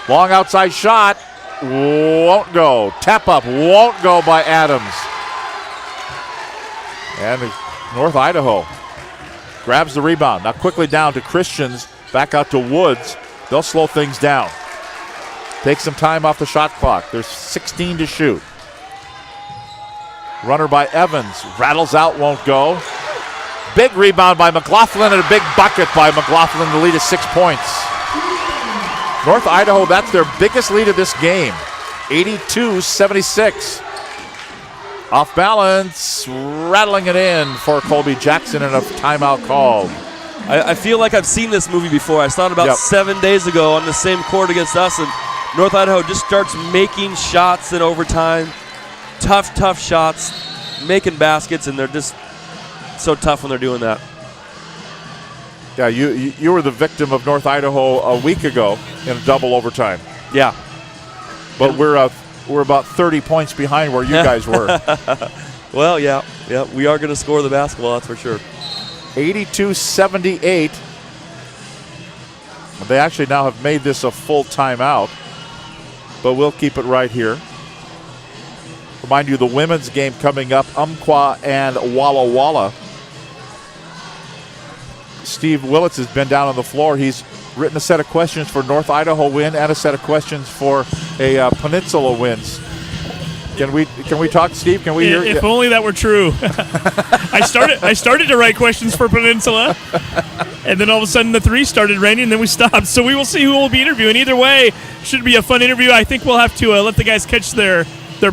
Long outside shot, won't go. Tap up, won't go by Adams. And North Idaho grabs the rebound. Now quickly down to Christians, back out to Woods. They'll slow things down. Take some time off the shot clock. There's 16 to shoot. Runner by Evans. Rattles out, won't go. Big rebound by McLaughlin and a big bucket by McLaughlin. The lead is 6 points. North Idaho, that's their biggest lead of this game. 82-76. Off balance, rattling it in for Colby Jackson and a timeout called. I feel like I've seen this movie before. I saw it about 7 days ago on the same court against us, and North Idaho just starts making shots in overtime. Tough shots, making baskets, and they're just so tough when they're doing that. Yeah, you were the victim of North Idaho a week ago in a double overtime. Yeah. But we're about 30 points behind where you guys were. Well, yeah, we are going to score the basketball, that's for sure. 82-78. They actually now have made this a full timeout, but we'll keep it right here. Remind you, the women's game coming up, Umpqua and Walla Walla. Steve Willits has been down on the floor. He's written a set of questions for North Idaho win and a set of questions for a Peninsula wins. Can we talk, Steve? Can we hear? If only that were true. I started to write questions for Peninsula, and then all of a sudden the 3 started raining, and then we stopped. So we will see who we'll be interviewing. Either way, should be a fun interview. I think we'll have to let the guys catch their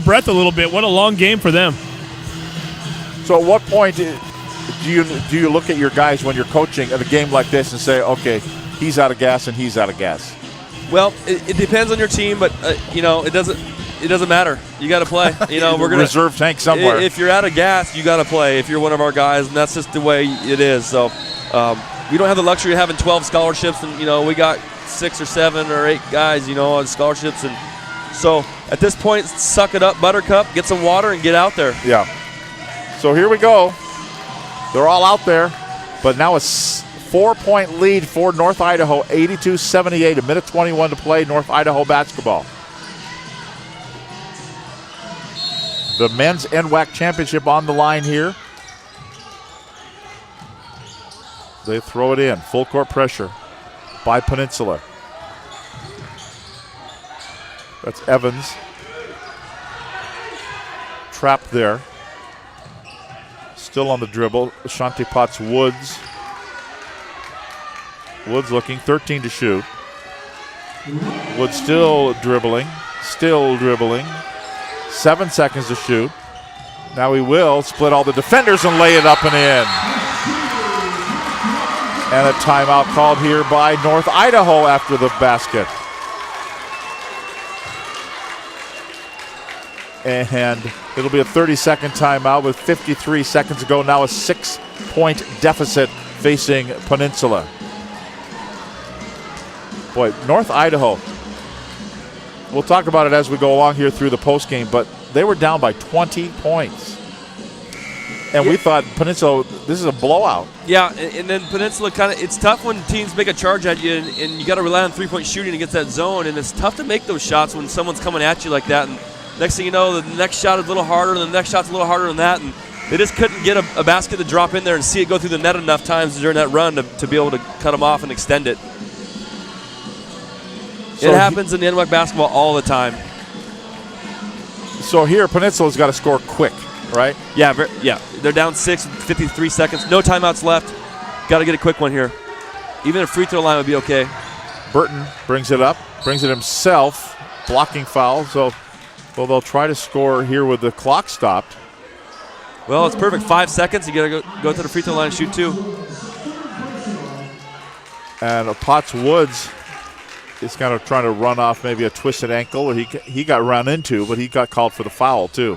breath a little bit. What a long game for them. So at what point do you look at your guys when you're coaching at a game like this and say, okay, he's out of gas and he's out of gas? Well, it depends on your team, but it doesn't matter. You got to play. We're gonna reserve tank somewhere. If you're out of gas, you got to play. If you're one of our guys, and that's just the way it is. So we don't have the luxury of having 12 scholarships, and we got 6 or 7 or 8 guys, on scholarships, and so at this point, suck it up, Buttercup, get some water, and get out there. Yeah. So here we go. They're all out there, but now a 4-point lead for North Idaho, 82-78, a minute 21 to play, North Idaho basketball. The men's NWAC championship on the line here. They throw it in, full court pressure by Peninsula. That's Evans. Trapped there. Still on the dribble. Ashante Potts Woods. Woods looking, 13 to shoot. Woods still dribbling. 7 seconds to shoot. Now he will split all the defenders and lay it up and in. And a timeout called here by North Idaho after the basket. And it'll be a 30-second timeout with 53 seconds to go. Now a 6-point deficit facing Peninsula. Boy, North Idaho, we'll talk about it as we go along here through the postgame, but they were down by 20 points. And we thought Peninsula, this is a blowout. Yeah, and then Peninsula it's tough when teams make a charge at you, and you got to rely on three-point shooting against that zone, and it's tough to make those shots when someone's coming at you like that. And next thing you know, the next shot is a little harder, and the next shot's a little harder than that, and they just couldn't get a basket to drop in there and see it go through the net enough times during that run to be able to cut them off and extend it. So it happens in the NWAC basketball all the time. So here, Peninsula's got to score quick, right? Yeah, they're down 6 with 53 seconds. No timeouts left. Got to get a quick one here. Even a free throw line would be okay. Burton brings it up, brings it himself, blocking foul. So they'll try to score here with the clock stopped. Well, it's perfect. 5 seconds. You got to go to the free throw line and shoot 2. And Potts Woods is kind of trying to run off maybe a twisted ankle, or he got run into, but he got called for the foul too.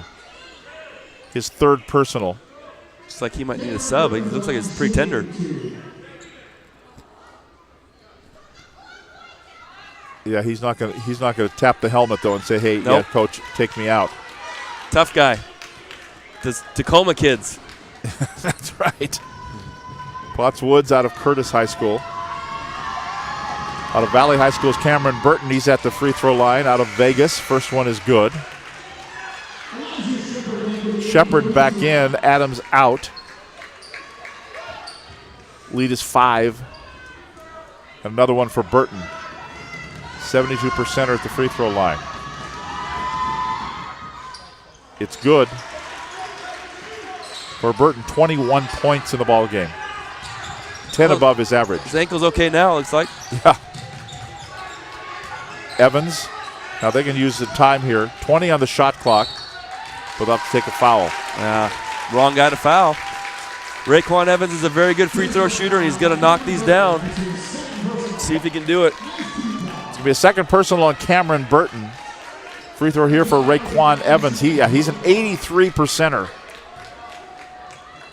His third personal. Looks like he might need a sub. He looks like it's pretty tender. Yeah, he's not gonna tap the helmet though and say, "Hey, nope. Yeah, coach, take me out." Tough guy. The Tacoma kids. That's right. Potts Woods out of Curtis High School. Out of Valley High School's Cameron Burton. He's at the free throw line. Out of Vegas, first one is good. Shepard back in. Adams out. Lead is 5. And another one for Burton. 72% at the free throw line. It's good for Burton. 21 points in the ball game. 10 above his average. His ankle's okay now, looks like. Yeah. Evans. Now they can use the time here. 20 on the shot clock. But they'll have to take a foul. Wrong guy to foul. Raekwon Evans is a very good free throw shooter, and he's going to knock these down. See if he can do it. It's going to be a second personal on Cameron Burton. Free throw here for Raekwon Evans. He's an 83%er.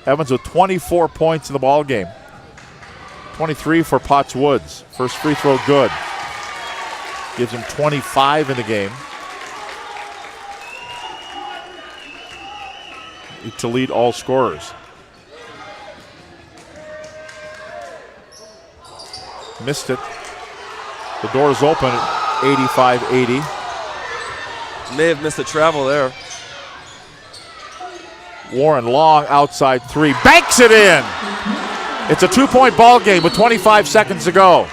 Evans with 24 points in the ball game. 23 for Potts Woods. First free throw good. Gives him 25 in the game. To lead all scorers. Missed it. The door is open at 85-80. May have missed the travel there. Warren long outside 3. Banks it in! It's a 2-point ball game with 25 seconds to go.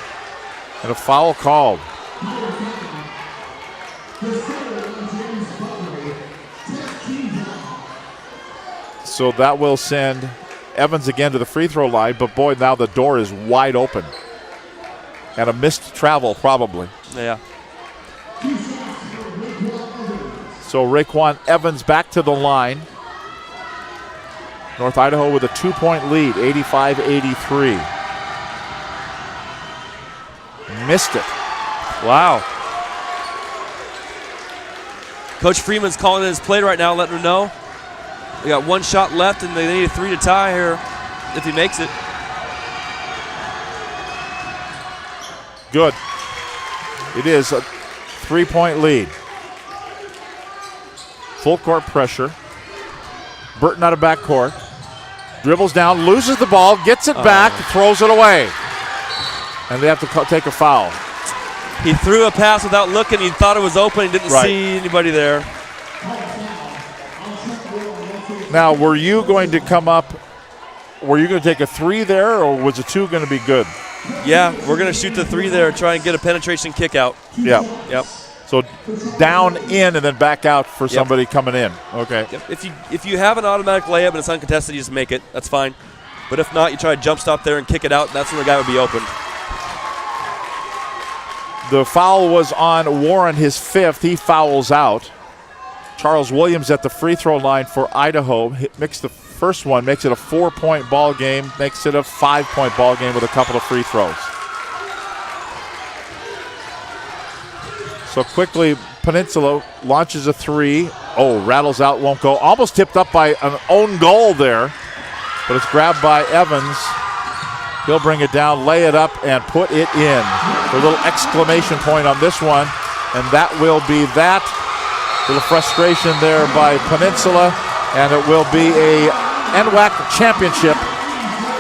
And a foul called. So that will send Evans again to the free throw line, but boy, now the door is wide open. And a missed travel, probably. Yeah. So Raekwon Evans back to the line. North Idaho with a 2-point lead, 85-83. Missed it. Wow. Coach Freeman's calling in his play right now, letting him know. They got 1 shot left, and they need a 3 to tie here if he makes it. Good. It is a 3-point lead. Full court pressure. Burton out of backcourt. Dribbles down, loses the ball, gets it back, throws it away. And they have to take a foul. He threw a pass without looking. He thought it was open. He didn't see anybody there. Now, were you going to take a 3 there, or was a 2 going to be good? Yeah, we're going to shoot the 3 there and try and get a penetration kick out. Yeah. Yep. So down in and then back out for somebody coming in. Okay. Yep. If you have an automatic layup and it's uncontested, you just make it. That's fine. But if not, you try to jump stop there and kick it out. That's when the guy would be open. The foul was on Warren, his 5th. He fouls out. Charles Williams at the free throw line for Idaho. Makes the first one, makes it a 4-point ball game, makes it a 5-point ball game with a couple of free throws. So quickly, Peninsula launches a three. Oh, rattles out, won't go. Almost tipped up by an own goal there, but it's grabbed by Evans. He'll bring it down, lay it up, and put it in. A little exclamation point on this one, and that will be that. A little frustration there by Peninsula, and it will be a NWAC championship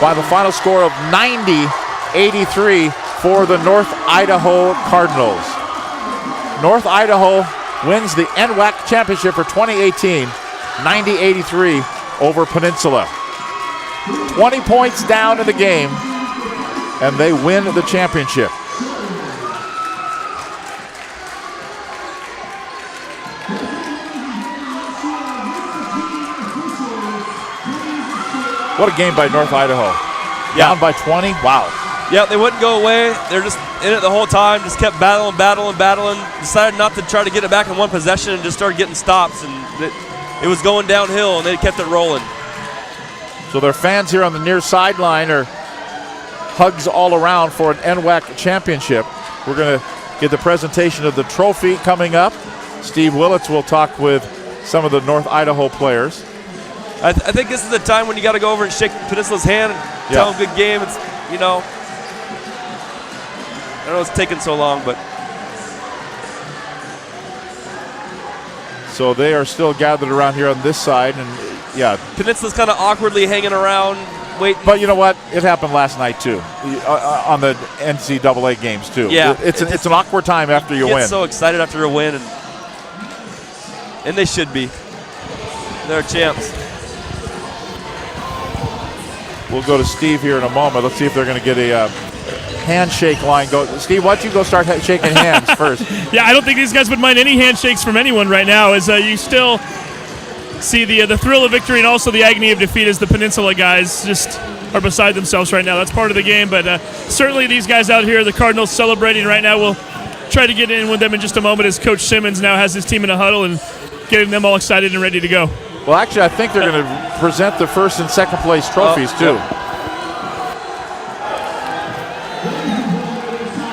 by the final score of 90-83 for the North Idaho Cardinals. North Idaho wins the NWAC championship for 2018, 90-83 over Peninsula. 20 points down in the game, and they win the championship. What a game by North Idaho. Yeah. Down by 20, wow. Yeah, they wouldn't go away. They're just in it the whole time, just kept battling. Decided not to try to get it back in one possession and just started getting stops. And it was going downhill, and they kept it rolling. So their fans here on the near sideline are hugs all around for an NWAC championship. We're going to get the presentation of the trophy coming up. Steve Willits will talk with some of the North Idaho players. I think this is the time when you got to go over and shake Peninsula's hand and tell them good game. It's, I know it's taking so long, but. So they are still gathered around here on this side, and Peninsula's kind of awkwardly hanging around, waiting. But you know what? It happened last night too, on the NCAA games too. Yeah, it's an awkward time after you win. Get so excited after a win, and they should be. They're champs. We'll go to Steve here in a moment. Let's see if they're going to get a handshake line go. Steve, why don't you go start shaking hands first? Yeah, I don't think these guys would mind any handshakes from anyone right now, as you still see the thrill of victory and also the agony of defeat as the Peninsula guys just are beside themselves right now. That's part of the game, but certainly these guys out here, the Cardinals celebrating right now. We'll try to get in with them in just a moment as Coach Simmons now has his team in a huddle and getting them all excited and ready to go. Well, actually, I think they're going to present the first and second place trophies, too.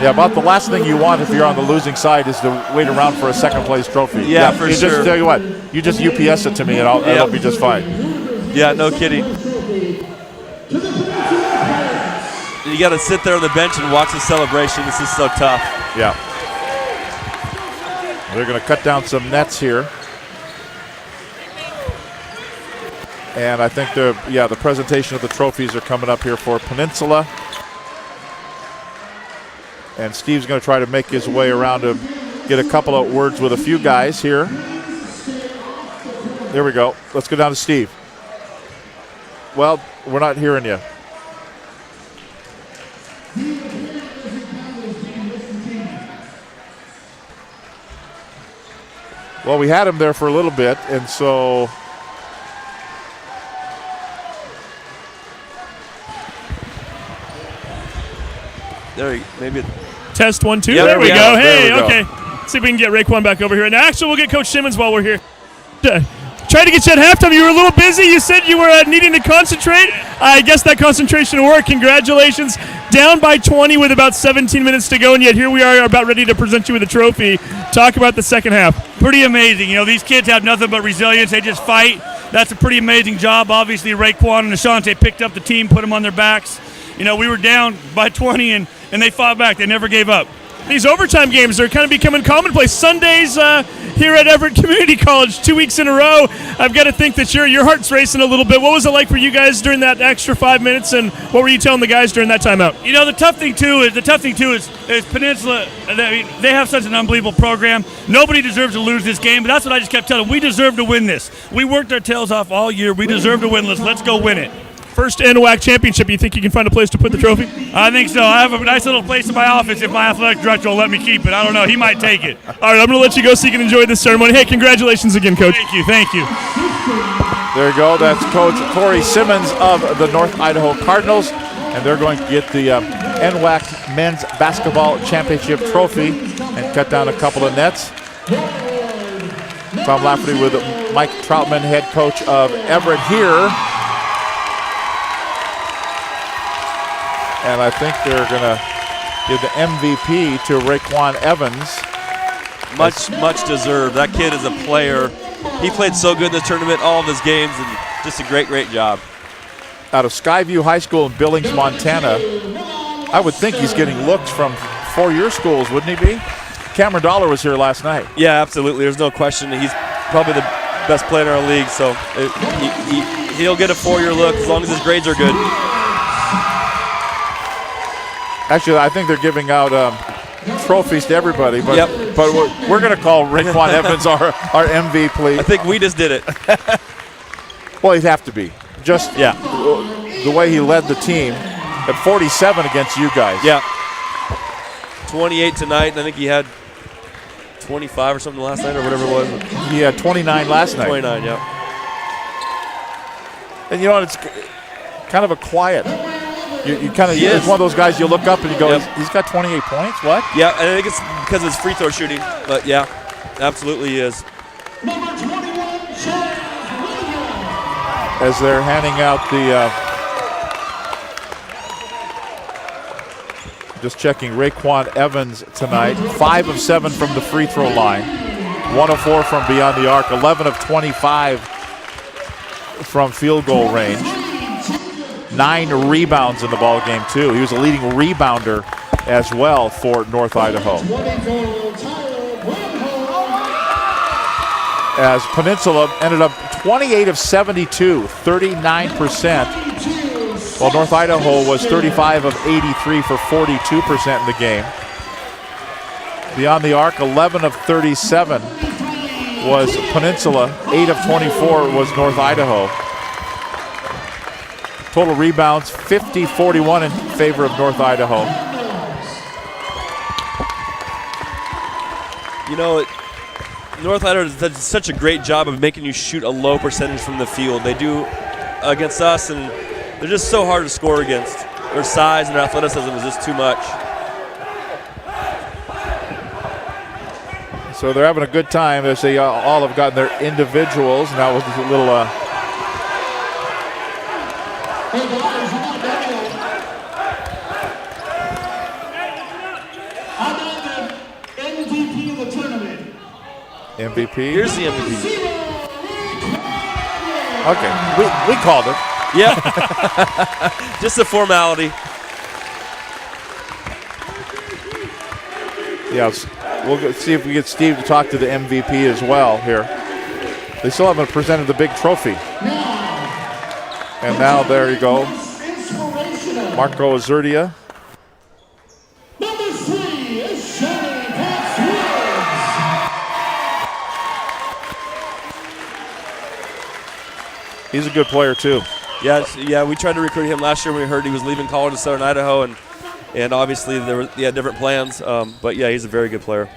Yeah, about the last thing you want if you're on the losing side is to wait around for a second place trophy. Yeah, for sure. Just tell you what, you just UPS it to me and it'll be just fine. Yeah, no kidding. You got to sit there on the bench and watch the celebration. This is so tough. Yeah. They're going to cut down some nets here. And I think the presentation of the trophies are coming up here for Peninsula. And Steve's going to try to make his way around to get a couple of words with a few guys here. There we go. Let's go down to Steve. Well, we're not hearing you. Well, we had him there for a little bit, and so... There, maybe. Test 1, 2. Yeah, there we go. Hey, there we go. okay. See if we can get Raekwon back over here. And actually, we'll get Coach Simmons while we're here. Try to get you at halftime. You were a little busy. You said you were needing to concentrate. I guess that concentration worked. Congratulations. Down by 20 with about 17 minutes to go, and yet here we are about ready to present you with a trophy. Talk about the second half. Pretty amazing. These kids have nothing but resilience. They just fight. That's a pretty amazing job. Obviously, Raekwon and Ashante picked up the team, put them on their backs. We were down by 20, and they fought back. They never gave up. These overtime games are kind of becoming commonplace. Sundays here at Everett Community College, 2 weeks in a row. I've got to think that your heart's racing a little bit. What was it like for you guys during that extra 5 minutes, and what were you telling the guys during that timeout? The tough thing too is Peninsula. They have such an unbelievable program. Nobody deserves to lose this game, but that's what I just kept telling them. We deserve to win this. We worked our tails off all year. We deserve to win this. Let's go win it. First NWAC championship. You think you can find a place to put the trophy? I think so. I have a nice little place in my office if my athletic director will let me keep it. I don't know. He might take it. All right, I'm going to let you go so you can enjoy this ceremony. Hey, congratulations again, Coach. Thank you. There you go. That's Coach Corey Simmons of the North Idaho Cardinals. And they're going to get the NWAC Men's Basketball Championship trophy and cut down a couple of nets. Tom Lafferty with Mike Troutman, head coach of Everett here. And I think they're going to give the MVP to Raekwon Evans. Much deserved. That kid is a player. He played so good in this tournament, all of his games, and just a great job. Out of Skyview High School in Billings, Montana. I would think he's getting looks from four-year schools, wouldn't he be? Cameron Dollar was here last night. Yeah, absolutely. There's no question. He's probably the best player in our league, so he'll get a four-year look as long as his grades are good. Actually, I think they're giving out trophies to everybody, but we're going to call Raekwon Evans our MVP. I think we just did it. Well, he'd have to be. Just the way he led the team at 47 against you guys. Yeah. 28 tonight, and I think he had 25 or something last night or whatever it was. He had 29 last night. 29, yeah. And you know, it's kind of a quiet. You kind of, it's one of those guys you look up and you go, he's got 28 points? What? Yeah, and I think it's because of his free throw shooting. But yeah, absolutely he is. As they're handing out the, just checking Raekwon Evans tonight, 5 of 7 from the free throw line, 1 of 4 from beyond the arc, 11 of 25 from field goal range, 9 rebounds in the ball game too. He was a leading rebounder as well for North Idaho. As Peninsula ended up 28 of 72, 39%, while North Idaho was 35 of 83 for 42% in the game. Beyond the arc, 11 of 37 was Peninsula, 8 of 24 was North Idaho. Total rebounds, 50-41 in favor of North Idaho. You know, North Idaho does such a great job of making you shoot a low percentage from the field. They do against us, and they're just so hard to score against. Their size and their athleticism is just too much. So they're having a good time as they all have gotten their individuals. Now with a little MVP. Here's the MVP. Okay, we called it. Yeah, just a formality. Yeah, we'll see if we get Steve to talk to the MVP as well here. They still haven't presented the big trophy. And now there you go, Marco Azurdia. He's a good player too. Yeah, we tried to recruit him last year when we heard he was leaving college in Southern Idaho, and obviously he had different plans. But yeah, he's a very good player.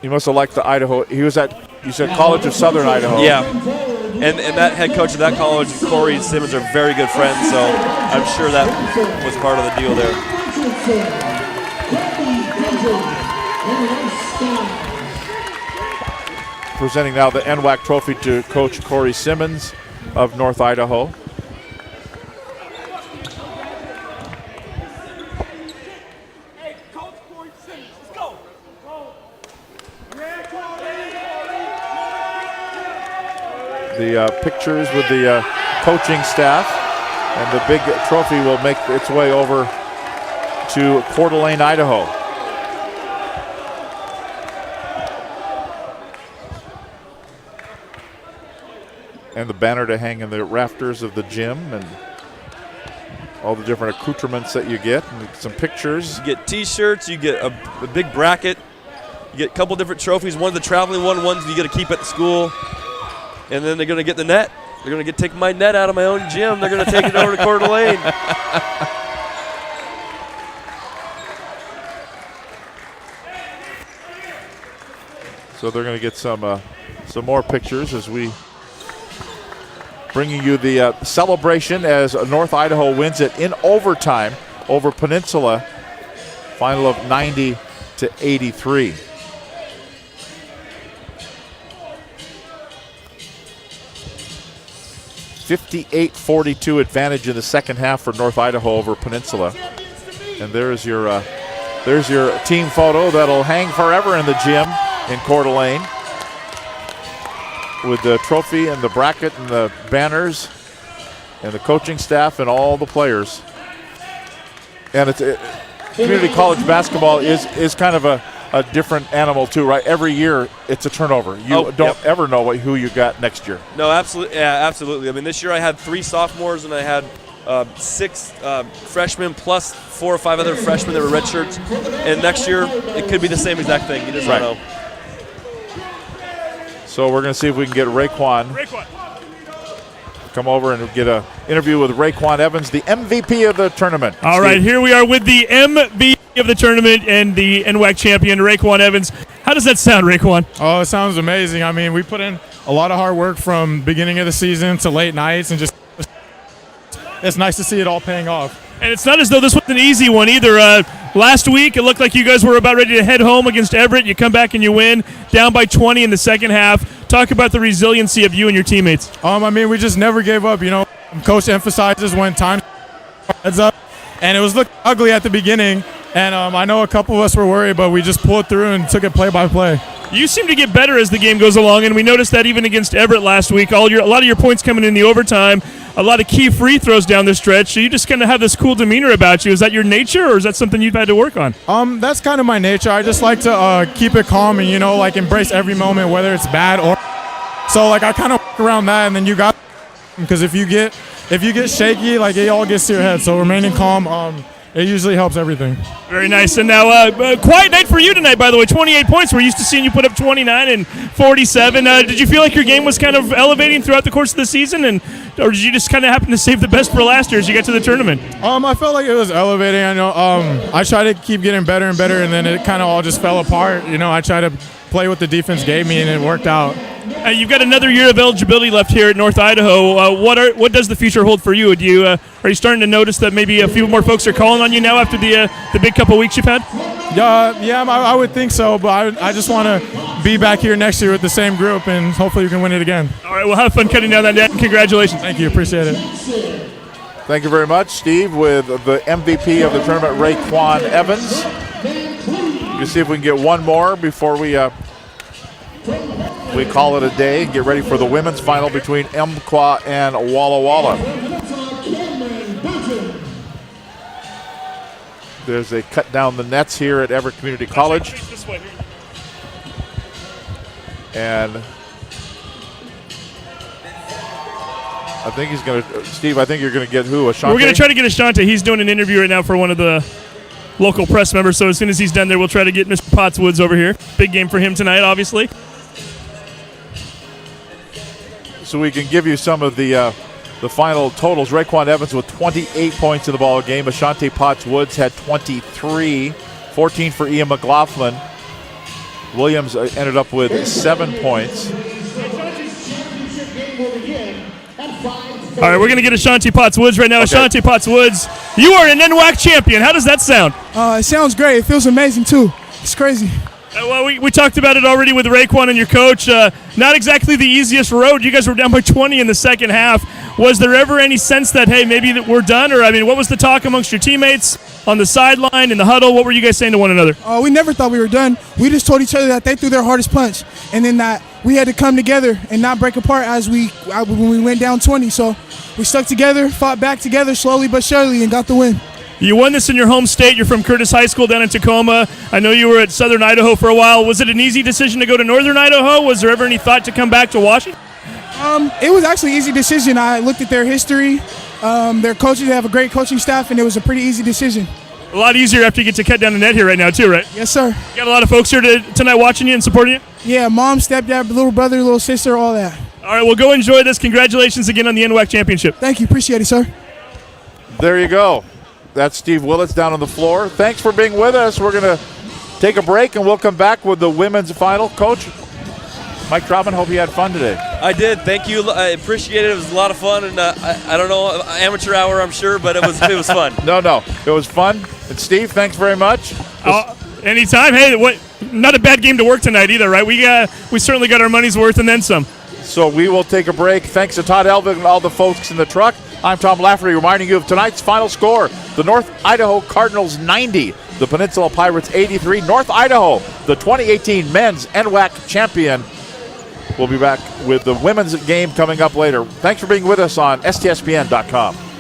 He must have liked the Idaho. He was at, you said, College of Southern Idaho. Yeah, and that head coach of that college, Corey Simmons, are very good friends. So I'm sure that was part of the deal there. Presenting now the NWAC trophy to Coach Corey Simmons of North Idaho. The pictures with the coaching staff, and the big trophy will make its way over to Coeur d'Alene, Idaho. And the banner to hang in the rafters of the gym, and all the different accoutrements that you get, and some pictures. You get T-shirts, you get a big bracket, you get a couple different trophies. One of the traveling ones you get to keep at the school, and then they're going to get the net. They're going to take my net out of my own gym. They're going to take it over to Coeur d'Alene. So they're going to get some more pictures as we bringing you the celebration as North Idaho wins it in overtime over Peninsula. Final of 90-83. 58-42 advantage in the second half for North Idaho over Peninsula. And there's your team photo that'll hang forever in the gym in Coeur d'Alene, with the trophy and the bracket and the banners and the coaching staff and all the players. And community college basketball is kind of a different animal too, right? Every year it's a turnover. You don't ever know who you got next year. No, absolutely. Yeah, absolutely. I mean, this year I had 3 sophomores and I had 6 freshmen plus 4 or 5 other freshmen that were redshirts. And next year it could be the same exact thing. You just don't know. So we're going to see if we can get Raekwon come over and get an interview with Raekwon Evans, the MVP of the tournament. All right, here we are with the MVP of the tournament and the NWAC champion, Raekwon Evans. How does that sound, Raekwon? Oh, it sounds amazing. I mean, we put in a lot of hard work from beginning of the season to late nights, and just it's nice to see it all paying off. And it's not as though this was an easy one either. Last week, it looked like you guys were about ready to head home against Everett. You come back and you win, down by 20 in the second half. Talk about the resiliency of you and your teammates. I mean, we just never gave up. You know, Coach emphasizes when time heads up, and it was looking ugly at the beginning. And I know a couple of us were worried, but we just pulled through and took it play by play. You seem to get better as the game goes along, and we noticed that even against Everett last week. A lot of your points coming in the overtime, a lot of key free throws down the stretch. So you just kind of have this cool demeanor about you. Is that your nature, or is that something you've had to work on? That's kind of my nature. I just like to keep it calm and, embrace every moment, whether it's bad or. So, I kind of work around that, and then you got, because if you get shaky, it all gets to your head. So remaining calm, it usually helps everything. Very nice. And now, quiet night for you tonight, by the way. 28 points. We're used to seeing you put up 29 and 47. Did you feel like your game was kind of elevating throughout the course of the season, or did you just kind of happen to save the best for last year as you got to the tournament? I felt like it was elevating. I know. I tried to keep getting better and better, and then it kind of all just fell apart. I tried to play what the defense gave me, and it worked out. You've got another year of eligibility left here at North Idaho. What does the future hold for you? Are you starting to notice that maybe a few more folks are calling on you now after the big couple weeks you've had? Yeah, I would think so, but I just want to be back here next year with the same group, and hopefully we can win it again. All right, well, have fun cutting down that net, and congratulations. Thank you, appreciate it. Thank you very much, Steve, with the MVP of the tournament, Raekwon Evans. We'll see if we can get one more before we call it a day and get ready for the women's final between Umpqua and Walla Walla. There's a cut down the nets here at Everett Community College. And I think he's going to, Steve, I think you're going to get who? Ashante? We're going to try to get Ashante. He's doing an interview right now for one of the local press members, so as soon as he's done there, we'll try to get Mr. Pottswoods over here. Big game for him tonight, obviously. So we can give you some of the final totals. Raekwon Evans with 28 points in the ball game. Ashante Potts-Woods had 23, 14 for Ian McLaughlin. Williams ended up with 7 points. All right, we're going to get Ashante Potts-Woods right now. Okay. Ashante Potts-Woods, you are an NWAC champion. How does that sound? It sounds great. It feels amazing, too. It's crazy. Well, we talked about it already with Raekwon and your coach. Not exactly the easiest road. You guys were down by 20 in the second half. Was there ever any sense that, hey, maybe that we're done? Or, what was the talk amongst your teammates on the sideline, in the huddle? What were you guys saying to one another? We never thought we were done. We just told each other that they threw their hardest punch, and then that we had to come together and not break apart when we went down 20. So we stuck together, fought back together slowly but surely, and got the win. You won this in your home state. You're from Curtis High School down in Tacoma. I know you were at Southern Idaho for a while. Was it an easy decision to go to Northern Idaho? Was there ever any thought to come back to Washington? It was actually an easy decision. I looked at their history, their coaches. They have a great coaching staff, and it was a pretty easy decision. A lot easier after you get to cut down the net here right now, too, right? Yes, sir. You got a lot of folks here tonight watching you and supporting you? Yeah, mom, stepdad, little brother, little sister, all that. All right, well, go enjoy this. Congratulations again on the NWAC championship. Thank you. Appreciate it, sir. There you go. That's Steve Willits down on the floor. Thanks for being with us. We're going to take a break, and we'll come back with the women's final. Coach, Mike Trotman, hope you had fun today. I did. Thank you. I appreciate it. It was a lot of fun, and I don't know, amateur hour, I'm sure, but it was fun. No, it was fun. And Steve, thanks very much. Anytime. Hey, not a bad game to work tonight either, right? We certainly got our money's worth and then some. So we will take a break. Thanks to Todd Elvin and all the folks in the truck. I'm Tom Lafferty reminding you of tonight's final score. The North Idaho Cardinals 90, the Peninsula Pirates 83. North Idaho, the 2018 men's NWAC champion. We'll be back with the women's game coming up later. Thanks for being with us on STSPN.com.